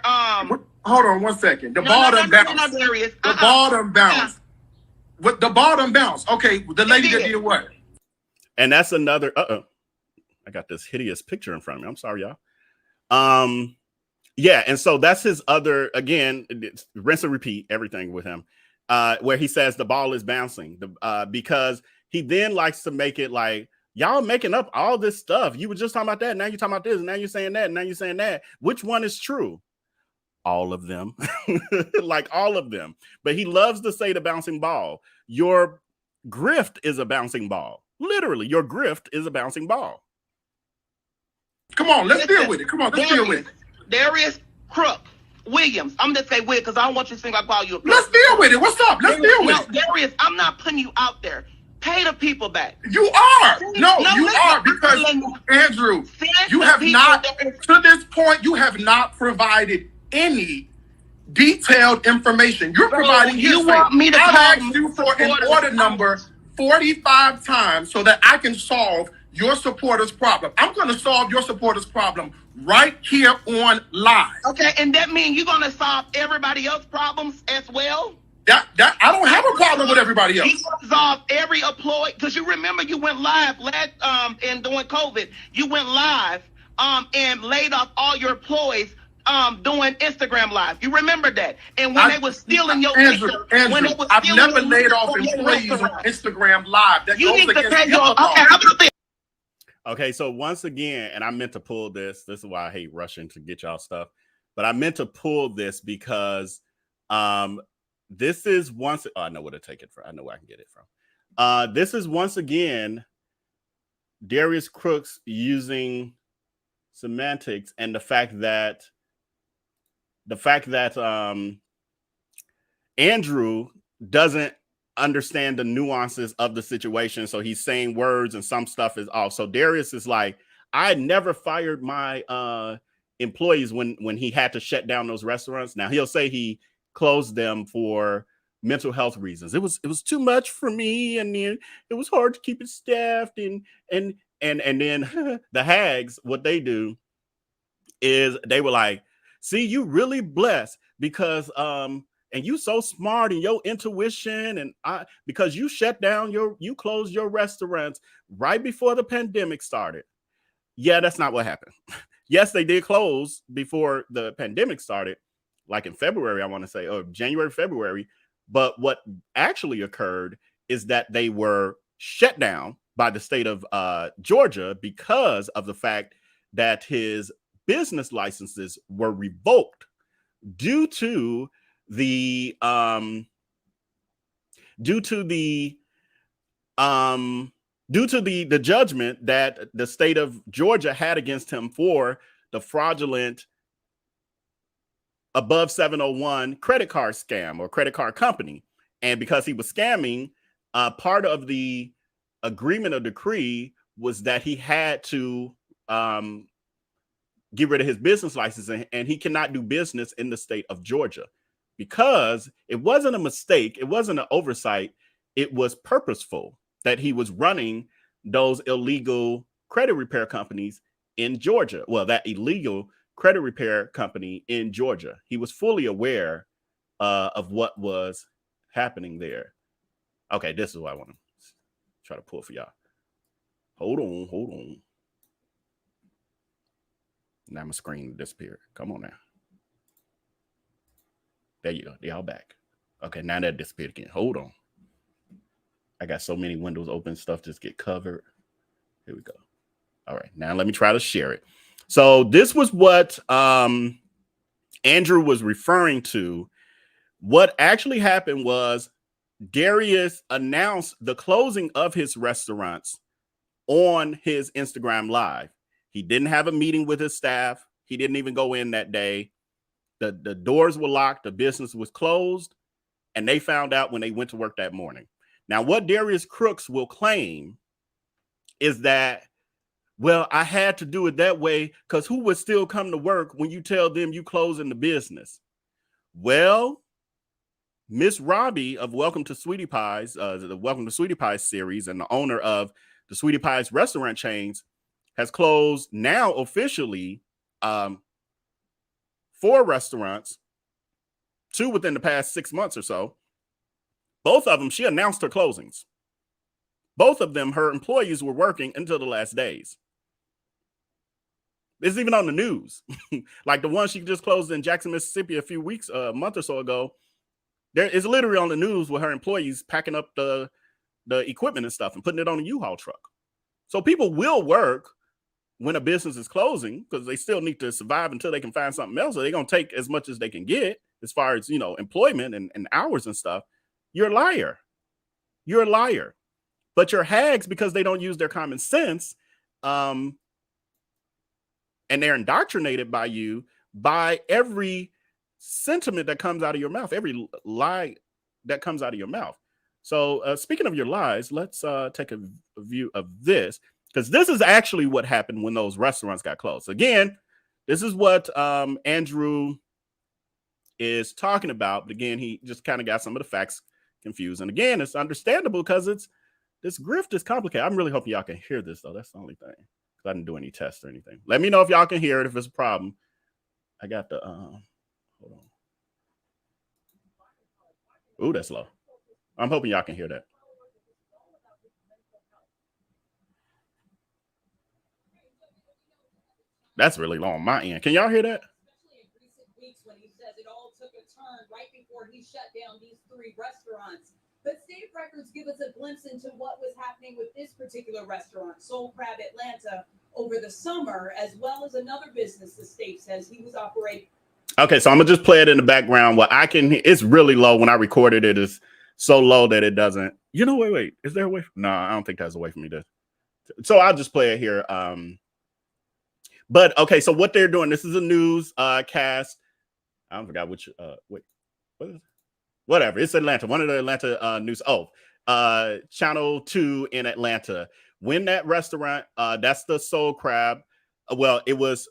Hold on 1 second. The bottom bounce. The bottom bounce. With the bottom bounce. Okay, the lady that did what? And that's another. I got this hideous picture in front of me. I'm sorry, y'all. Yeah, and so that's his other, again, rinse and repeat everything with him, where he says the ball is bouncing, because he then likes to make it like, y'all making up all this stuff. You were just talking about that, now you're talking about this, and now you're saying that, and now you're saying that. Which one is true? All of them. Like all of them. But he loves to say the bouncing ball. Your grift is a bouncing ball. Literally, your grift is a bouncing ball. Come on, let's deal with it. Come on, let's deal with it. Darius Crooks Williams. I'm just say Will because I don't want you to think I call you a Crook. Let's deal with it. What's up? Let's deal with it. Darius, I'm not putting you out there. Pay the people back. You are. No, you are, because Andrew, you have not, to this point, you have not provided any detailed information. You're providing you want me to I've asked you for an order number 45 times so that I can solve your supporters' problem. I'm going to solve your supporters' problem right here on live. Okay, and that means you're going to solve everybody else's problems as well? That I don't have a problem with everybody else. You solve every employee, because you remember you went live and during COVID, you went live and laid off all your employees doing Instagram live. You remember that? And when they were stealing your Andrew, I've never laid off employees on Instagram live. That you goes need to against take your Okay, so once again, and I meant to pull this. This is why I hate rushing to get y'all stuff. But I meant to pull this because this is once. Oh, I know where to take it from. I know where I can get it from. This is once again Darius Cooks using semantics and the fact that Andrew doesn't understand the nuances of the situation. So he's saying words and some stuff is off. So Darius is like, I never fired my employees when he had to shut down those restaurants. Now he'll say he closed them for mental health reasons. It was too much for me, and then it was hard to keep it staffed, and then the hags, what they do is they were like, see, you really blessed because and you so smart and your intuition, and because you shut down you closed your restaurants right before the pandemic started. Yeah, that's not what happened. Yes, they did close before the pandemic started, like in February, I want to say, or January, February. But what actually occurred is that they were shut down by the state of Georgia because of the fact that his business licenses were revoked due to the judgment that the state of Georgia had against him for the fraudulent above 701 credit card scam or credit card company. And because he was scamming, part of the agreement or decree was that he had to get rid of his business license, and he cannot do business in the state of Georgia because it wasn't a mistake. It wasn't an oversight. It was purposeful that he was running those illegal credit repair companies in Georgia. Well, that illegal credit repair company in Georgia. He was fully aware of what was happening there. Okay, this is what I want to try to pull for y'all. Hold on. Now my screen disappeared. Come on now. There you go. Y'all back. Okay, now that disappeared again. Hold on. I got so many windows open, stuff just get covered. Here we go. All right, now let me try to share it. So this was what Andrew was referring to. What actually happened was Darius announced the closing of his restaurants on his Instagram Live. He didn't have a meeting with his staff. He didn't even go in that day. The doors were locked. The business was closed. And they found out when they went to work that morning. Now, what Darius Cooks will claim is that, well, I had to do it that way because who would still come to work when you tell them you closing the business? Well, Miss Robbie of Welcome to Sweetie Pies, the Welcome to Sweetie Pies series, and the owner of the Sweetie Pies restaurant chains, has closed now officially 4 restaurants, 2 within the past 6 months or so. Both of them, she announced her closings. Both of them, her employees were working until the last days. It's even on the news. Like the one she just closed in Jackson, Mississippi a month or so ago. There is literally on the news with her employees packing up the equipment and stuff and putting it on a U-Haul truck. So people will work when a business is closing because they still need to survive until they can find something else. So they're going to take as much as they can get as far as, employment and hours and stuff. You're a liar. You're a liar. But you're hags because they don't use their common sense. And they're indoctrinated by you by every sentiment that comes out of your mouth, every lie that comes out of your mouth. So speaking of your lies, let's take a view of this, because this is actually what happened when those restaurants got closed. Again, this is what Andrew is talking about. But again, he just kind of got some of the facts confused. And again, it's understandable because this grift is complicated. I'm really hoping y'all can hear this, though. That's the only thing. I didn't do any tests or anything. Let me know if y'all can hear it, if it's a problem. I got the, hold on. Ooh, that's low. I'm hoping y'all can hear that. That's really low on my end. Can y'all hear that? Especially in recent weeks when he says it all took a turn right before he shut down these 3 restaurants. But state records give us a glimpse into what was happening with this particular restaurant, Soul Crab Atlanta, over the summer, as well as another business the state says he was operating. Okay, so I'm going to just play it in the background. What I can hear, it's really low. When I recorded it, it's so low that it doesn't. Wait. Is there a way? No, I don't think there's a way for me to. So I'll just play it here. But okay, so what they're doing, this is a news cast. I forgot which. Wait, what whatever. It's Atlanta. One of the Atlanta news. Channel 2 in Atlanta. When that restaurant, that's the Soul Crab. Well, it was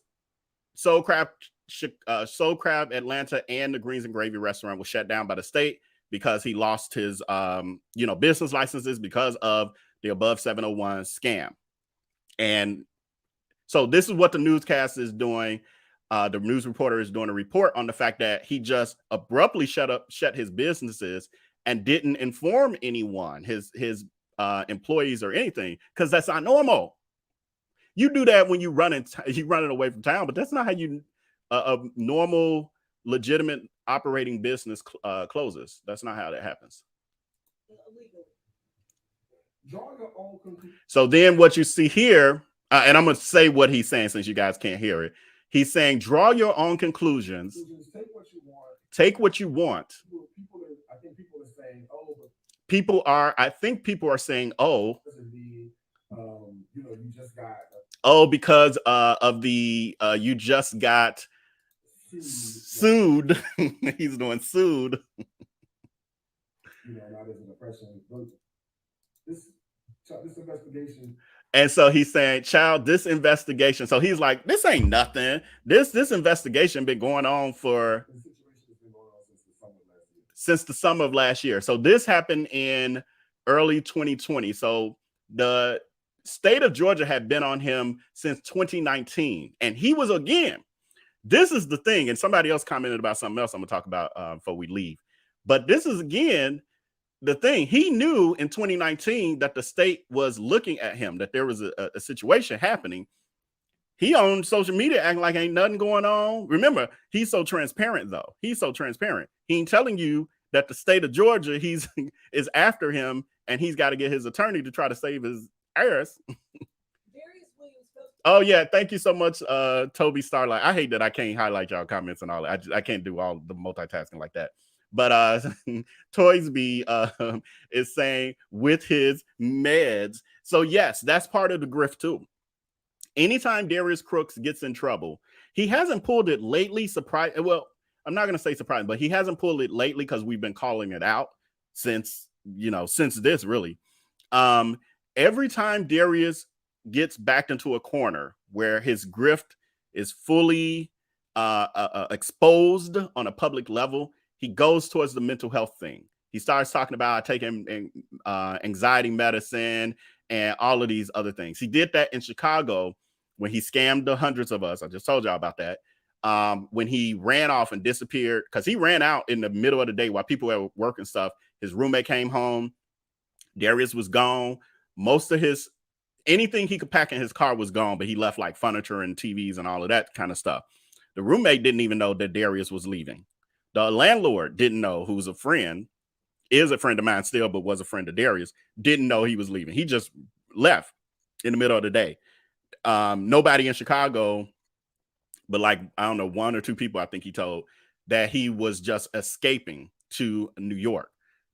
Soul Crab Atlanta, and the Greens and Gravy restaurant was shut down by the state because he lost his business licenses because of the above 701 scam. And so this is what the newscast is doing. The news reporter is doing a report on the fact that he just abruptly shut his businesses and didn't inform anyone, his employees or anything, because that's not normal. You do that when you running away from town, but that's not how you a normal, legitimate operating business closes. That's not how that happens. So then what you see here, and I'm going to say what he's saying since you guys can't hear it. He's saying, draw your own conclusions. Take what you want. I think people are saying, I think people are saying, you just got because of the you just got sued. He's doing sued. This investigation. And so he's saying, child, this investigation. So he's like, this ain't nothing. This investigation been going on since the summer of last year. So this happened in early 2020. So the state of Georgia had been on him since 2019. And he was, again, this is the thing. And somebody else commented about something else I'm going to talk about before we leave. But this is, again, the thing. He knew in 2019 that the state was looking at him, that there was a situation happening. He on social media acting like ain't nothing going on. Remember, he's so transparent, though. He's so transparent. He ain't telling you that the state of Georgia is after him, and he's got to get his attorney to try to save his heirs. Oh, yeah. Thank you so much, Toby Starlight. I hate that I can't highlight y'all comments and all that. I can't do all the multitasking like that. But Toysby is saying with his meds. So, yes, that's part of the grift, too. Anytime Darius Crooks gets in trouble, he hasn't pulled it lately. Well, I'm not going to say surprising, but he hasn't pulled it lately because we've been calling it out since this, really. Every time Darius gets backed into a corner where his grift is fully exposed on a public level, he goes towards the mental health thing. He starts talking about taking anxiety medicine and all of these other things. He did that in Chicago when he scammed the hundreds of us. I just told y'all about that. When he ran off and disappeared, because he ran out in the middle of the day while people were at work and stuff. His roommate came home. Darius was gone. Most of anything he could pack in his car was gone, but he left like furniture and TVs and all of that kind of stuff. The roommate didn't even know that Darius was leaving. The landlord didn't know, who's a friend, is a friend of mine still, but was a friend of Darius, didn't know he was leaving. He just left in the middle of the day. Nobody in Chicago, but like, I don't know, one or two people, I think he told, that he was just escaping to New York.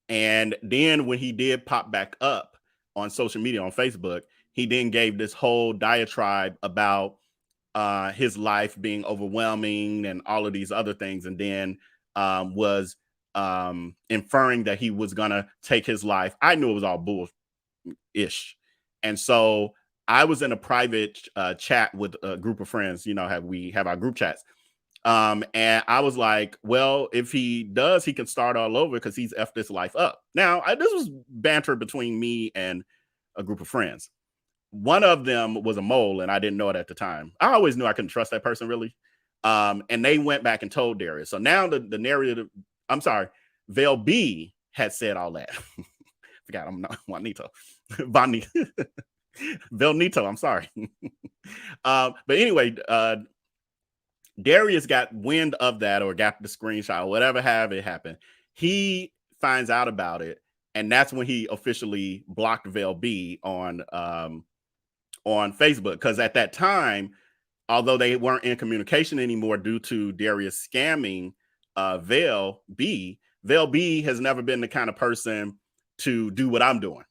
And then when he did pop back up on social media, on Facebook, he then gave this whole diatribe about his life being overwhelming and all of these other things. And then was inferring that he was going to take his life. I knew it was all bull-ish. And so I was in a private chat with a group of friends, we have our group chats. And I was like, well, if he does, he can start all over because he's effed this life up. Now, this was banter between me and a group of friends. One of them was a mole, and I didn't know it at the time. I always knew I couldn't trust that person, really. And they went back and told Darius. So now the narrative, I'm sorry, IAmVellB had said all that. Forgot, I'm not Juanito. Velnito, I'm sorry. But anyway, Darius got wind of that, or got the screenshot, or whatever, however it happened. He finds out about it, and that's when he officially blocked IAmVellB on Facebook. Because at that time, although they weren't in communication anymore due to Darius scamming IAmVellB, IAmVellB has never been the kind of person to do what I'm doing.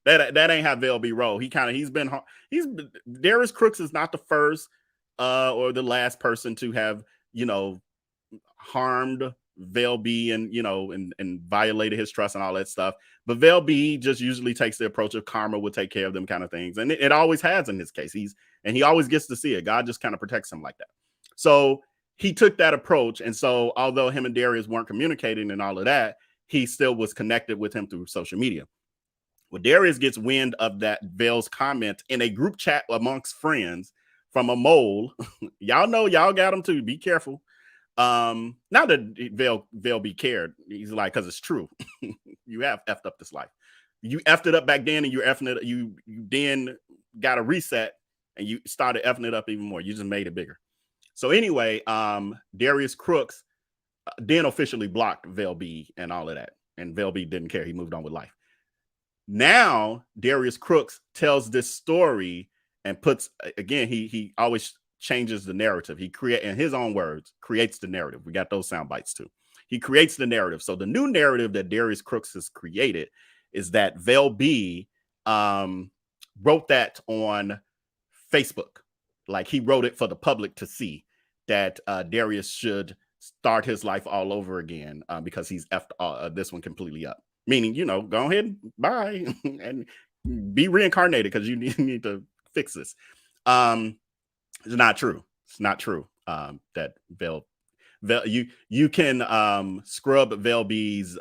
that ain't how IAmVellB roll. Darius Crooks is not the first or the last person to have, harmed IAmVellB and, you know, and violated his trust and all that stuff. But VellB just usually takes the approach of karma will take care of them kind of things. And it always has in his case. He always gets to see it. God just kind of protects him like that. So he took that approach. And so although him and Darius weren't communicating and all of that, he still was connected with him through social media. Well, Darius gets wind of that Vell's comment in a group chat amongst friends from a mole. Y'all know, y'all got him too. Be careful. Not that VellB cared. He's like, because it's true. You have effed up this life. You effed it up back then, and you're effing it. You then got a reset, and you started effing it up even more. You just made it bigger. So anyway, Darius Cooks then officially blocked VellB and all of that, and VellB didn't care. He moved on with life. Now Darius Cooks tells this story and puts, again, he always changes the narrative. He in his own words, creates the narrative. We got those sound bites too. He creates the narrative. So the new narrative that Darius Cooks has created is that VellB wrote that on Facebook. Like he wrote it for the public to see that Darius should start his life all over again because he's effed this one completely up. Meaning, you know, go ahead, bye, and be reincarnated because you need to fix this. It's not true. It's not true that you can scrub VellB's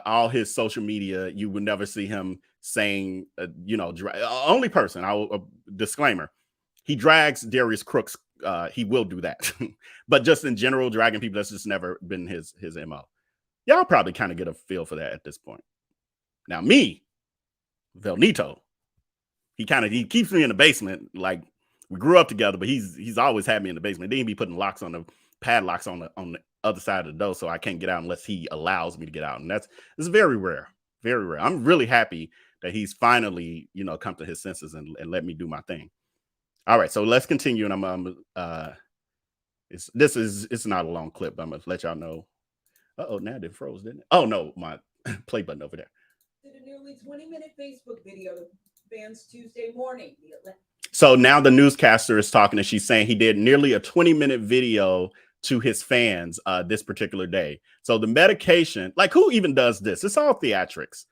all his social media. You would never see him saying, you know, only person. Disclaimer: he drags Darius Cooks. He will do that, but just in general, dragging people, that's just never been his MO. Y'all probably kind of get a feel for that at this point. Now, me, Velnito, he keeps me in the basement. Like we grew up together, but he's always had me in the basement. Then he'd be putting locks on the padlocks on the other side of the door, so I can't get out unless he allows me to get out. And it's very rare, very rare. I'm really happy that he's finally, you know, come to his senses and let me do my thing. All right, so let's continue. And it's not a long clip, but I'm gonna let y'all know. Uh-oh, now it froze, didn't it? Oh no, my play button over there. Did a nearly 20-minute Facebook video to fans Tuesday morning. So now the newscaster is talking and she's saying he did nearly a 20-minute video to his fans this particular day. So the medication, like who even does this? It's all theatrics.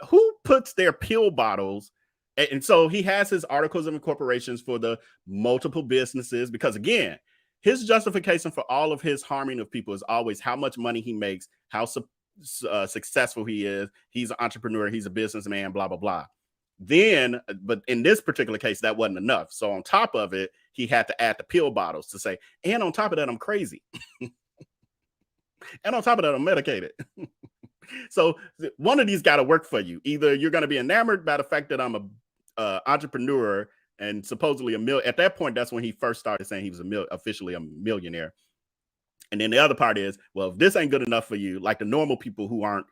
Who puts their pill bottles? And so he has his articles of incorporations for the multiple businesses, because again, his justification for all of his harming of people is always how much money he makes, how successful he is. He's an entrepreneur. He's a businessman, blah, blah, blah. Then, but in this particular case, that wasn't enough. So on top of it, he had to add the pill bottles to say, and on top of that, I'm crazy. And on top of that, I'm medicated. So one of these got to work for you. Either you're going to be enamored by the fact that I'm a entrepreneur and supposedly at that point, that's when he first started saying he was officially a millionaire. And then the other part is, well, if this ain't good enough for you, like the normal people who aren't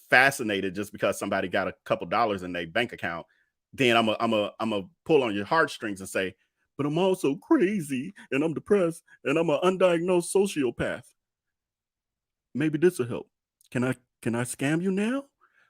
fascinated just because somebody got a couple dollars in their bank account, then I'm a pull on your heartstrings and say, but I'm also crazy and I'm depressed and I'm an undiagnosed sociopath. Maybe this will help. Can I scam you now?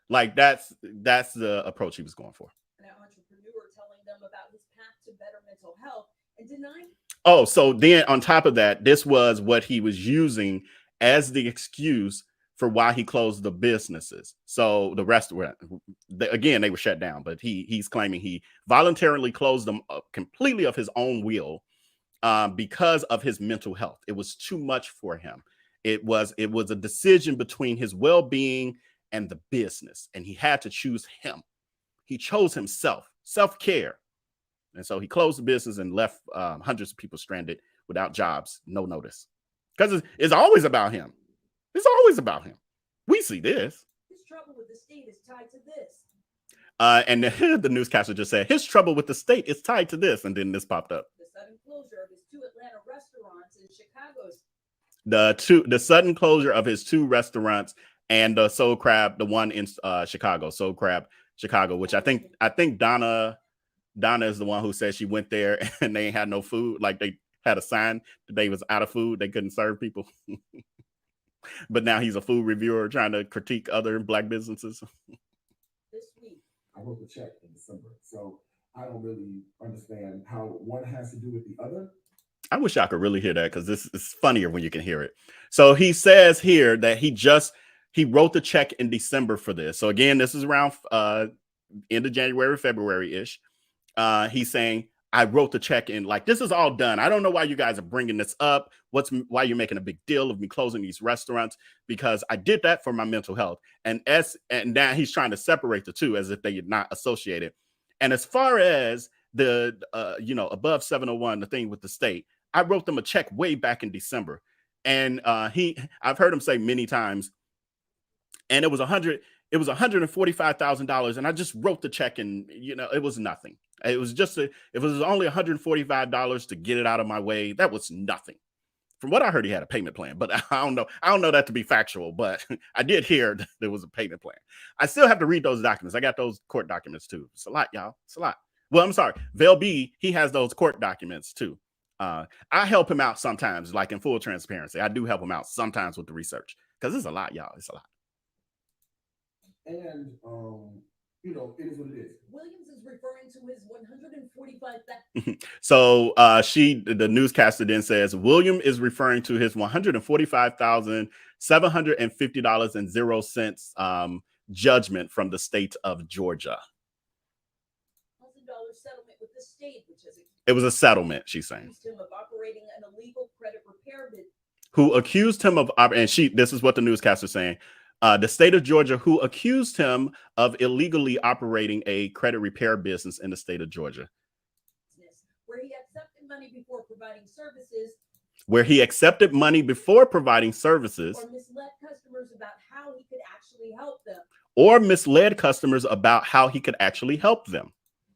Like that's the approach he was going for. An entrepreneur telling them about his path to better mental health and denying. Oh, so then on top of that, this was what he was using as the excuse for why he closed the businesses. So the restaurant, again, they were shut down, but he's claiming he voluntarily closed them up completely of his own will because of his mental health. It was too much for him. It was a decision between his well-being and the business, and he had to choose him. He chose himself, self-care. And so he closed the business and left hundreds of people stranded without jobs, no notice. Because it's always about him. It's always about him. We see this. His trouble with the state is tied to this. And the newscaster just said, his trouble with the state is tied to this. And then this popped up. The sudden closure of his 2 Atlanta restaurants in Chicago's. The sudden closure of his 2 restaurants and the Soul Crab, the one in Chicago, Soul Crab, Chicago, which I think Donna is the one who said she went there and they ain't had no food. Like they had a sign that they was out of food. They couldn't serve people. But now he's a food reviewer trying to critique other Black businesses. This week, I wrote the check in December, so I don't really understand how one has to do with the other. I wish I could really hear that because this is funnier when you can hear it. So he says here that he wrote the check in December for this. So again, this is around end of January, February-ish. He's saying, I wrote the check in, like, this is all done. I don't know why you guys are bringing this up. Why you're making a big deal of me closing these restaurants, because I did that for my mental health. And now he's trying to separate the two as if they are not associated. And as far as the above 701, the thing with the state, I wrote them a check way back in December. And I've heard him say many times, and it was $145,000, and I just wrote the check, and it was nothing. It was only $145 to get it out of my way. That was nothing. From what I heard, he had a payment plan, but I don't know that to be factual, but I did hear that there was a payment plan. I still have to read those documents. I got those court documents too. It's a lot, y'all. It's a lot. Well, I'm sorry. VellB, he has those court documents too. I help him out sometimes, like in full transparency. I do help him out sometimes with the research because it's a lot, y'all. It's a lot. And it is what it is. Williams is referring to his $145,000. So the newscaster then says William is referring to his $145,750.00 judgment from the state of Georgia. $1,000 settlement with the state, which is it was a settlement. She's saying. Accused him of operating an illegal credit repair business. Who accused him of this is what the newscaster is saying. The state of Georgia, who accused him of illegally operating a credit repair business in the state of Georgia. Where he accepted money before providing services. Where he accepted money before providing services. Or misled customers about how he could actually help them. Or misled customers about how he could actually help them.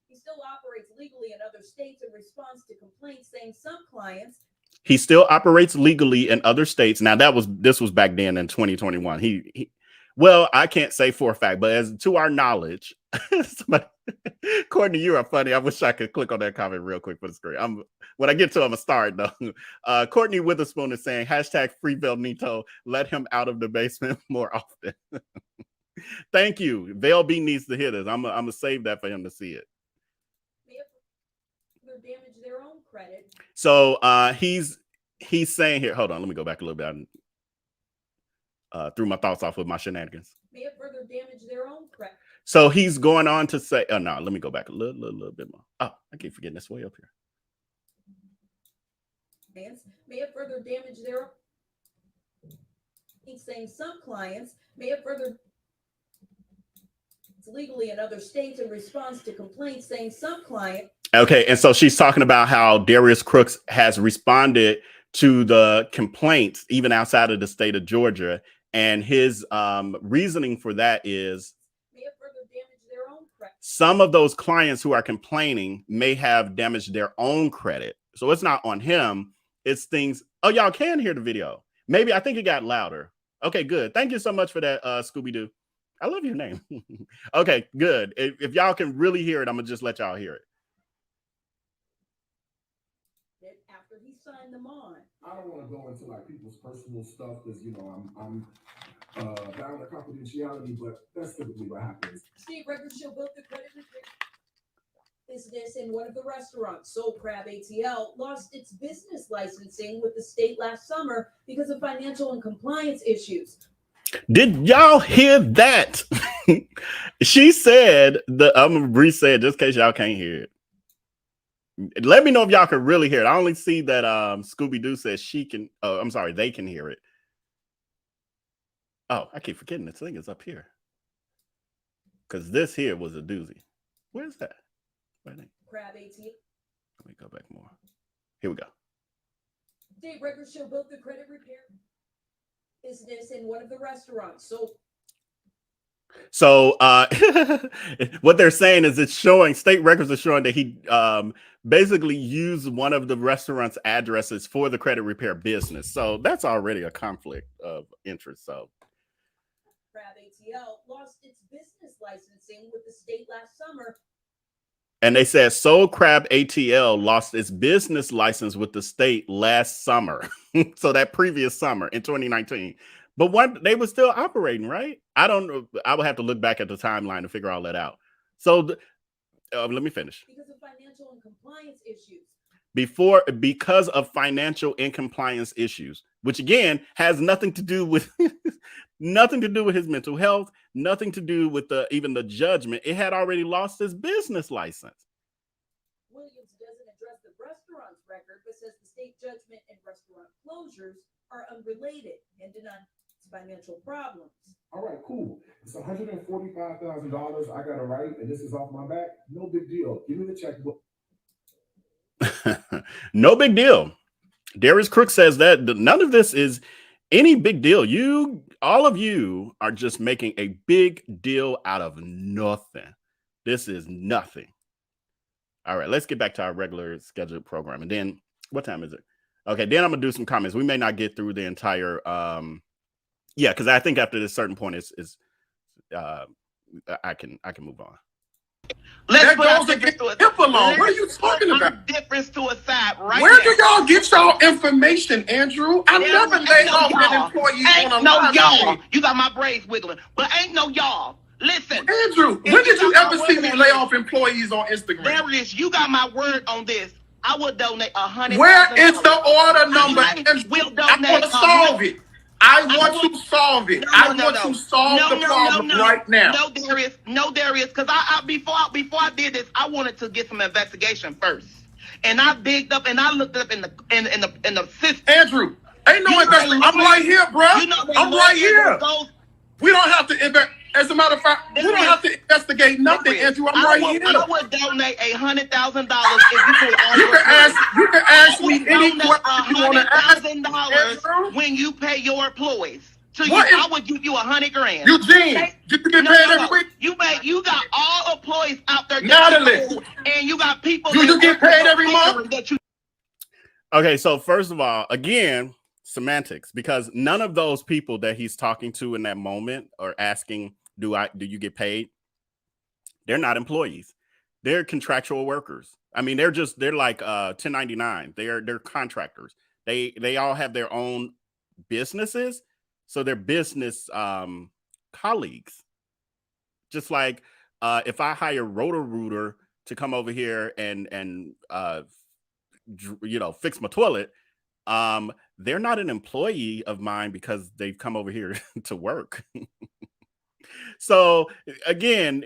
He still operates legally in other states in response to complaints saying some clients. He still operates legally in other states. Now, this was back then in 2021. Well, I can't say for a fact, but as to our knowledge, Courtney, you are funny. I wish I could click on that comment real quick for the screen. When I get to, I'm gonna start though. Courtney Witherspoon is saying #FreeVellNito. Let him out of the basement more often. Thank you. VellB needs to hear this. I'm gonna save that for him to see it. Damage their own credit. So he's saying here. Hold on, let me go back a little bit. Threw my thoughts off with my shenanigans. May have further damaged their own credit. So he's going on to say, oh no, let me go back a little bit more. Oh, I keep forgetting this way up here. May have further damaged their. He's saying some clients may have further. It's legally in other states in response to complaints saying some client. Okay, and so she's talking about how Darius Cooks has responded to the complaints even outside of the state of Georgia, and his reasoning for that is some of those clients who are complaining may have damaged their own credit. So it's not on him. It's things. Oh, y'all can hear the video. Maybe I think it got louder. Okay, good. Thank you so much for that, Scooby-Doo. I love your name. Okay, good. If y'all can really hear it, I'm gonna just let y'all hear it. After he signed them on. I don't want to go into like people's personal stuff because I'm bound to confidentiality, but that's typically what happens. State records show both the credit business in one of the restaurants. Soul Crab ATL lost its business licensing with the state last summer because of financial and compliance issues. Did y'all hear that? She said I'm gonna re-say it just in case y'all can't hear it. Let me know if y'all can really hear it. I only see that Scooby-Doo says she can. Oh, I'm sorry, they can hear it. Oh, I keep forgetting this thing is up here. Because this here was a doozy. Where's that? Crab ATL. Let me go back more. Here we go. State records show both the credit repair business in one of the restaurants. So what they're saying is it's showing, state records are showing that he basically used one of the restaurant's addresses for the credit repair business. So that's already a conflict of interest. So Crab ATL lost its business licensing with the state last summer. And they said Soul Crab ATL lost its business license with the state last summer. So that previous summer in 2019. But they were still operating, right? I don't know. I would have to look back at the timeline to figure all that out. So let me finish. Because of financial and compliance issues. because of financial incompliance issues, which again has nothing to do with nothing to do with his mental health, nothing to do with even the judgment. It had already lost his business license. Williams doesn't address the restaurant's record, but says the state judgment and restaurant closures are unrelated and deny financial problems. All right, cool. It's $145,000 I got to write, and this is off my back. No big deal. Give me the checkbook. No big deal. Darius Cooks says that none of this is any big deal. All of you are just making a big deal out of nothing. This is nothing. All right, let's get back to our regular scheduled program. And then what time is it? Okay, then I'm gonna do some comments. We may not get through the entire yeah, because I think after this certain point I can move on. Let's go against HIPAA law. What are you talking about? Difference to a side, right? Where do y'all get y'all information, Andrew? I never laid off an employee on a live y'all. You got my braids wiggling, but ain't no y'all. Listen, Andrew, when did you ever see me lay off employees on Instagram? Darius, you got my word on this. I would donate $100,000. Where is the order number? I want to solve it. I want to solve it. I want to solve the problem right now. No, Darius, because before I did this, I wanted to get some investigation first, and I digged up and I looked up in the system. Andrew, ain't no investigation. I'm right here, bro. I'm right here. We don't have to invest. As a matter of fact, we don't have to investigate nothing, Andrew. I'm right here. I would donate $100,000 if you can ask me any question you want to ask. $100,000 when you pay your employees. I would give you $100,000. Eugene, did you get paid every week? You got all employees out there. Natalie, and you got people. Do you get paid every month? Okay, so first of all, again, semantics, because none of those people that he's talking to in that moment are asking, do you get paid? They're not employees. They're contractual workers. I mean, they're like 1099. They're contractors. They all have their own businesses, so they're business colleagues. Just like if I hire Roto-Rooter to come over here and fix my toilet, they're not an employee of mine because they've come over here to work. So again,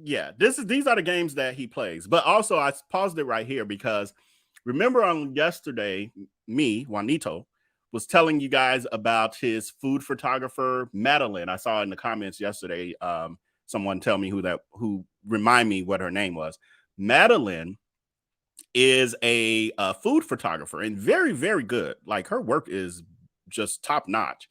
yeah, these are the games that he plays. But also I paused it right here because remember on yesterday, Juanito, was telling you guys about his food photographer, Madeline. I saw in the comments yesterday, someone tell me who remind me what her name was. Madeline is a food photographer and very, very good. Like her work is just top notch.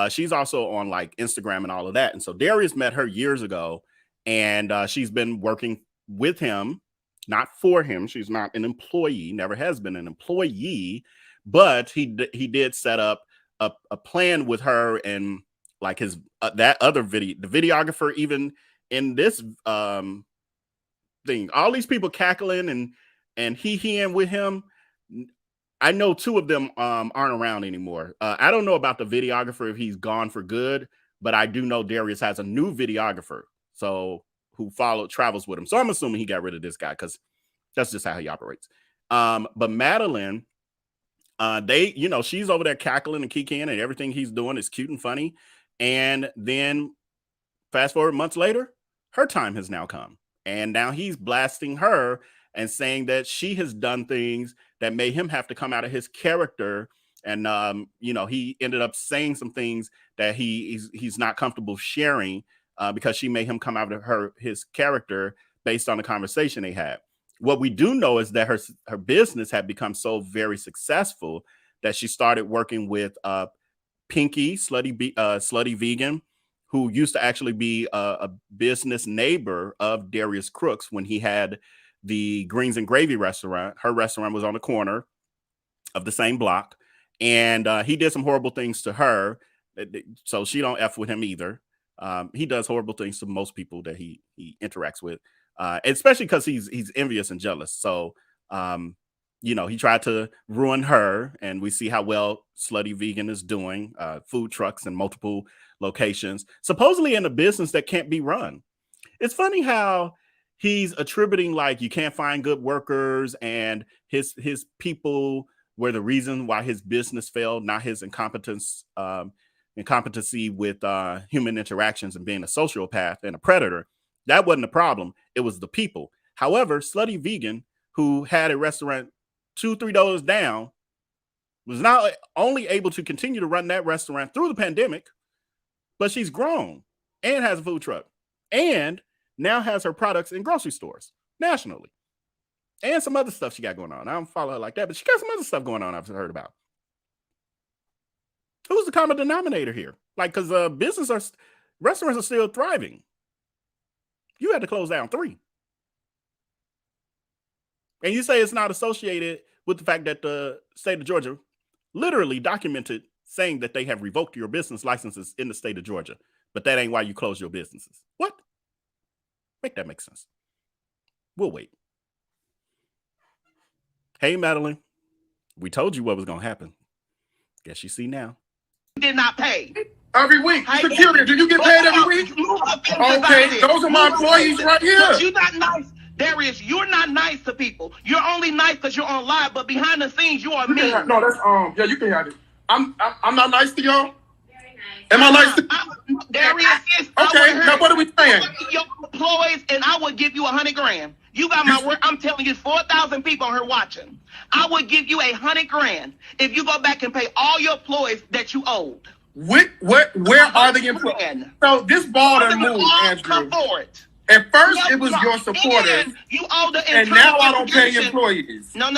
She's also on like Instagram and all of that. And so Darius met her years ago and she's been working with him, not for him. She's not an employee, never has been an employee, but he did set up a plan with her and like his, that other the videographer, even in this thing, all these people cackling and he-ing with him. I know two of them aren't around anymore. I don't know about the videographer if he's gone for good, but I do know Darius has a new videographer, so who travels with him. So I'm assuming he got rid of this guy because that's just how he operates. But Madeline, she's over there cackling and kikiing, and everything he's doing is cute and funny. And then fast forward months later, her time has now come, and now he's blasting her and saying that she has done things that made him have to come out of his character. And, he ended up saying some things that he's not comfortable sharing because she made him come out of his character based on the conversation they had. What we do know is that her business had become so very successful that she started working with Pinky, Slutty Vegan, who used to actually be a business neighbor of Darius Cooks when he had the Greens and Gravy restaurant. Her restaurant was on the corner of the same block, and he did some horrible things to her, so she don't F with him either. He does horrible things to most people that he interacts with, especially because he's envious and jealous. So he tried to ruin her, and we see how well Slutty Vegan is doing, food trucks in multiple locations, supposedly in a business that can't be run. It's funny how he's attributing like you can't find good workers and his people were the reason why his business failed, not his incompetency with human interactions and being a sociopath and a predator. That wasn't the problem. It was the people. However, Slutty Vegan, who had a restaurant $2-3 down, was not only able to continue to run that restaurant through the pandemic, but she's grown and has a food truck and now has her products in grocery stores nationally. And some other stuff she got going on. I don't follow her like that, but she got some other stuff going on I've heard about. Who's the common denominator here? Like, because restaurants are still thriving. You had to close down 3. And you say it's not associated with the fact that the state of Georgia literally documented saying that they have revoked your business licenses in the state of Georgia. But that ain't why you close your businesses. What? Make that make sense. We'll wait. Hey, Madeline, we told you what was going to happen. Guess you see now. Did not pay. Every week. Security, do you get paid every week? Okay, those are my employees right here. You're not nice. Darius, you're not nice to people. You're only nice because you're on live, but behind the scenes, you are mean. No, that's, yeah, you can have it. I'm not nice to y'all? Very nice. Am I nice to Darius, okay, now what are we saying? Your employees, and I would give you $100,000. You got my word. I'm telling you, 4,000 people on here watching. I would give you $100,000 if you go back and pay all your employees that you owed. Where are the employees? So this ball done moved, Andrew. Come forward. At first, it was your supporters, you owe the and now I don't pay employees. No.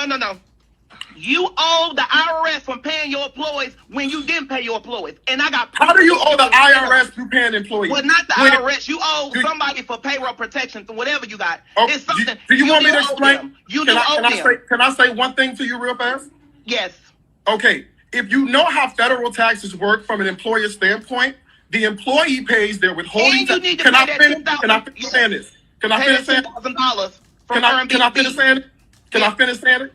You owe the IRS from paying your employees when you didn't pay your employees. And I got. How do you owe the IRS through paying employees? Well, not the IRS. You owe somebody for payroll protection, for whatever you got. Okay. It's something. Do you want me to explain? You do owe them. Can I say one thing to you real fast? Yes. Okay. If you know how federal taxes work from an employer standpoint, the employee pays their withholding tax. Can I finish saying this? Can I finish saying $10,000 from Can I finish saying it? Can I finish saying it?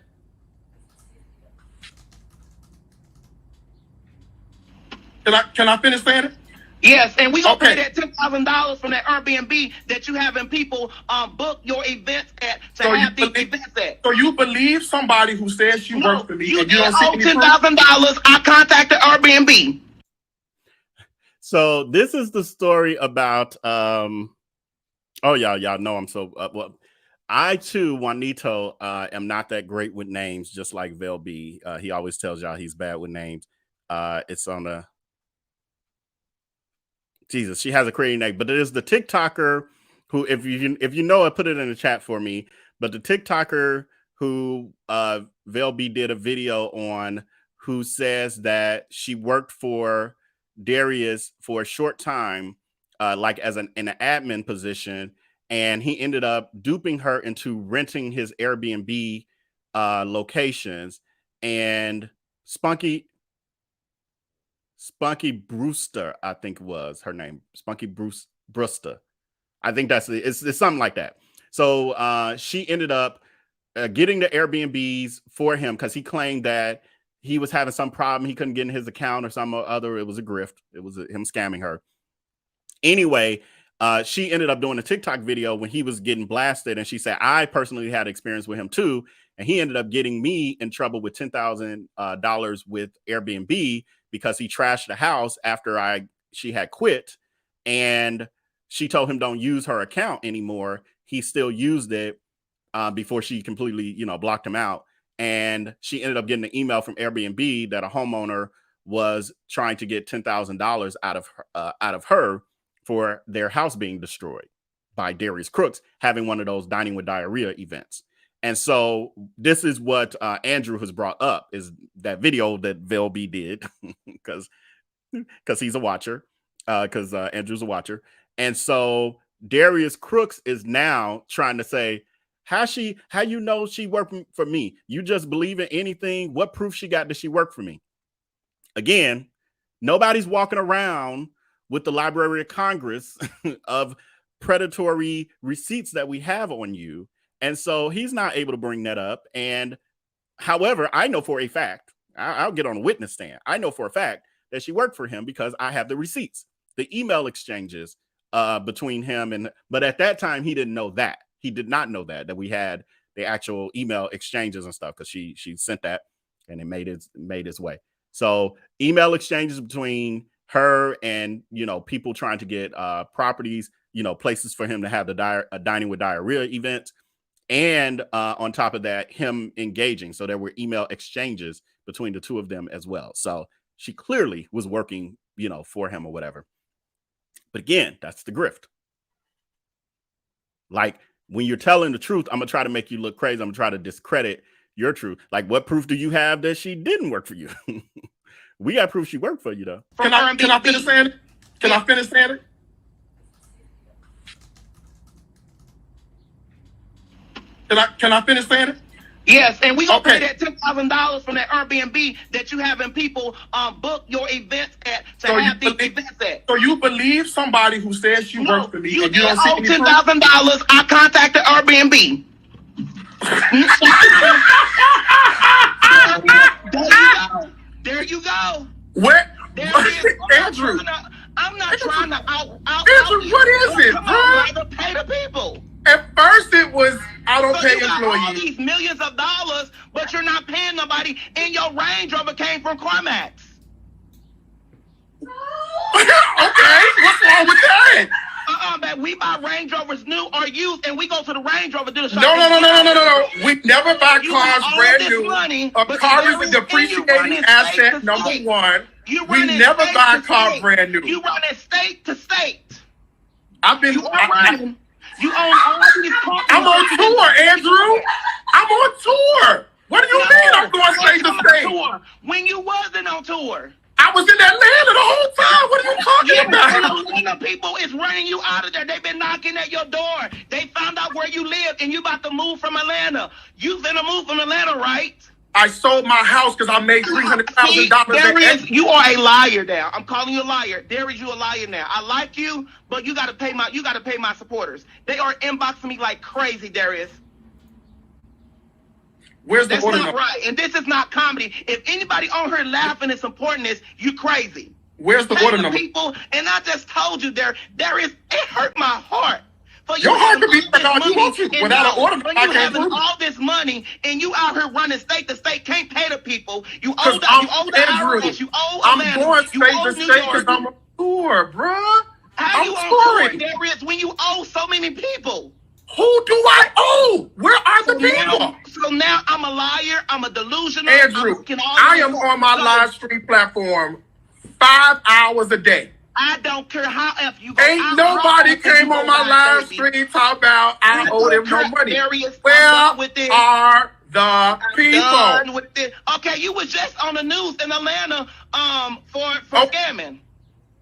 Can I finish saying it? Yes, and we gonna pay that $10,000 from that Airbnb that you having people book your events at have these events at. So you believe somebody who says you work for me you and you don't owe $10,000. I contacted Airbnb. So this is the story about y'all know I'm so well. I too, Juanito, am not that great with names, just like VellB. He always tells y'all he's bad with names. It's on the Jesus. She has a crazy name, but it is the TikToker who, if you know it, put it in the chat for me. But the TikToker who VellB did a video on, who says that she worked for Darius for a short time, like as in an admin position, and he ended up duping her into renting his Airbnb locations. And Spunky Brewster, I think was her name. Spunky Brewster. I think it's something like that. So she ended up getting the Airbnbs for him because he claimed that he was having some problem. He couldn't get in his account or some other. It was a grift. It was him scamming her. Anyway, she ended up doing a TikTok video when he was getting blasted. And she said, I personally had experience with him too. And he ended up getting me in trouble with $10,000 with Airbnb because he trashed the house after she had quit. And she told him don't use her account anymore. He still used it before she completely, blocked him out. And she ended up getting an email from Airbnb that a homeowner was trying to get $10,000 out of her for their house being destroyed by Darius Cooks having one of those dining with diarrhea events. And so this is what Andrew has brought up, is that video that VellB did because he's a watcher, because Andrew's a watcher. And so Darius Cooks is now trying to say, how you know she worked for me? You just believe in anything? What proof she got that she worked for me? Again, nobody's walking around with the Library of Congress of predatory receipts that we have on you. And so he's not able to bring that up. And however, I know for a fact, I'll get on a witness stand. I know for a fact that she worked for him because I have the receipts, the email exchanges between him but at that time he didn't know that. he did not know that we had the actual email exchanges and stuff, because she sent that and it made its way. So email exchanges between her and, you know, people trying to get properties, you know, places for him to have the Dining with Diarrhea event. And on top of that, him engaging. So there were email exchanges between the two of them as well. So she clearly was working, you know, for him or whatever. But again, that's the grift. Like, when you're telling the truth, I'm going to try to make you look crazy. I'm going to try to discredit your truth. Like, what proof do you have that she didn't work for you? We got proof she worked for you, though. Can I finish saying it? Can I finish saying it? Can I finish saying it? Yes, and we gonna pay that $10,000 from that Airbnb that you having people book your events at have these events at. So you believe somebody who says she worked for me? You and you don't see any $10,000. I contacted Airbnb. There you go. Where? Andrew, I'm not trying to out Andrew, what is it, bro? Pay the people. At first it was, I don't pay you got employees. all these millions of dollars, but you're not paying nobody, and your Range Rover came from CarMax. Okay, what's wrong with that? But we buy Range Rovers new or used, and we go to the Range Rover dealership. No. We never buy cars brand new. A car is a depreciating asset, number one. We never buy a car brand new. You run it state to state. I've been... You own all these cars. I'm on tour, Andrew. I'm on tour. What do you mean I'm going state to state? When you wasn't on tour. I was in Atlanta the whole time. What are you talking about? Atlanta people is running you out of there. They've been knocking at your door. They found out where you live, and you about to move from Atlanta. You finna move from Atlanta, right? I sold my house because I made $300,000. Darius, you are a liar now. I'm calling you a liar. Darius, you a liar now. I like you, but you gotta pay my supporters. They are inboxing me like crazy, Darius. Where's the order? That's not right. And this is not comedy. If anybody on here laughing is supporting this, you crazy. Where's the order number? People, and I just told you, Darius, it hurt my heart. Your heart could be all you want to without an order. When you having all this money and you out here running state to state, can't pay the people. You owe the IRS, you owe I'm going state to state because I'm on tour, bruh. How you on tour, Darius, when you owe so many people? Who do I owe? Where are the people? So now I'm a liar. I'm a delusional. Andrew, I am on my live stream platform 5 hours a day. I don't care how if you go. Ain't nobody came on my live stream talking about I owe them no money. Where are the people? Okay, you was just on the news in Atlanta for scamming.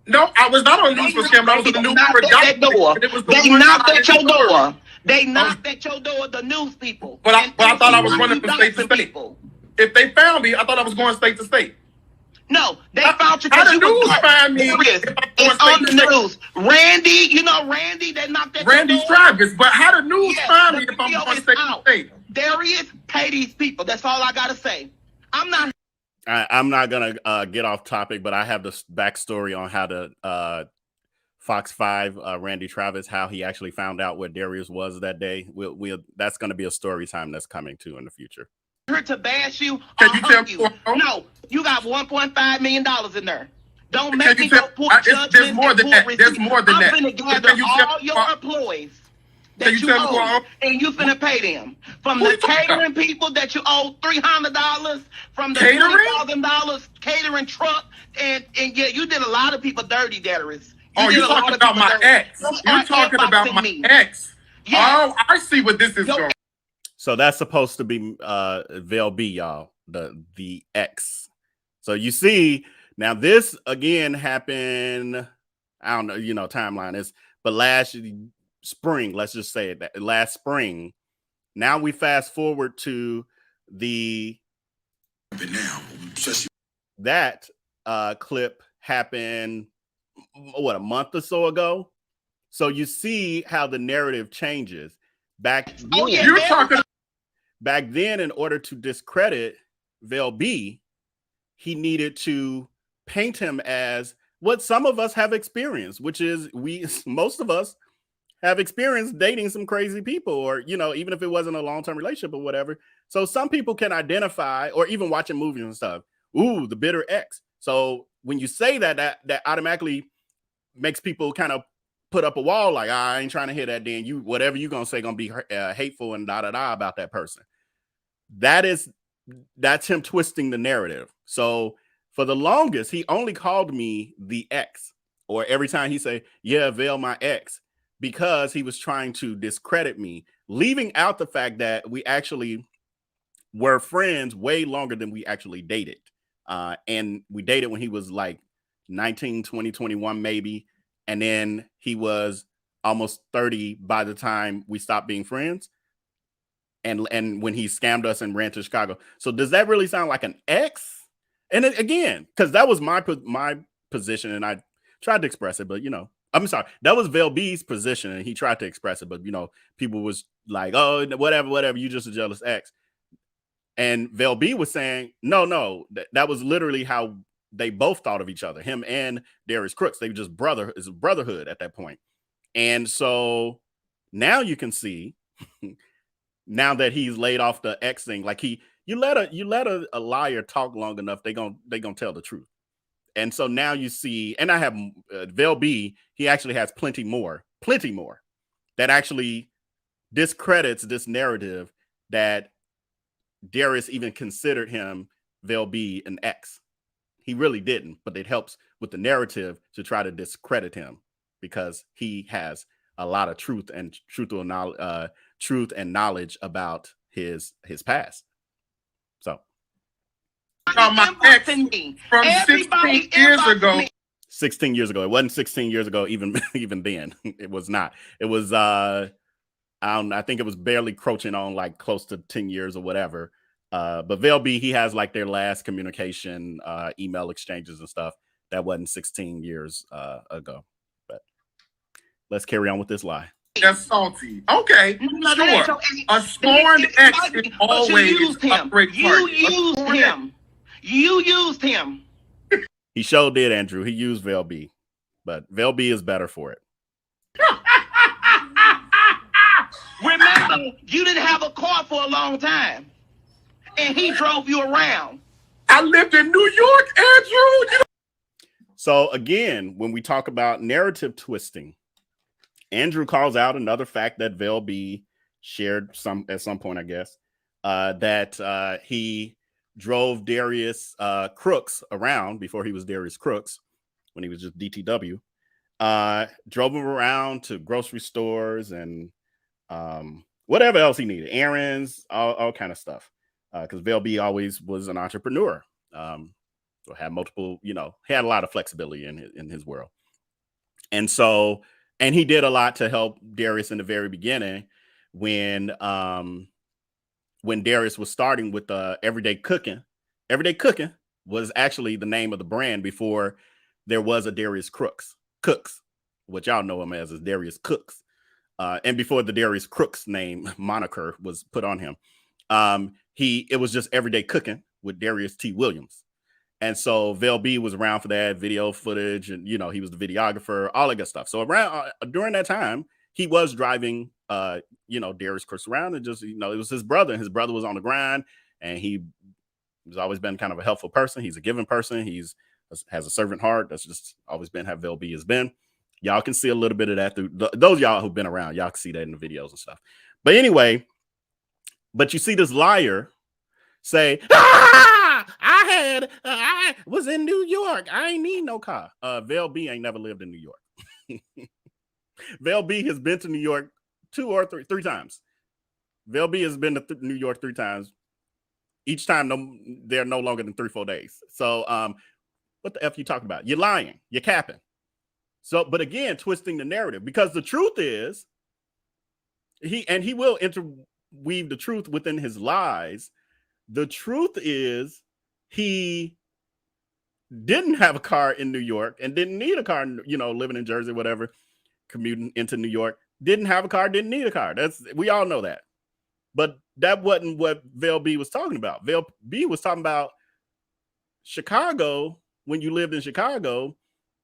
No, I was not on the news for scamming. I was on the news for doctor. They knocked at your door. They knocked at your door, the news people. But I thought I was running from state to state. If they found me, I thought I was going state to state. No, they found you because you news find me. It's on the news. Randy, you know Randy that knocked at Randy Travis, but how the news find me if I'm going state to state? Darius, pay these people. That's all I gotta say. I'm not gonna get off topic, but I have the backstory on how the Fox 5 Randy Travis, how he actually found out where Darius was that day. We'll that's gonna be a story time that's coming too in the future. Here to bash you. Can you tell me? No, you got $1.5 million in there. Don't make me go pull judgment. There's more than that. There's more than that. I'm finna gather all your employees that you owe, and you finna pay them. From the catering people that you owe $300, from the $20,000 catering truck, and yeah, you did a lot of people dirty, Darius. You're talking about my ex. You're talking about my ex. Oh, I see what this is going. So that's supposed to be IAmVellB, y'all, the X. So you see, now this again happened, I don't know, you know, timeline is, but last spring, let's just say it, that last spring. Now we fast forward to that clip happened, what, a month or so ago? So you see how the narrative changes. Back then, in order to discredit IAmVellB, he needed to paint him as what some of us have experienced, which is most of us have experienced dating some crazy people, or, you know, even if it wasn't a long-term relationship or whatever. So some people can identify, or even watching movies and stuff, ooh, the bitter ex. So when you say that, that automatically makes people kind of put up a wall, like, I ain't trying to hear that. Then you, whatever you gonna say, gonna be hateful and da about that person. That's him twisting the narrative. So for the longest, he only called me the ex, or every time he say, yeah, Vel, my ex, because he was trying to discredit me, leaving out the fact that we actually were friends way longer than we actually dated. And we dated when he was like 19, 20, 21, maybe. And then he was almost 30 by the time we stopped being friends. And when he scammed us and ran to Chicago. So does that really sound like an ex? And again, because that was my position, and I tried to express it, but, you know, I'm sorry, that was VellB's position, and he tried to express it, but, you know, people was like, oh, whatever, you just a jealous ex. And VellB was saying, no, that was literally how they both thought of each other, him and Darius Cooks. They were just it's a brotherhood at that point. And so now you can see, now that he's laid off the ex thing, like you let a liar talk long enough, they gonna tell the truth. And so now you see, and I have VellB, he actually has plenty more that actually discredits this narrative that Darius even considered him, VellB, an ex. He really didn't, but it helps with the narrative to try to discredit him, because he has a lot of truth and knowledge about his past. So my ex from 16 years ago. 16 years ago. It wasn't 16 years ago even then. It was not. It was I think it was barely crouching on like close to 10 years or whatever. But VellB, he has like their last communication, email exchanges and stuff. That wasn't 16 years ago. But let's carry on with this lie. That's salty. Okay, sure. A scorned ex is always a great partner. You used him. He sure did, Andrew. He used VellB, but VellB is better for it. Remember, you didn't have a car for a long time, and he drove you around. I lived in New York, Andrew. So again, when we talk about narrative twisting, Andrew calls out another fact that VellB shared at some point, I guess, that he drove Darius Crooks around before he was Darius Crooks, when he was just DTW. Drove him around to grocery stores and whatever else he needed, errands, all kind of stuff. Because VellB always was an entrepreneur. So had multiple, you know, he had a lot of flexibility in his world. And so, and he did a lot to help Darius in the very beginning when Darius was starting with Everyday Cooking. Everyday Cooking was actually the name of the brand before there was a Darius Cooks, which y'all know him as Darius Cooks. And before the Darius Crooks name moniker was put on him, it was just Everyday Cooking with Darius T. Williams. And so VellB was around for that video footage, and, you know, he was the videographer, all that good stuff. So around during that time, he was driving, you know, Darius Cooks around, and just, you know, it was his brother, and his brother was on the grind, and he has always been kind of a helpful person. He's a giving person. Has a servant heart. That's just always been how VellB has been. Y'all can see a little bit of that through those y'all who've been around. Y'all can see that in the videos and stuff. But anyway, but you see this liar say, I was in New York. I ain't need no car. VellB ain't never lived in New York. VellB has been to New York three times. VellB has been to New York 3 times. Each time they're no longer than 3-4 days. So what the F you talking about? You're lying. You're capping. So, but again, twisting the narrative, because the truth is he will interweave the truth within his lies. The truth is he didn't have a car in New York and didn't need a car, you know, living in Jersey, whatever, commuting into New York, didn't have a car, didn't need a car. We all know that. But that wasn't what VellB was talking about. VellB was talking about Chicago, when you lived in Chicago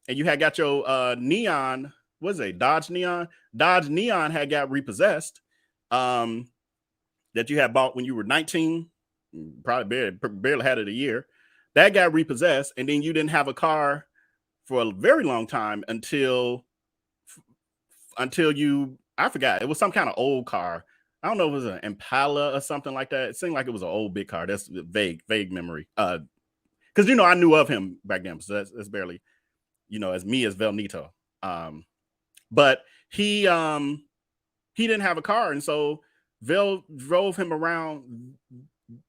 and you had got your neon was it Dodge Neon? Dodge Neon had got repossessed. That you had bought when you were 19, probably barely had it a year. That got repossessed, and then you didn't have a car for a very long time until you, I forgot, it was some kind of old car. I don't know if it was an Impala or something like that. It seemed like it was an old big car. That's vague memory. Because I knew of him back then, so that's barely, as me as Velnito. But he didn't have a car, and so Vel drove him around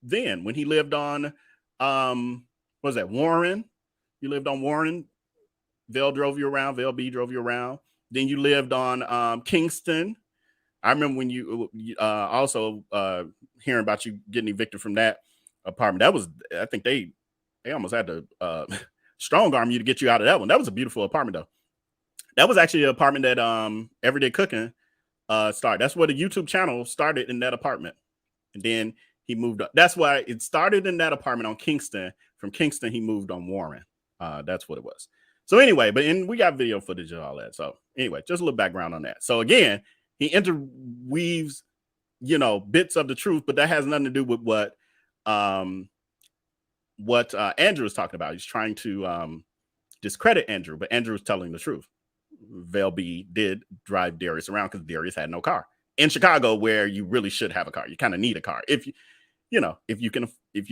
then when he lived on what was that, Warren? You lived on Warren. Vel drove you around, VelB drove you around. Then you lived on Kingston. I remember when you also hearing about you getting evicted from that apartment. That was, I think they almost had to strong arm you to get you out of that one. That was a beautiful apartment though. That was actually an apartment that Everyday Cooking started. That's where the YouTube channel started, in that apartment. And then he moved up. That's why it started in that apartment on Kingston. From Kingston, he moved on Warren. That's what it was. So anyway, we got video footage and all that. So anyway, just a little background on that. So again, he interweaves, bits of the truth, but that has nothing to do with what Andrew is talking about. He's trying to discredit Andrew, but Andrew is telling the truth. VelB did drive Darius around because Darius had no car in Chicago, where you really should have a car. You kind of need a car if you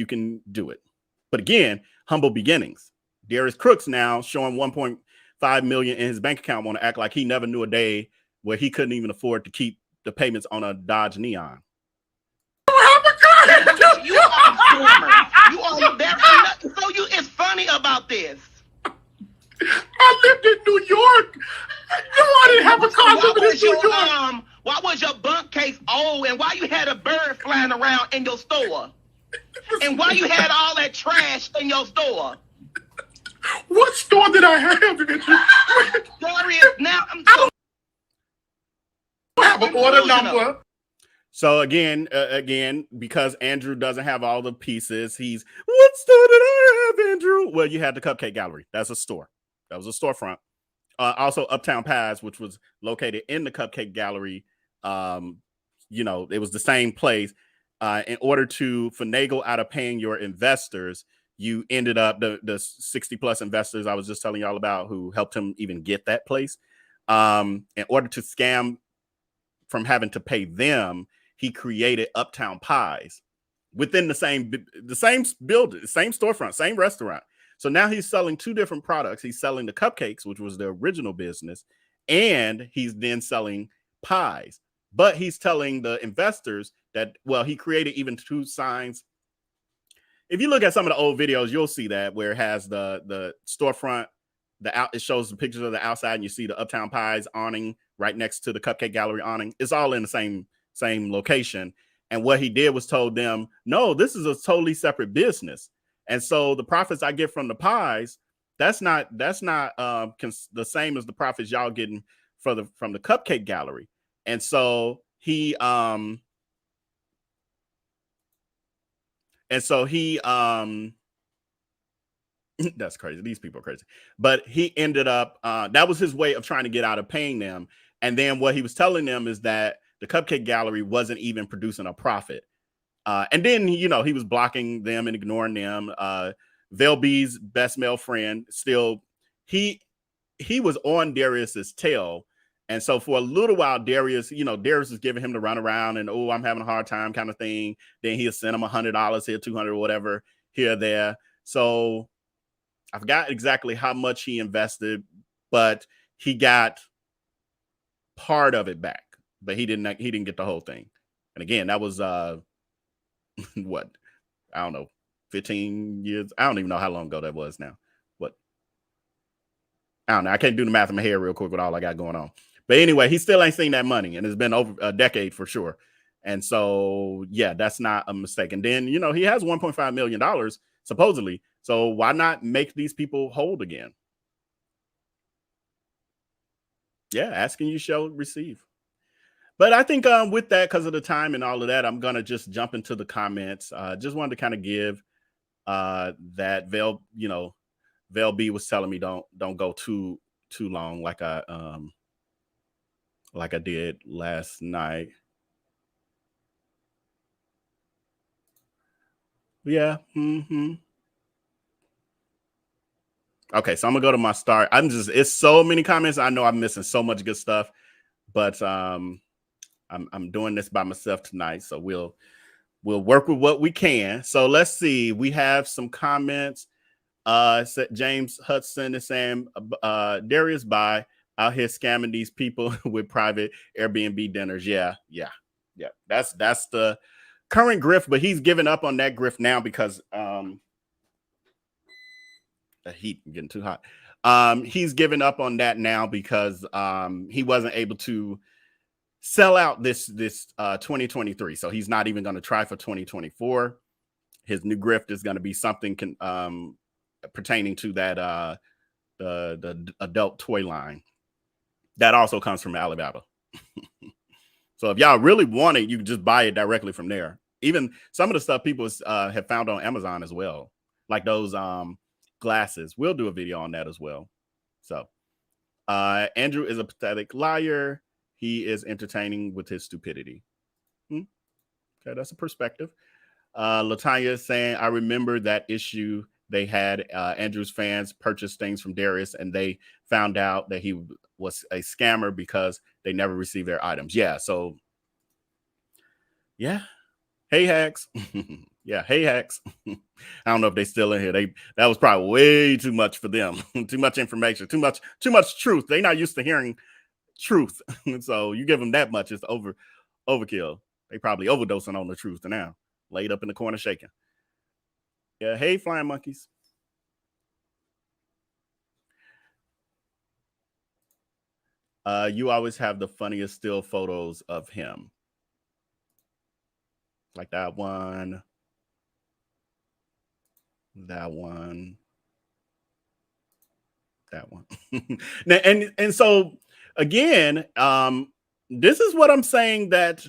can do it. But again, humble beginnings. Darius Crooks now showing 1.5 million in his bank account, want to act like he never knew a day where he couldn't even afford to keep the payments on a Dodge Neon. You are a former. You are very. So it's funny about this. I lived in New York. No, I didn't have a car living in New York. Why was your bunk case old, and why you had a bird flying around in your store? And why you had all that trash in your store? What store did I have? Darius, now I have an order number. So again, because Andrew doesn't have all the pieces, what store did I have, Andrew? Well, you had the Cupcake Gallery. That's a store. That was a storefront. Also, Uptown Pies, which was located in the Cupcake Gallery. It was the same place. In order to finagle out of paying your investors, you ended up, the 60 plus investors I was just telling y'all about, who helped him even get that place. In order to scam from having to pay them, he created Uptown Pies within the same building, the same storefront, same restaurant. So now he's selling two different products. He's selling the cupcakes, which was the original business, and he's then selling pies. But he's telling the investors that, well, he created even two signs. If you look at some of the old videos, you'll see that, where it has the storefront, it shows the pictures of the outside, and you see the Uptown Pies awning right next to the Cupcake Gallery awning. It's all in the same location. And what he did was told them, no, this is a totally separate business. And so the profits I get from the pies, that's not the same as the profits y'all getting from the Cupcake Gallery. And so he that's crazy. These people are crazy. But he ended up, that was his way of trying to get out of paying them. And then what he was telling them is that the Cupcake Gallery wasn't even producing a profit. And then, he was blocking them and ignoring them. VelB's best male friend, still, he was on Darius's tail. And so for a little while, Darius was giving him the run around and, oh, I'm having a hard time kind of thing. Then he'll send him $100 here, $200 or whatever here or there. So I forgot exactly how much he invested, but he got part of it back, but he didn't get the whole thing. And again, that was what, I don't know, 15 years. I don't even know how long ago that was now. What? I don't know. I can't do the math in my head real quick with all I got going on. But anyway, he still ain't seen that money, and it's been over a decade for sure. And so, yeah, that's not a mistake. And then, he has $1.5 million supposedly. So why not make these people whole again? Yeah, asking you shall receive. But I think with that, because of the time and all of that, I'm going to just jump into the comments. Just wanted to kind of give that VelB was telling me don't go too long, like like I did last night. Yeah. Okay, so I'm gonna go to my start. It's so many comments. I know I'm missing so much good stuff, but I'm doing this by myself tonight, so we'll work with what we can. So let's see. We have some comments. James Hudson is saying, Darius by out here scamming these people with private Airbnb dinners. Yeah. That's the current grift, but he's given up on that grift now because the heat getting too hot. He's given up on that now because he wasn't able to sell out this 2023. So he's not even going to try for 2024. His new grift is going to be something pertaining to that the adult toy line that also comes from Alabama. So if y'all really want it, you can just buy it directly from there. Even some of the stuff people have found on Amazon as well, like those glasses. We'll do a video on that as well. So Andrew is a pathetic liar. He is entertaining with his stupidity. Okay, that's a perspective. Latanya is saying, I remember that issue they had. Andrew's fans purchased things from Darius and they found out that he was a scammer because they never received their items. Yeah, so yeah. Hey hacks. Yeah, hey hacks. I don't know if they still in here. That was probably way too much for them. Too much information, too much truth. They're not used to hearing truth. So you give them that much, it's overkill. They probably overdosing on the truth now. Laid up in the corner shaking. Yeah, hey flying monkeys. You always have the funniest still photos of him. Like that one. That one. And so again, this is what I'm saying, that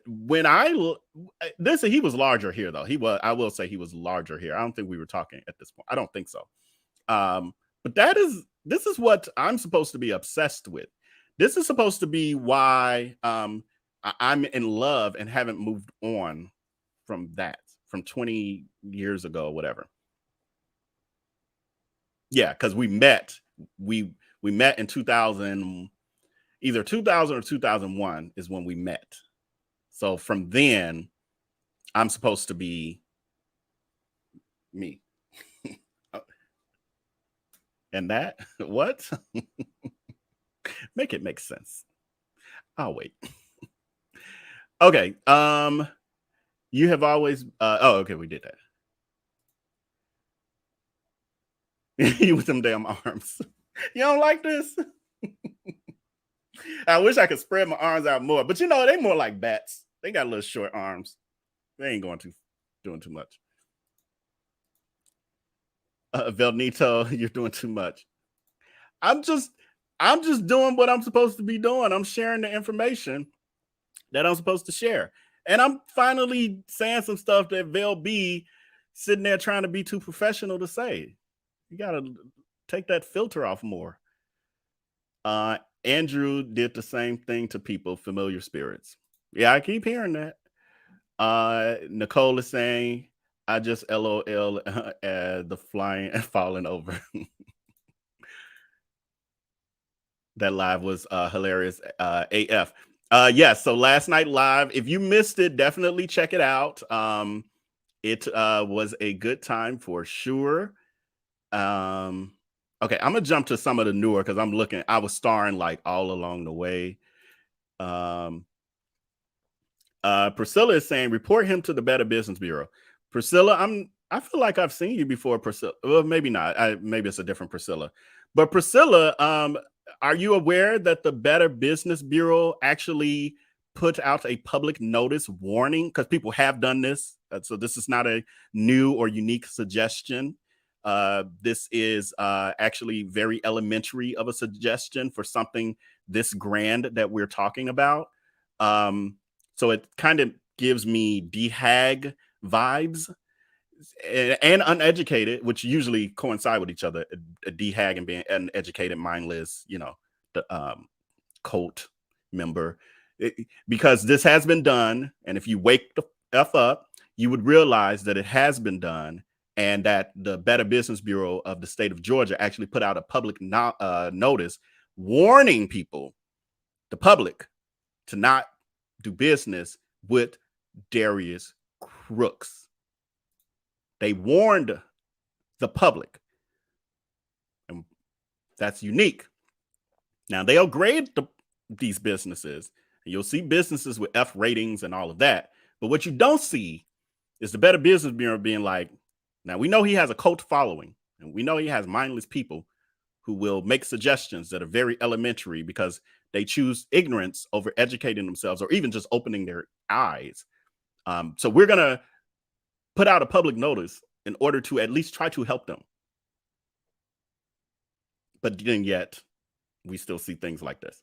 when he was larger here though. I will say he was larger here. I don't think we were talking at this point. I don't think so. But this is what I'm supposed to be obsessed with. This is supposed to be why I'm in love and haven't moved on from that, from 20 years ago or whatever. Yeah, because we met in 2000, either 2000 or 2001 is when we met. So from then, I'm supposed to be me. And that, what? Make it make sense. I'll wait. Okay. You have always, okay, we did that. You with them damn arms. You don't like this? I wish I could spread my arms out more, but you know, they more like bats. They got little short arms. They ain't doing too much. Velnito, you're doing too much. I'm just doing what I'm supposed to be doing. I'm sharing the information that I'm supposed to share. And I'm finally saying some stuff that IAmVellB sitting there trying to be too professional to say. You got to take that filter off more. Andrew did the same thing to people, familiar spirits. Yeah, I keep hearing that. Nicole is saying, I just LOL at the flying and falling over. That live was hilarious AF. Yes, so last night live, if you missed it, definitely check it out. It was a good time for sure. Okay, I'm gonna jump to some of the newer because I was starring like all along the way. Priscilla is saying, report him to the Better Business Bureau. Priscilla, I feel like I've seen you before, Priscilla. Well, maybe not. Maybe it's a different Priscilla. But Priscilla, are you aware that the Better Business Bureau actually put out a public notice warning? Because people have done this. So this is not a new or unique suggestion. This is actually very elementary of a suggestion for something this grand that we're talking about. So it kind of gives me DHAG vibes and uneducated, which usually coincide with each other. A DHAG and being uneducated, mindless, cult member, because this has been done. And if you wake the F up, you would realize that it has been done, and that the Better Business Bureau of the state of Georgia actually put out a public notice warning people, the public, to not do business with Darius Cooks. They warned the public, and that's unique. Now they'll grade these businesses, and you'll see businesses with F ratings and all of that. But what you don't see is the Better Business Bureau being like, now we know he has a cult following, and we know he has mindless people who will make suggestions that are very elementary because they choose ignorance over educating themselves or even just opening their eyes. So we're going to put out a public notice in order to at least try to help them. But then yet, we still see things like this.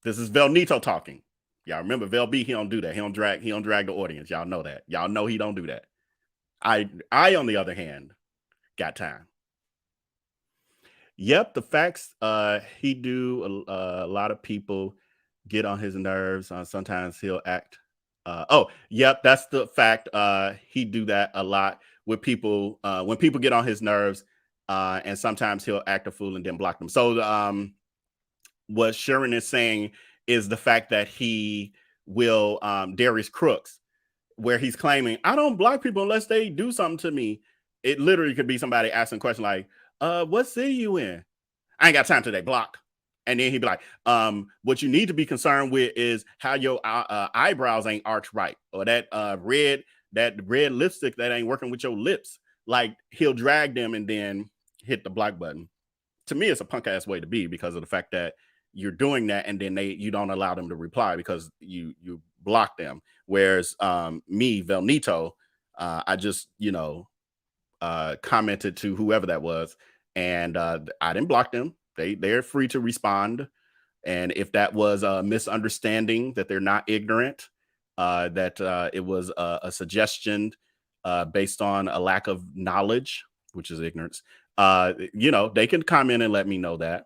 This is Velnito talking. Y'all remember VellB, he don't do that. He don't drag the audience. Y'all know that. Y'all know he don't do that. I on the other hand, got time. Yep, the facts, he do a lot of people get on his nerves. Sometimes he'll act. Yep, that's the fact. He do that a lot with people when people get on his nerves, and sometimes he'll act a fool and then block them. So what Sharon is saying is the fact that he will Darius Cooks, where he's claiming, I don't block people unless they do something to me. It literally could be somebody asking a question like, what city you in? I ain't got time today, blocked. And then he'd be like, what you need to be concerned with is how your eyebrows ain't arched right, or that red lipstick that ain't working with your lips. Like, he'll drag them and then hit the block button. To me, it's a punk ass way to be, because of the fact that you're doing that and then you don't allow them to reply because you block them. Whereas me, Velnito, I just, commented to whoever that was, and I didn't block them. They're free to respond. And if that was a misunderstanding, that they're not ignorant, that it was a suggestion based on a lack of knowledge, which is ignorance, they can comment and let me know that.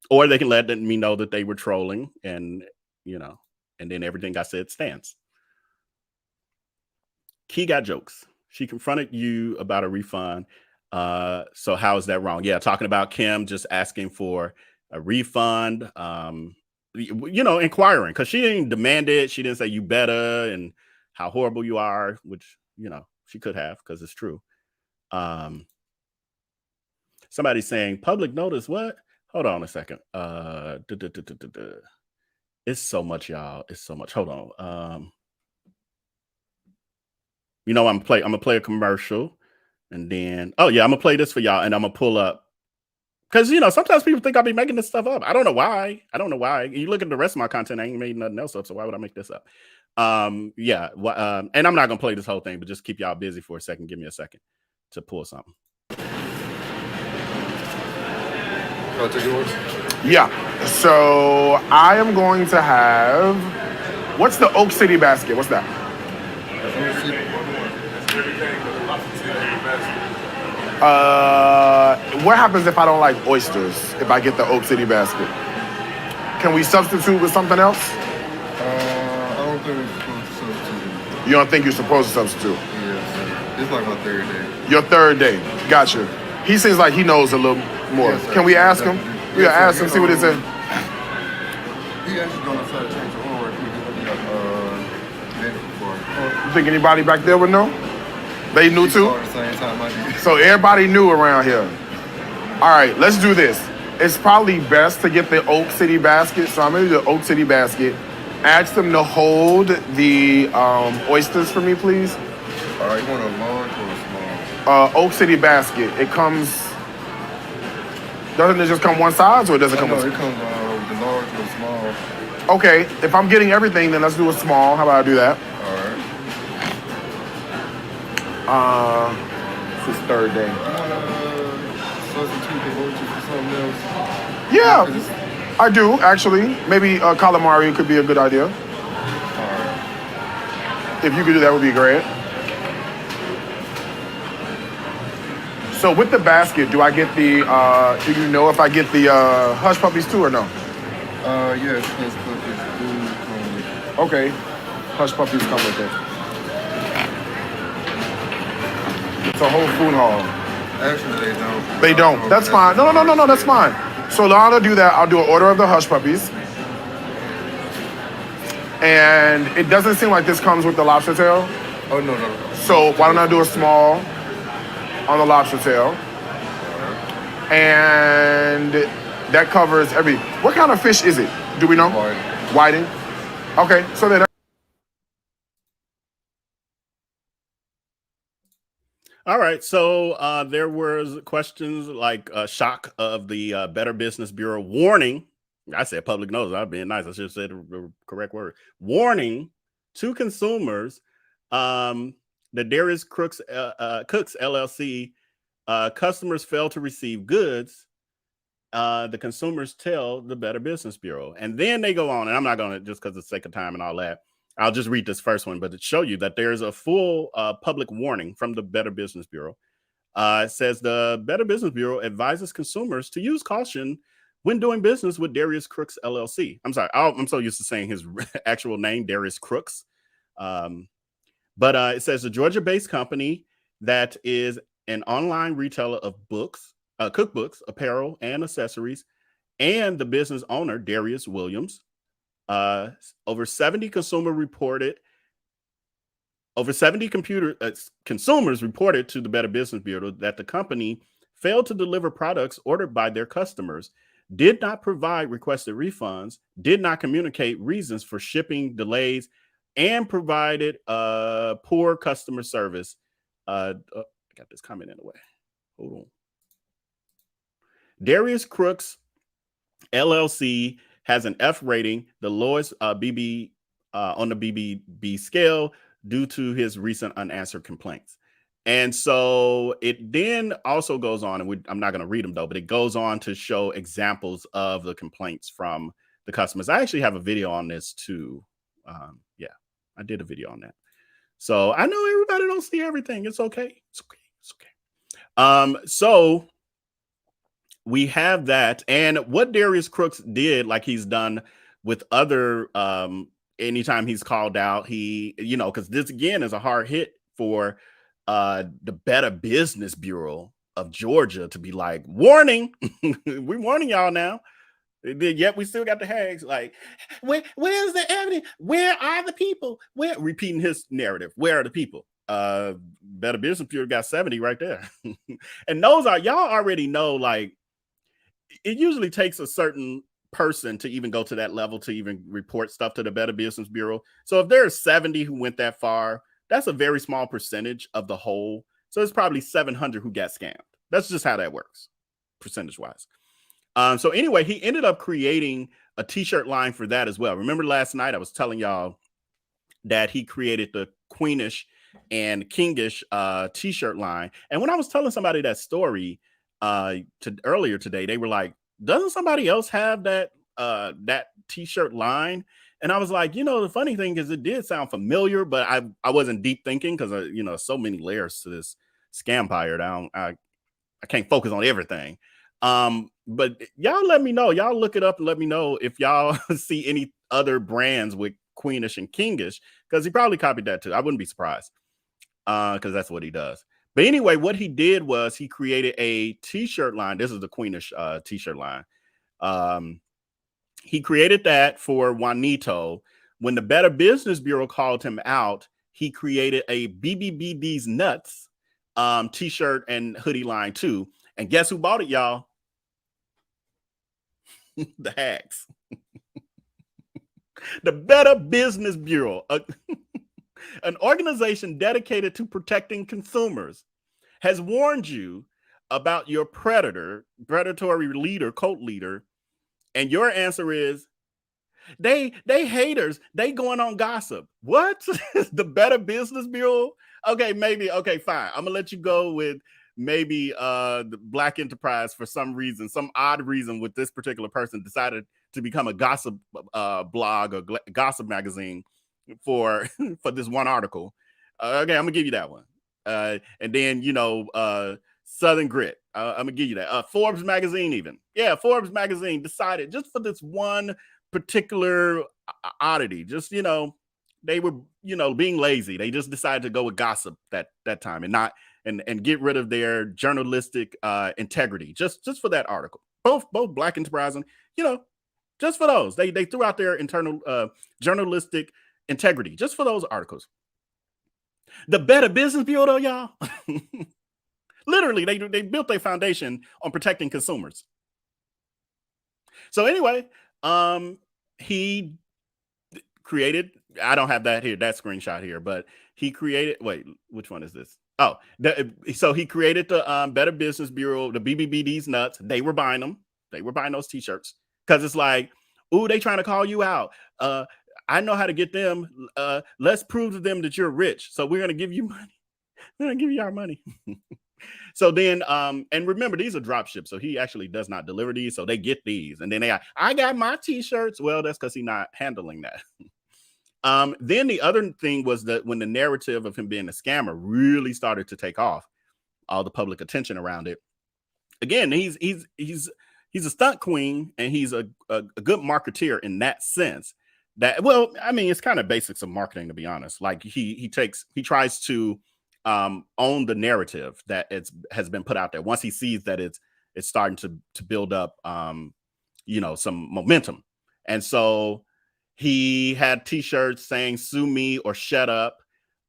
Or they can let me know that they were trolling, and, and then everything I said stands. Key got jokes. She confronted you about a refund. So how is that wrong? Yeah, talking about Kim just asking for a refund, inquiring, because she didn't demand it. She didn't say you better and how horrible you are, which, she could have, because it's true. Somebody's saying public notice. What? Hold on a second. It's so much, y'all. It's so much. Hold on. I'm gonna play a commercial, and then I'm gonna play this for y'all, and I'm gonna pull up, because sometimes people think I'll be making this stuff up. I don't know why. You look at the rest of my content, I ain't made nothing else up, so why would I make this up? And I'm not gonna play this whole thing, but just keep y'all busy for a second. Give me a second to pull something. Yeah. So I am going to have, what's the Oak City basket? What's that? What happens if I don't like oysters, if I get the Oak City basket? Can we substitute with something else? I don't think we're supposed to substitute. You don't think you're supposed to substitute? Yes. It's like my third day. Your third day. Gotcha. He seems like he knows a little more. Yes, can we ask him? We gotta ask him, see what he said. He actually going to try to change the order. You think anybody back there would know? They knew too? At the same time I did. So everybody knew around here. All right, let's do this. It's probably best to get the Oak City basket. So I'm gonna do the Oak City basket. Ask them to hold the oysters for me, please. All right, you want a large or a small? Oak City basket. It comes. Doesn't it just come one size, or does it come? No, it comes the large or the small. Okay, if I'm getting everything, then let's do a small. How about I do that? All right. This is third day. Substitute the oysters for something else? Yeah, I do actually. Maybe calamari could be a good idea. All right. If you could do that, would be great. So with the basket, do I get the, do you know if I get the hush puppies too or no? Yes, hush puppies do come with it. Okay, hush puppies come with it. It's a whole food haul. Actually, they don't. They don't. That's fine. No, that's fine. So I'll do that. I'll do an order of the hush puppies. And it doesn't seem like this comes with the lobster tail. Oh, no. So why don't I do a small on the lobster tail? And that covers every... What kind of fish is it? Do we know? Whiting. Okay, so then... All right, so there was questions like shock of the Better Business Bureau warning. I said public notice. I'm being nice. I should have said the correct word. Warning to consumers. The Darius Cooks LLC customers fail to receive goods. The consumers tell the Better Business Bureau, and then they go on. And I'm not going to, just because of the sake of time and all that, I'll just read this first one, but to show you that there's a full public warning from the Better Business Bureau. It says the Better Business Bureau advises consumers to use caution when doing business with Darius Cooks LLC. I'm sorry, I'm so used to saying his actual name, Darius Cooks. But it says the Georgia-based company that is an online retailer of books, cookbooks, apparel, and accessories, and the business owner, Darius Williams. Over 70 consumers reported to the Better Business Bureau that the company failed to deliver products ordered by their customers, did not provide requested refunds, did not communicate reasons for shipping delays, and provided poor customer service. I got this comment in the way. Hold on. Darius Cooks LLC has an F rating, the lowest BB on the BBB scale, due to his recent unanswered complaints. And so it then also goes on, and I'm not going to read them though, but it goes on to show examples of the complaints from the customers. I actually have a video on this too. Yeah, I did a video on that. So I know everybody don't see everything. It's okay. It's okay. It's okay. So we have that. And what Darius Cooks did, like he's done with other, anytime he's called out, he, because this again is a hard hit for the Better Business Bureau of Georgia to be like, warning, we're warning y'all now. Yet we still got the hags like, where's the evidence? Where are the people? Repeating his narrative. Where are the people? Better Business Bureau got 70 right there. And those are, y'all already know, like, it usually takes a certain person to even go to that level to even report stuff to the Better Business Bureau. So if there are 70 who went that far, that's a very small percentage of the whole. So it's probably 700 who got scammed. That's just how that works, percentage wise. So anyway, he ended up creating a t-shirt line for that as well. Remember last night I was telling y'all that he created the Queenish and Kingish t-shirt line. And when I was telling somebody that story earlier today, they were like, doesn't somebody else have that t-shirt line? And I was like, the funny thing is it did sound familiar, but I wasn't deep thinking because, so many layers to this scam pirate. I can't focus on everything. But y'all let me know. Y'all look it up and let me know if y'all see any other brands with Queenish and Kingish, because he probably copied that too. I wouldn't be surprised because that's what he does. But anyway, what he did was he created a t-shirt line. This is the Queenish t-shirt line. He created that for Juanito. When the Better Business Bureau called him out, he created a BBBD's Nuts t-shirt and hoodie line too. And guess who bought it, y'all? The hacks. The Better Business Bureau, an organization dedicated to protecting consumers, has warned you about your predatory leader, cult leader. And your answer is, they haters, they going on gossip. What? The Better Business Bureau? Okay, maybe. Okay, fine. I'm gonna let you go with maybe the Black Enterprise for some reason, some odd reason with this particular person decided to become a gossip blog or gossip magazine for this one article. Okay, I'm gonna give you that one. And then, Southern Grit. I'm gonna give you that. Forbes magazine even. Yeah, Forbes magazine decided just for this one particular oddity. Just, you know, they were, you know, being lazy. They just decided to go with gossip that time and not and get rid of their journalistic integrity just for that article. Both Black Enterprise and, you know, just for those. They threw out their internal journalistic integrity just for those articles. The Better Business Bureau, though, y'all. Literally, they built their foundation on protecting consumers. So anyway, he created, I don't have that here, that screenshot here, but he created, wait, which one is this? Oh, so he created the Better Business Bureau, the BBBD's nuts. They were buying them. They were buying those t-shirts because it's like, ooh, they trying to call you out. I know how to get them. Let's prove to them that you're rich. So we're going to give you money. We're going to give you our money. So then, and remember, these are drop ships. So he actually does not deliver these. So they get these. And then I got my t-shirts. Well, that's because he's not handling that. Then the other thing was that when the narrative of him being a scammer really started to take off, all the public attention around it. Again, he's a stunt queen and he's a good marketeer in that sense. That, well, I mean, it's kind of basics of marketing, to be honest. Like he tries to own the narrative that has been put out there. Once he sees that it's starting to build up, you know, some momentum. And so he had t-shirts saying "Sue me or shut up."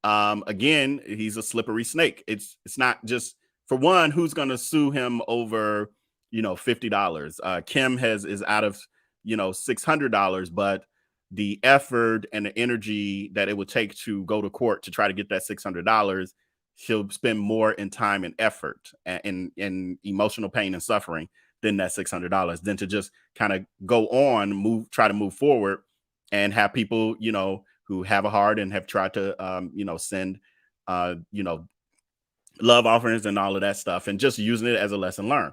Again, he's a slippery snake. It's not just, for one, who's going to sue him over, you know, $50. Kim is out of, you know, $600, but the effort and the energy that it would take to go to court to try to get that $600, she'll spend more in time and effort and in emotional pain and suffering than that $600, than to just kind of go on, try to move forward and have people, you know, who have a heart and have tried to, you know, send, you know, love offerings and all of that stuff, and just using it as a lesson learned.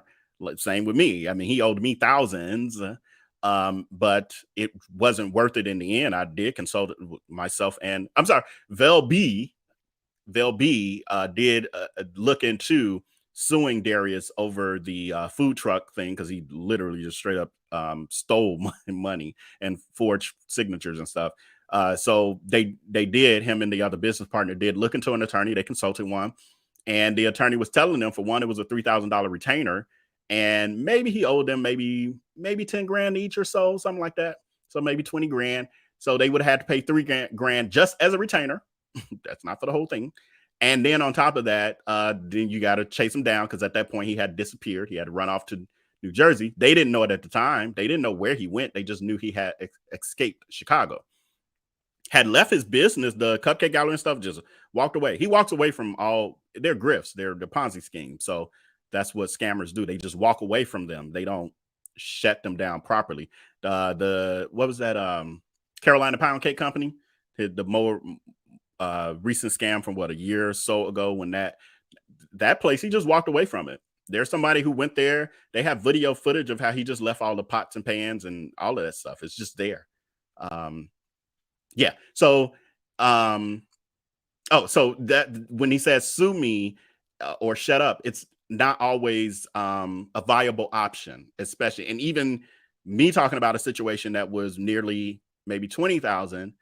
Same with me. I mean, he owed me thousands, but it wasn't worth it in the end. I did consult myself, and I'm sorry, IAmVellB did look into suing Darius over the food truck thing, because he literally just straight up stole money and forged signatures and stuff. So they did, him and the other business partner did look into an attorney. They consulted one, and the attorney was telling them, for one, it was a $3,000 retainer, and maybe he owed them maybe 10 grand each or so, something like that. So maybe 20 grand. So they would have had to pay $3 grand just as a retainer. That's not for the whole thing. And then on top of that, then you got to chase him down, because at that point he had disappeared. He had run off to New Jersey. They didn't know it at the time. They didn't know where he went. They just knew he had escaped Chicago. Had left his business, the Cupcake Gallery and stuff, just walked away. He walks away from all their grifts, their Ponzi scheme. So that's what scammers do. They just walk away from them. They don't shut them down properly. What was that? Carolina Pound Cake Company, the more recent scam from a year or so ago, when that place, he just walked away from it. There's somebody who went there. They have video footage of how he just left all the pots and pans and all of that stuff. It's just there. Yeah. So, so that when he says sue me or shut up, it's not always a viable option, especially, and even me talking about a situation that was nearly maybe 20,000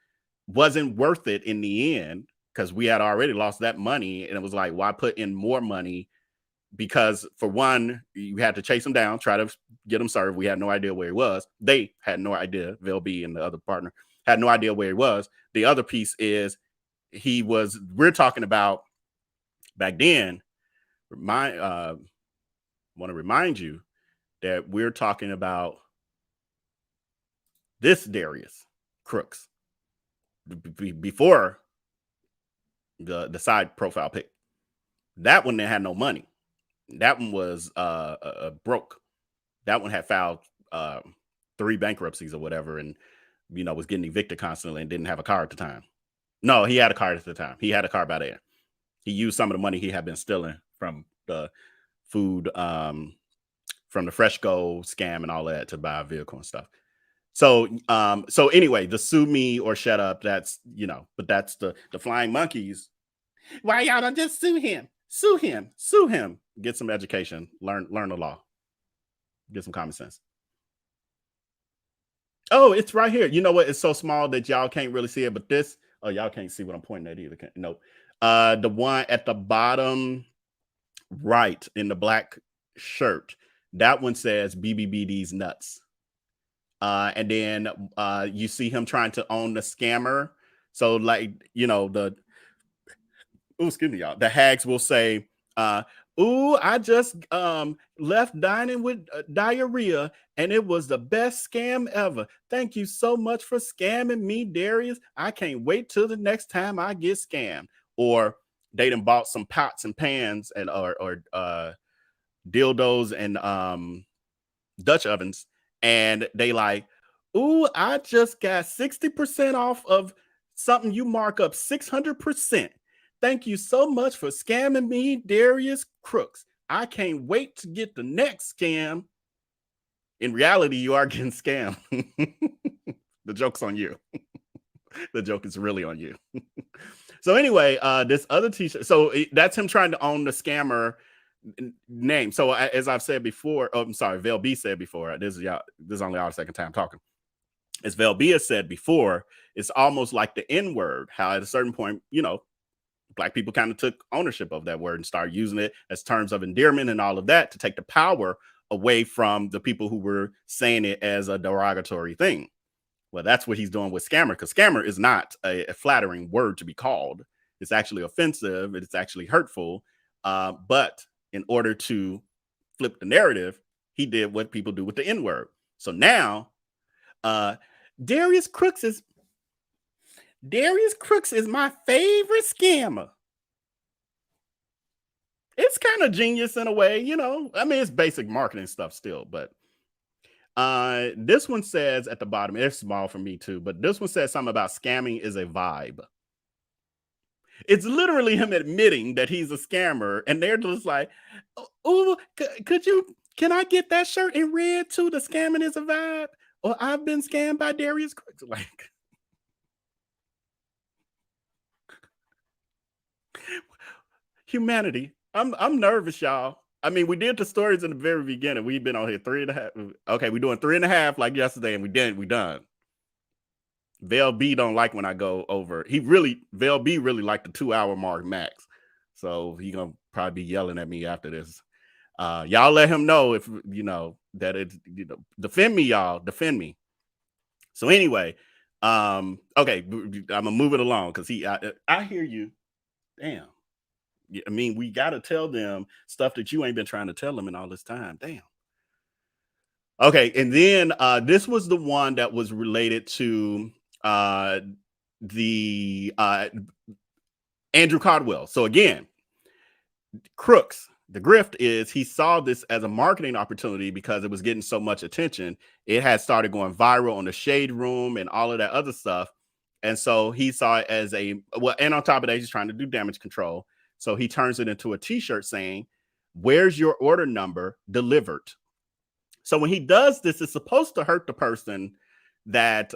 wasn't worth it in the end, because we had already lost that money, and it was like, why put in more money? Because for one, you had to chase him down, try to get him served. We had no idea where he was. They had no idea. IAmVellB and the other partner had no idea where he was. The other piece is we're talking about back then. Want to remind you that we're talking about this Darius Crooks before the side profile pic. That one, they had no money. That one was broke. That one had filed 3 bankruptcies or whatever, and was getting evicted constantly and didn't have a car at the time. No, he had a car at the time. He had a car by then. He used some of the money he had been stealing from the food, from the Fresh Go scam and all that to buy a vehicle and stuff. So anyway, the sue me or shut up, that's, but that's the flying monkeys. Why y'all don't just sue him? Sue him. Get some education, learn the law, get some common sense. Oh, it's right here. You know what? It's so small that y'all can't really see it, but this, oh, y'all can't see what I'm pointing at either. Nope. The one at the bottom right in the black shirt, that one says BBBD's nuts. And then you see him trying to own the scammer. So like, you know, excuse me, y'all. The hags will say, ooh, I just left dining with diarrhea and it was the best scam ever. Thank you so much for scamming me, Darius. I can't wait till the next time I get scammed. Or they done bought some pots and pans and or dildos and Dutch ovens, and they like, ooh, I just got 60% off of something you mark up 600%. Thank you so much for scamming me, Darius Crooks. I can't wait to get the next scam. In reality, you are getting scammed. The joke's on you. The joke is really on you. So anyway, this other t-shirt, so that's him trying to own the scammer name. So as I've said before, I'm sorry, VellB said before, this is only our second time talking. As VellB has said before, it's almost like the N-word, how at a certain point, you know, Black people kind of took ownership of that word and started using it as terms of endearment and all of that to take the power away from the people who were saying it as a derogatory thing. Well, that's what he's doing with scammer, because scammer is not a flattering word to be called. It's actually offensive. It's actually hurtful. But in order to flip the narrative, he did what people do with the N-word. So now, Darius Cooks is my favorite scammer. It's kind of genius in a way, you know. I mean, it's basic marketing stuff still, but this one says at the bottom, it's small for me too, but this one says something about scamming is a vibe. It's literally him admitting that he's a scammer, and they're just like, oh, can I get that shirt in red too? The scamming is a vibe. Or I've been scammed by Darius Cooks. Like, humanity. I'm nervous, y'all. I mean, we did the stories in the very beginning. We've been on here 3.5. Okay, we're doing 3.5 like yesterday, and we done. VellB don't like when I go over. VellB really like the 2-hour mark max. So he gonna probably be yelling at me after this. Y'all let him know if you know that it's, you know, defend me, y'all. Defend me. So anyway, okay, I'm gonna move it along because I hear you. Damn. I mean, we got to tell them stuff that you ain't been trying to tell them in all this time. Damn. Okay, and then this was the one that was related to the Andrew Caldwell. So again, Crooks, the grift is he saw this as a marketing opportunity because it was getting so much attention. It had started going viral on the Shade Room and all of that other stuff. And so he saw it as and on top of that, he's trying to do damage control. So he turns it into a t-shirt saying, "Where's your order number? Delivered." So when he does this, it's supposed to hurt the person that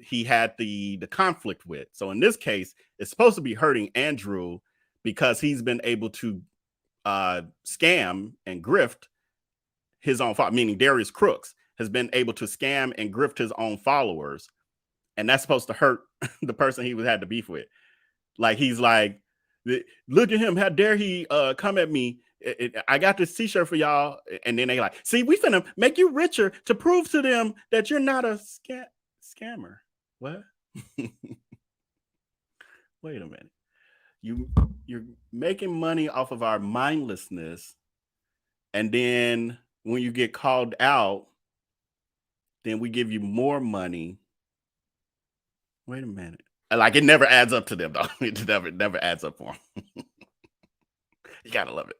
he had the conflict with. So in this case, it's supposed to be hurting Andrew because he's been able to scam and grift his own, meaning Darius Cooks has been able to scam and grift his own followers. And that's supposed to hurt the person he had to beef with. Like, he's like, look at him. How dare he come at me? I got this t-shirt for y'all. And then they like, see, we finna make you richer to prove to them that you're not a scammer. What? Wait a minute. You're making money off of our mindlessness. And then when you get called out, then we give you more money. Wait a minute. Like, it never adds up to them, though. It never adds up for them. You gotta love it.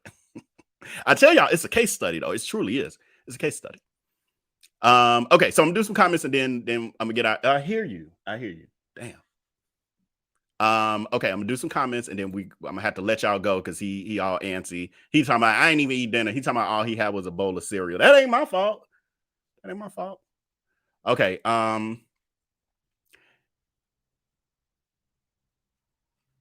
I tell y'all, it's a case study, though. It truly is. It's a case study. Okay, so I'm gonna do some comments and then I'm gonna get out. I hear you. Damn. Okay, I'm gonna do some comments and then I'm gonna have to let y'all go because he all antsy. He's talking about I ain't even eat dinner. He's talking about all he had was a bowl of cereal. That ain't my fault. Okay.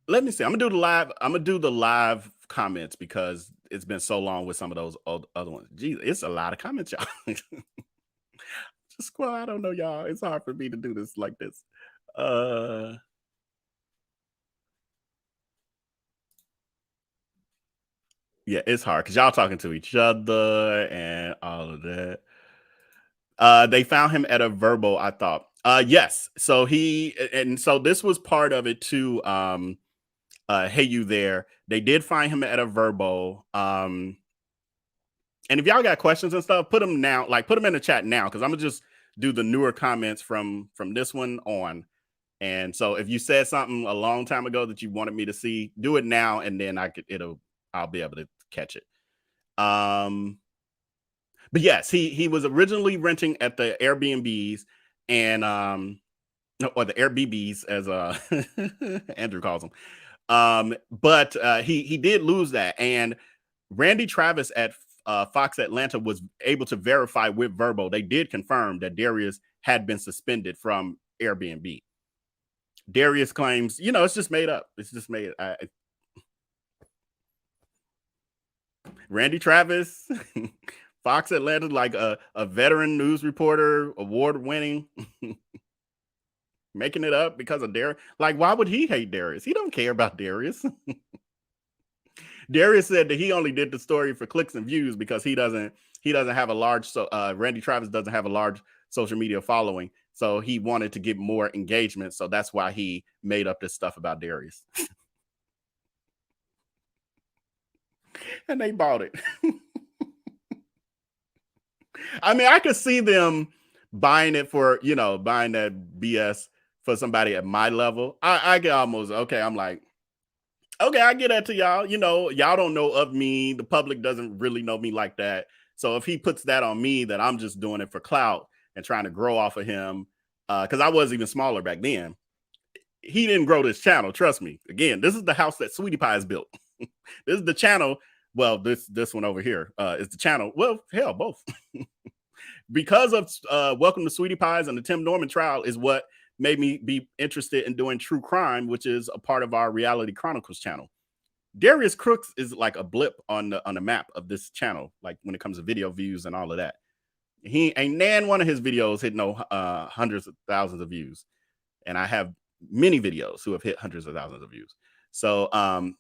Let me see. I'm gonna do the live comments because it's been so long with some of those other ones. Jeez, it's a lot of comments, y'all. Just well, I don't know, y'all. It's hard for me to do this like this. Yeah, it's hard because y'all talking to each other and all of that. They found him at a Verbo, I thought. Yes. So so this was part of it too. Hey You There. They did find him at a Verbo. And if y'all got questions and stuff, put them now, like put them in the chat now, because I'm gonna just do the newer comments from this one on. And so if you said something a long time ago that you wanted me to see, do it now, and then I'll be able to catch it. But yes, he was originally renting at the Airbnbs and or the Airbnbs as Andrew calls them. But he did lose that, and Randy Travis at Fox Atlanta was able to verify with Verbo. They did confirm that Darius had been suspended from Airbnb. Darius claims, it's just made up. It's just made. Randy Travis, Fox Atlanta, like a veteran news reporter, award-winning, making it up because of Darius. Like, why would he hate Darius? He don't care about Darius. Darius said that he only did the story for clicks and views because he doesn't have a large. So Randy Travis doesn't have a large social media following, so he wanted to get more engagement. So that's why he made up this stuff about Darius. And they bought it. I mean, I could see them buying it for, buying that BS for somebody at my level. I get almost, okay, I'm like, okay, I get that to y'all. Y'all don't know of me. The public doesn't really know me like that. So if he puts that on me, that I'm just doing it for clout and trying to grow off of him, because I was even smaller back then. He didn't grow this channel. Trust me. Again, this is the house that Sweetie Pie has built. This is the channel. Well, this one over here is the channel. Well, hell, both. Because of Welcome to Sweetie Pies and the Tim Norman trial is what made me be interested in doing true crime, which is a part of our Reality Chronicles channel. Darius Cooks is like a blip on the map of this channel, like when it comes to video views and all of that. He ain't nan one of his videos hit no hundreds of thousands of views. And I have many videos who have hit hundreds of thousands of views. So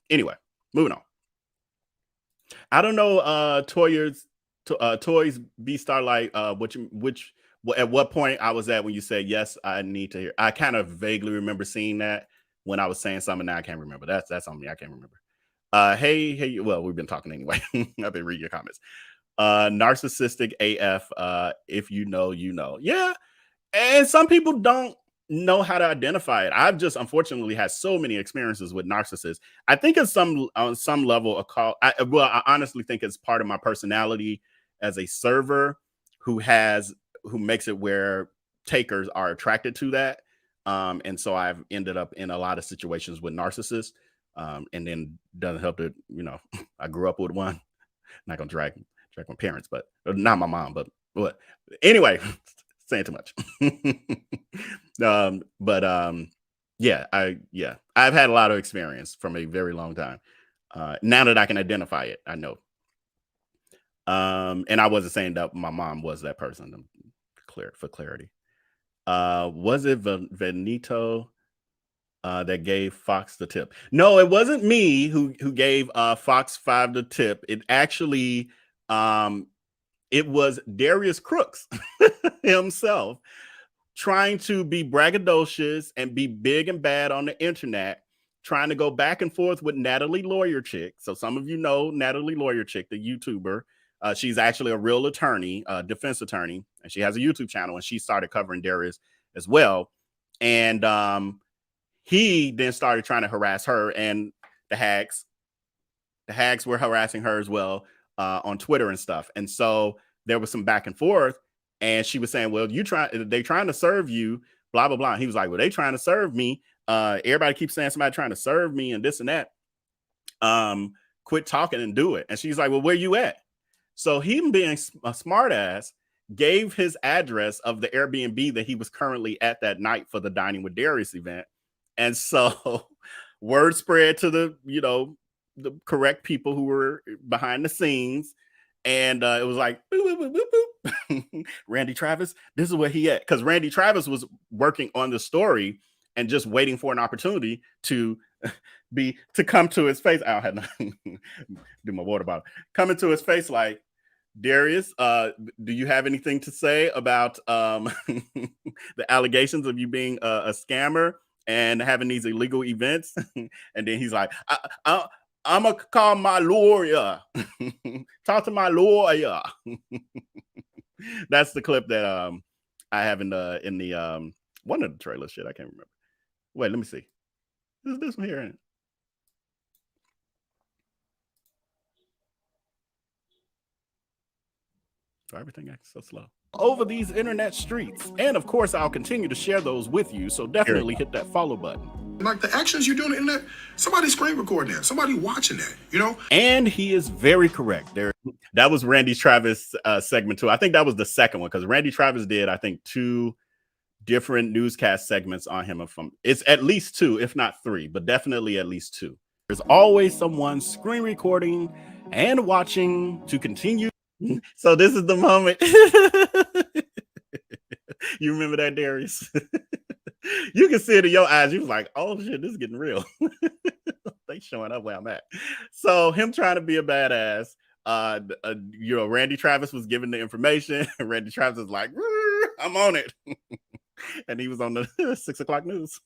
anyway, moving on. I don't know, Toys B Starlight, at what point I was at when you said, yes, I need to hear. I kind of vaguely remember seeing that when I was saying something. Now I can't remember. That's on me. I can't remember. Hey, well, we've been talking anyway. I've been reading your comments. Narcissistic AF, if you know, you know. Yeah. And some people don't know how to identify it. I've just unfortunately had so many experiences with narcissists. I think on some level, I honestly think it's part of my personality as a server who makes it where takers are attracted to that. And so I've ended up in a lot of situations with narcissists. And then doesn't help that, I grew up with one. Not gonna drag my parents, but not my mom, but what? Anyway, saying too much. I've had a lot of experience from a very long time. Now that I can identify it, I know. And I wasn't saying that my mom was that person. For clarity, was it Benito that gave Fox the tip? No, it wasn't me who gave Fox 5 the tip. It actually it was Darius Cooks himself trying to be braggadocious and be big and bad on the internet, trying to go back and forth with Natalie Lawyer Chick. So some of you know Natalie Lawyer Chick, the YouTuber. She's actually a real attorney, defense attorney, and she has a YouTube channel, and she started covering Darius as well. And he then started trying to harass her, and the hags were harassing her as well on Twitter and stuff. And so there was some back and forth, and she was saying, well, they trying to serve you, blah, blah, blah. And he was like, well, they trying to serve me. Everybody keeps saying somebody trying to serve me and this and that. Quit talking and do it. And she's like, well, where you at? So him being a smart ass gave his address of the Airbnb that he was currently at that night for the Dining with Darius event. And so word spread to the correct people who were behind the scenes. And it was like, boop, boop, boop, boop, boop. Randy Travis, this is where he at. Because Randy Travis was working on the story and just waiting for an opportunity to come to his face. I don't have nothing. Do my water bottle. Coming to his face like, Darius, do you have anything to say about the allegations of you being a scammer and having these illegal events? And then he's like, I'm going to call my lawyer. Talk to my lawyer. That's the clip that I have in the one of the trailers. Shit, I can't remember. Wait, let me see. Is this one here? So everything acts so slow over these internet streets. And of course, I'll continue to share those with you. So definitely hit that follow button. Like the actions you do on the internet, somebody's screen recording that, somebody watching that, you know? And he is very correct. That was Randy Travis segment 2. I think that was the second one because Randy Travis did, I think, 2 different newscast segments on him. It's at least 2, if not 3, but definitely at least 2. There's always someone screen recording and watching to continue. So this is the moment. You remember that, Darius? You can see it in your eyes. You was like, oh shit, this is getting real. They showing up where I'm at. So him trying to be a badass. Randy Travis was given the information. Randy Travis was like, I'm on it. And he was on the 6 o'clock news.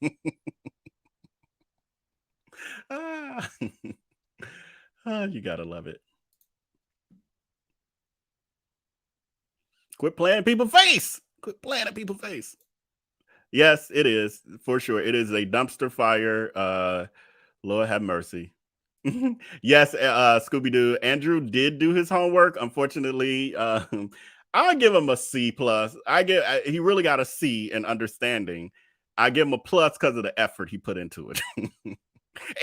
You gotta love it. Quit playing people's face. Quit playing at people's face. Yes, it is for sure. It is a dumpster fire. Lord have mercy. Yes, Scooby-Doo. Andrew did do his homework. Unfortunately, I'll give him a C+. He really got a C in understanding. I give him a plus because of the effort he put into it.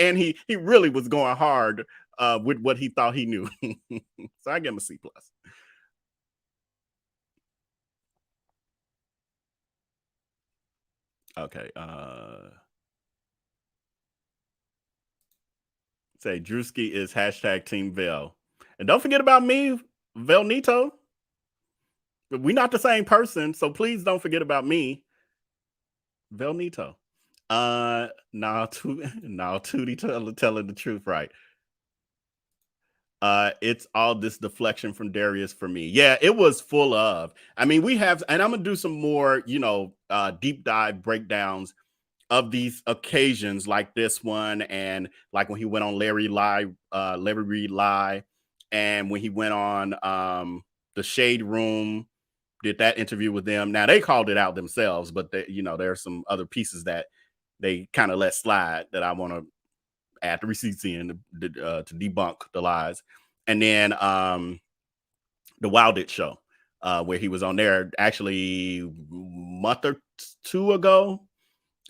And he really was going hard with what he thought he knew. So I give him a C+. Okay. Say Drewski is hashtag Team Vel. And don't forget about me, Velnito. We're not the same person, so please don't forget about me, Velnito. Now Tootie telling the truth, right? It's all this deflection from Darius for me. Yeah, it was full of. I mean, we have, and I'm gonna do some more, deep dive breakdowns of these occasions like this one, and like when he went on Larry Reed Live, and when he went on the Shade Room, did that interview with them. Now they called it out themselves, but there are some other pieces that they kind of let slide that I want to add the receipts in to debunk the lies. And then the Wild It show, where he was on there actually a month or 2 ago.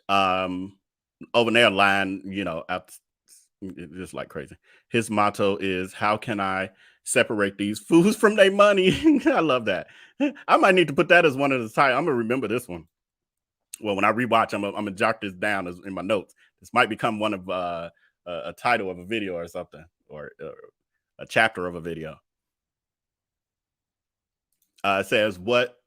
Over there lying, just like crazy. His motto is, how can I separate these fools from their money? I love that. I might need to put that as one of the titles. I'm gonna remember this one. Well, when I rewatch, I'm gonna jot this down in my notes. This might become one of a title of a video or something, or a chapter of a video. It says, what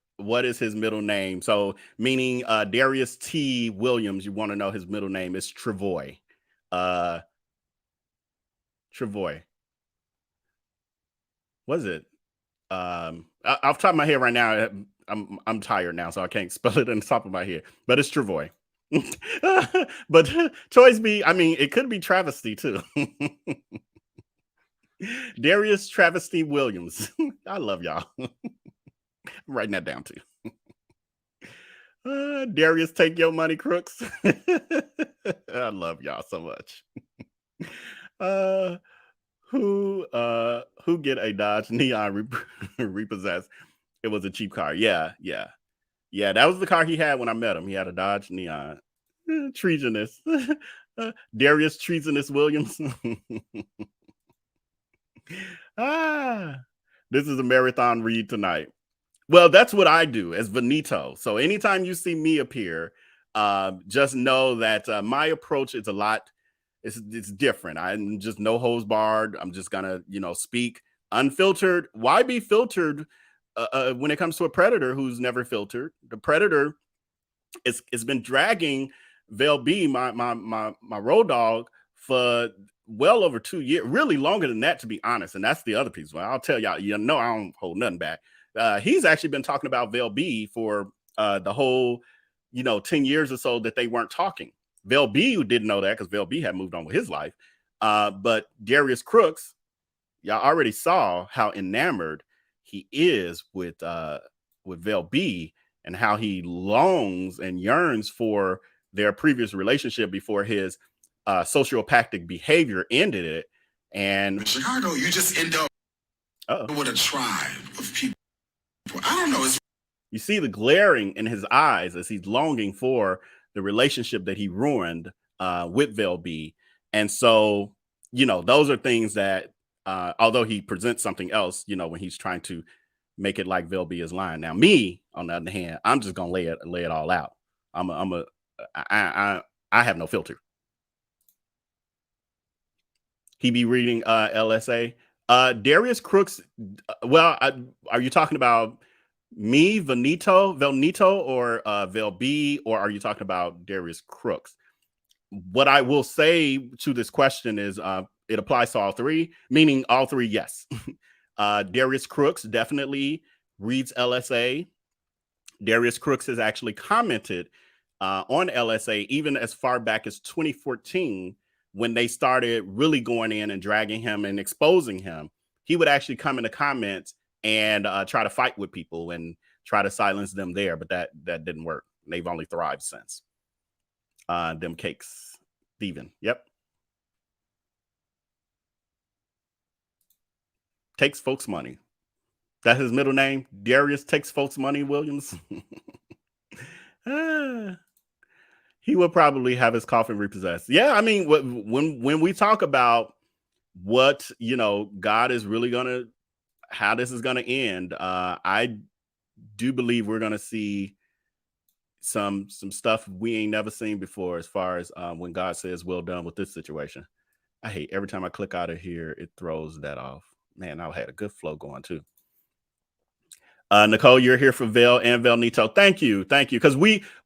is his middle name? So meaning Darius T. Williams, you want to know his middle name is Travoy. Travoy. Was it? Off the top of my head right now, I'm tired now, so I can't spell it on the top of my head. But it's Travoy. But choice B, I mean, it could be travesty too. Darius Travesty Williams. I love y'all. I'm writing that down too. Darius, take your money, Crooks. I love y'all so much. Who get a Dodge Neon repossessed? It was a cheap car. Yeah. That was the car he had when I met him. He had a Dodge Neon. Treasonous. Darius Treasonous Williams. This is a marathon read tonight. Well, that's what I do as Venito. So anytime you see me appear, just know that my approach is a lot. It's different. I'm just no hose barred. I'm just gonna, speak unfiltered. Why be filtered when it comes to a predator who's never filtered, the predator it's been dragging IAmVellB, my road dog, for well over 2 years, really longer than that, to be honest. And that's the other piece. Well, I'll tell y'all, I don't hold nothing back. He's actually been talking about IAmVellB for the whole, 10 years or so that they weren't talking. IAmVellB didn't know that because IAmVellB had moved on with his life. But Darius Cooks, y'all already saw how enamored he is with IAmVellB and how he longs and yearns for their previous relationship before his sociopathic behavior ended it. And in Chicago, you just end up with a tribe of people. I don't know. You see the glaring in his eyes as he's longing for the relationship that he ruined with IAmVellB. And so, those are things that, although he presents something else, when he's trying to make it like IAmVellB is lying. Now, me, on the other hand, I'm just gonna lay it all out. I have no filter. He be reading LSA. Darius Cooks. Well, are you talking about me, Velnito, or IAmVellB, or are you talking about Darius Cooks? What I will say to this question is it applies to all three, meaning all three, yes. Darius Cooks definitely reads LSA. Darius Cooks has actually commented on LSA even as far back as 2014 when they started really going in and dragging him and exposing him. He would actually come in the comments and try to fight with people and try to silence them there, but that didn't work. They've only thrived since. Them cakes, Steven. Yep. Takes folks' money. That's his middle name. Darius takes folks' money, Williams. He would probably have his coffin repossessed. Yeah, I mean, when we talk about what, God is really gonna, how this is gonna end, I do believe we're gonna see some stuff we ain't never seen before as far as when God says, well done with this situation. I hate every time I click out of here, it throws that off. Man, I had a good flow going too. Nicole, you're here for Vel and Velnito. Thank you. Because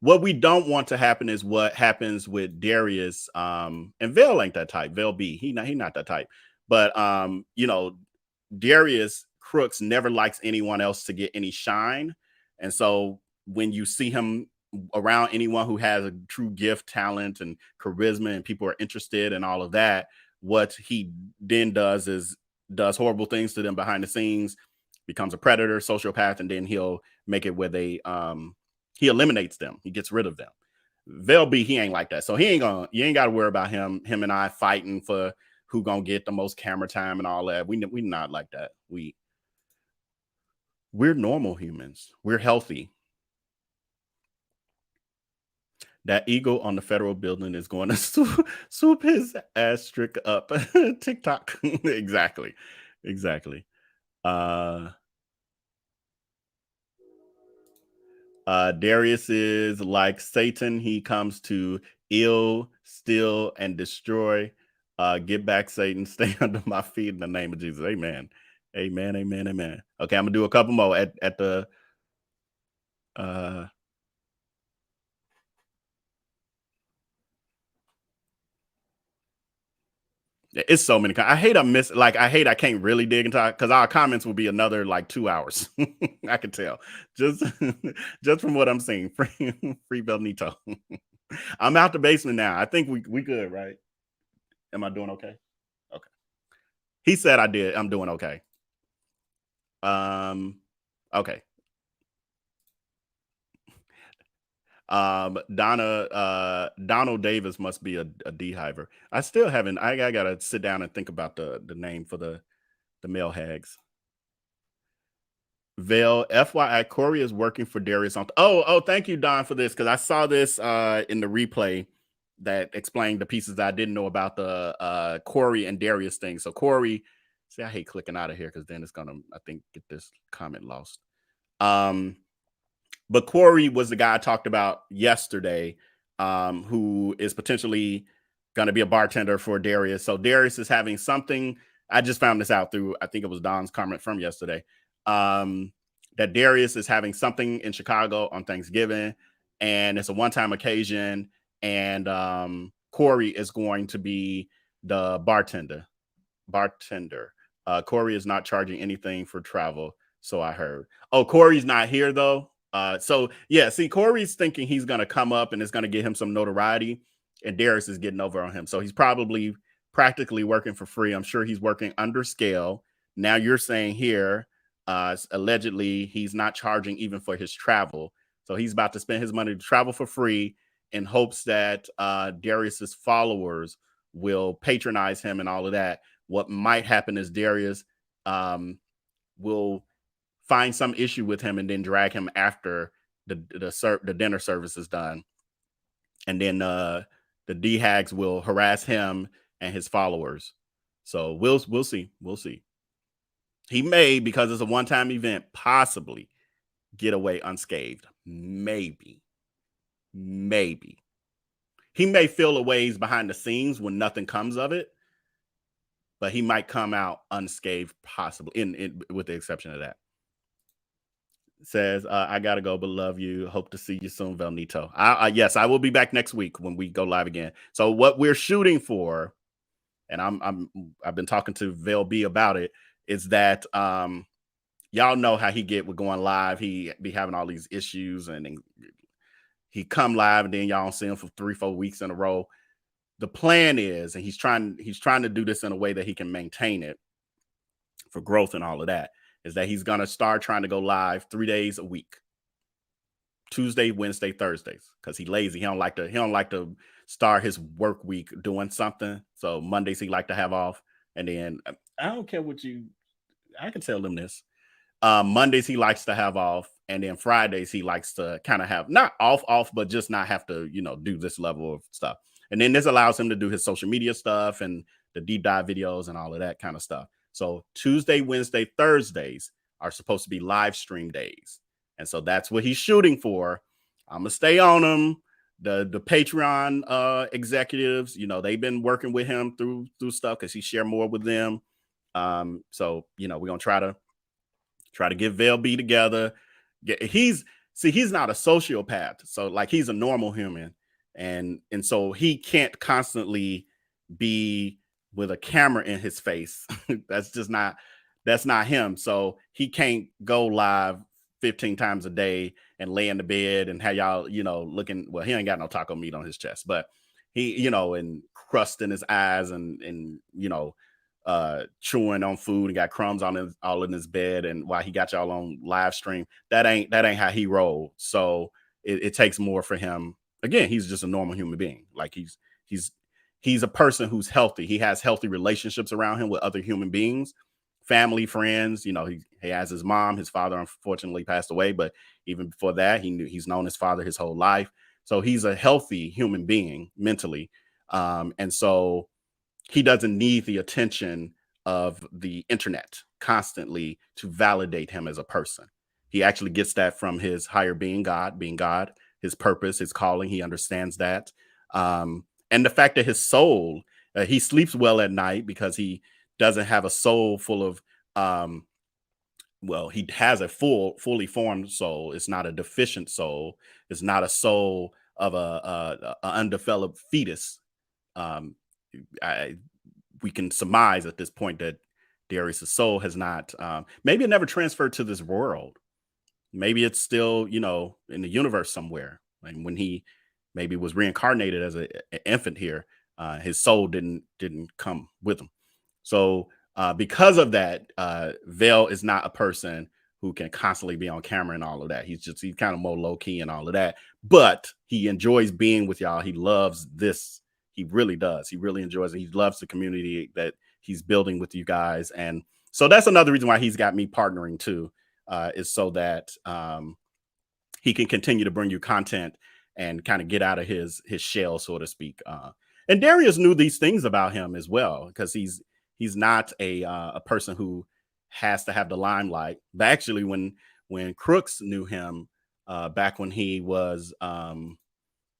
what we don't want to happen is what happens with Darius. And Vel ain't that type. IAmVellB, he not that type. But Darius Cooks never likes anyone else to get any shine. And so when you see him around anyone who has a true gift, talent, and charisma, and people are interested in all of that, what he then does is does horrible things to them behind the scenes, becomes a predator, sociopath, and then he'll make it where they he eliminates them. He gets rid of them. IAmVellB, he ain't like that. So you ain't got to worry about him and I fighting for who gonna get the most camera time and all that. We not like that. We're normal humans. We're healthy. That eagle on the federal building is going to swoop his asterisk up. TikTok. Exactly. Darius is like Satan. He comes to ill, steal, and destroy. Get back, Satan. Stay under my feet in the name of Jesus. Amen. Amen. Okay, I'm gonna do a couple more at the it's so many. I hate I can't really dig into it because our comments will be another like 2 hours. I can tell just from what I'm seeing. Free Velnito. I'm out the basement now. I think we good, right? Am I doing okay? Okay. He said I did. I'm doing okay. Okay. Donald Davis must be a beehiver. I still haven't. I gotta sit down and think about the name for the male hags. Vel, FYI, Corey is working for Darius on. Oh, thank you, Don, for this, because I saw this in the replay that explained the pieces that I didn't know about the Corey and Darius thing. So Corey, see, I hate clicking out of here because then it's gonna, I think, get this comment lost. But Corey was the guy I talked about yesterday, who is potentially going to be a bartender for Darius. So Darius is having something. I just found this out through, I think it was Don's comment from yesterday. that Darius is having something in Chicago on Thanksgiving, and it's a one-time occasion, and Corey is going to be the bartender. Corey is not charging anything for travel, so I heard. Oh, Corey's not here though. So yeah, see, Corey's thinking he's gonna come up and it's gonna get him some notoriety, and Darius is getting over on him. So he's probably practically working for free. I'm sure he's working under scale. Now you're saying here, allegedly he's not charging even for his travel. So he's about to spend his money to travel for free in hopes that Darius's followers will patronize him and all of that. What might happen is Darius will find some issue with him and then drag him after the dinner service is done. And then the D-Hags will harass him and his followers. So we'll see. We'll see. He may, because it's a one-time event, possibly get away unscathed. Maybe. He may feel a ways behind the scenes when nothing comes of it, but he might come out unscathed, possibly, with the exception of that. Says, I gotta go, but love you. Hope to see you soon, Velnito. Yes, I will be back next week when we go live again. So what we're shooting for, and I've been talking to VellB about it, is that y'all know how he get with going live. He be having all these issues, and then he come live, and then y'all don't see him for 3-4 weeks in a row. The plan is, and he's trying to do this in a way that he can maintain it for growth and all of that, is that he's going to start trying to go live 3 days a week. Tuesday, Wednesday, Thursdays, because he's lazy. He don't like to start his work week doing something. So Mondays he like to have off. And then I don't care I can tell them this. Mondays he likes to have off. And then Fridays he likes to kind of have not off, but just not have to, do this level of stuff. And then this allows him to do his social media stuff and the deep dive videos and all of that kind of stuff. So Tuesday, Wednesday, Thursdays are supposed to be live stream days. And so that's what he's shooting for. I'm going to stay on him. The Patreon executives, they've been working with him through stuff because he share more with them. So, we're going to try to get VellB together. He's not a sociopath. So like he's a normal human. And so he can't constantly be with a camera in his face. That's not him. So he can't go live 15 times a day and lay in the bed and have y'all, looking, well, he ain't got no taco meat on his chest, but he, and crust in his eyes and chewing on food and got crumbs on all in his bed. And while he got y'all on live stream, that ain't how he rolled. So it takes more for him. Again, he's just a normal human being. Like he's a person who's healthy. He has healthy relationships around him with other human beings, family, friends. He has his mom. His father unfortunately passed away, but even before that, he's known his father his whole life. So he's a healthy human being mentally. And so he doesn't need the attention of the internet constantly to validate him as a person. He actually gets that from his higher being God, his purpose, his calling. He understands that. And the fact that his soul, he sleeps well at night because he doesn't have a soul full of, he has a fully formed soul. It's not a deficient soul. It's not a soul of a undeveloped fetus. We can surmise at this point that Darius' soul has not, maybe it never transferred to this world. Maybe it's still, in the universe somewhere. Like when he maybe was reincarnated as an infant here, his soul didn't come with him. So because of that, Vell is not a person who can constantly be on camera and all of that. He's kind of more low key and all of that, but he enjoys being with y'all. He loves this. He really does. He really enjoys it. He loves the community that he's building with you guys. And so that's another reason why he's got me partnering too, is so that he can continue to bring you content and kind of get out of his shell, so to speak. And Darius knew these things about him as well, because he's not a person who has to have the limelight. But actually, when Crooks knew him back when he was,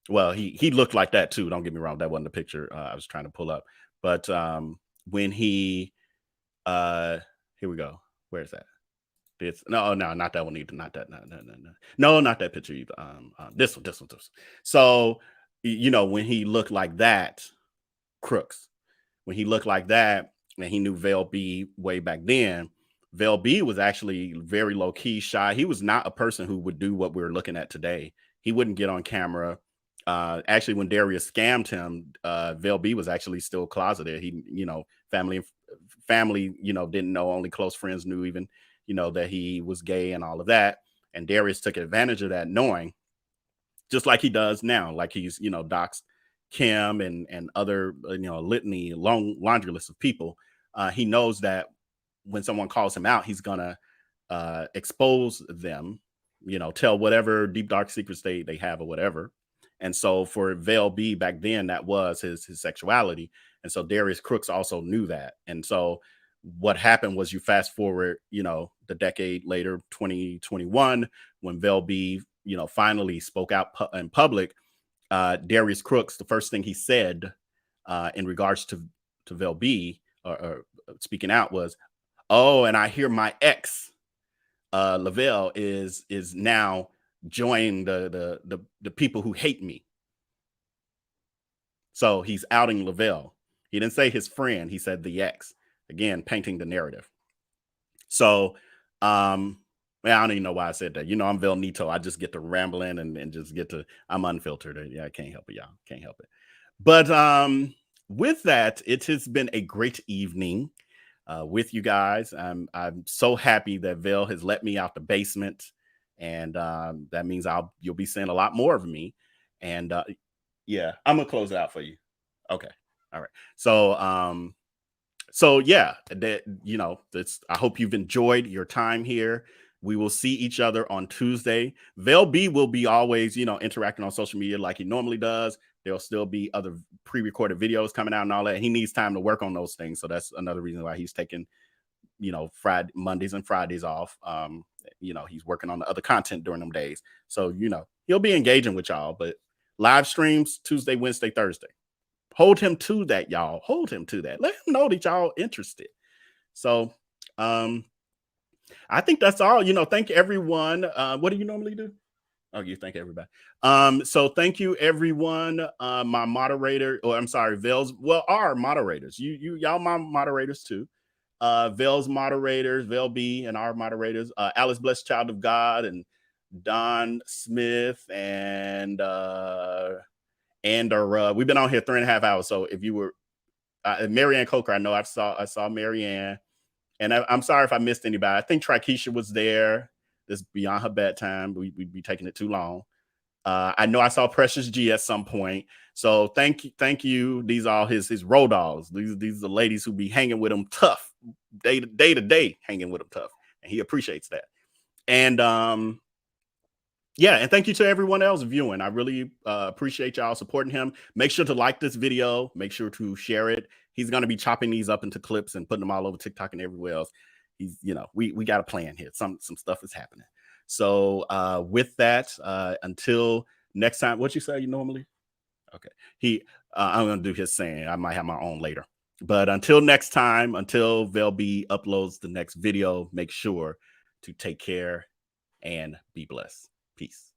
he looked like that too. Don't get me wrong. That wasn't the picture I was trying to pull up. But when he, here we go. Where is that? No, not that one either. Not that. No, not that picture either. This one. So, you know, when he looked like that, Crooks, when he looked like that, and he knew VellB way back then, VellB was actually very low key, shy. He was not a person who would do what we're looking at today. He wouldn't get on camera. Actually, when Darius scammed him, VellB was actually still closeted. He, you know, family, you know, didn't know. Only close friends knew, even, you know, that he was gay and all of that. And Darius took advantage of that, knowing, just like he does now, like he's, you know, doxed Kim and other, you know, litany, long laundry list of people. He knows that when someone calls him out, he's gonna expose them, you know, tell whatever deep dark secrets they have or whatever. And so for VellB back then, that was his sexuality. And so Darius Cooks also knew that. And so what happened was, you fast forward, you know, the decade later, 2021, when VellB, you know, finally spoke out in public, Darius Cooks, the first thing he said in regards to VellB or speaking out was, "Oh, and I hear my ex, Lavelle, is now joining the people who hate me." So he's outing Lavelle. He didn't say his friend. He said the ex. Again, painting the narrative. So, man, I don't even know why I said that. You know, I'm Velnito. I just get to rambling and just get to, I'm unfiltered. Yeah, I can't help it, y'all. Can't help it. But with that, it has been a great evening with you guys. I'm so happy that Vel has let me out the basement. And that means you'll be seeing a lot more of me. And yeah, I'm gonna close it out for you. Okay. All right. So yeah, that, you know, I hope you've enjoyed your time here. We will see each other on Tuesday. VellB will be always, you know, interacting on social media like he normally does. There'll still be other pre-recorded videos coming out and all that. He needs time to work on those things. So that's another reason why he's taking, you know, Mondays and Fridays off. You know, he's working on the other content during them days. So, you know, he'll be engaging with y'all, but live streams Tuesday, Wednesday, Thursday. Hold him to that, y'all. Hold him to that. Let him know that y'all interested. So I think that's all. You know, thank everyone. What do you normally do? Oh, you thank everybody. So thank you, everyone. My moderator, or I'm sorry, our moderators. Y'all my moderators too. Vel's moderators, VellB and our moderators, Alice Blessed Child of God and Don Smith and we've been on here 3.5 hours. So if you were Marianne Coker, I know I saw Marianne, and I'm sorry if I missed anybody. I think Trikesha was there. This is beyond her bedtime. We'd be taking it too long. I know I saw Precious G at some point. So thank you. These are all his road dogs. These are the ladies who be hanging with him tough, day to day, hanging with him tough, and he appreciates that. And yeah, and thank you to everyone else viewing. I really appreciate y'all supporting him. Make sure to like this video. Make sure to share it. He's going to be chopping these up into clips and putting them all over TikTok and everywhere else. He's, you know, we got a plan here. Some stuff is happening. So with that, until next time, what you say you normally? Okay. I'm going to do his saying. I might have my own later. But until next time, until VellB uploads the next video, make sure to take care and be blessed. Peace.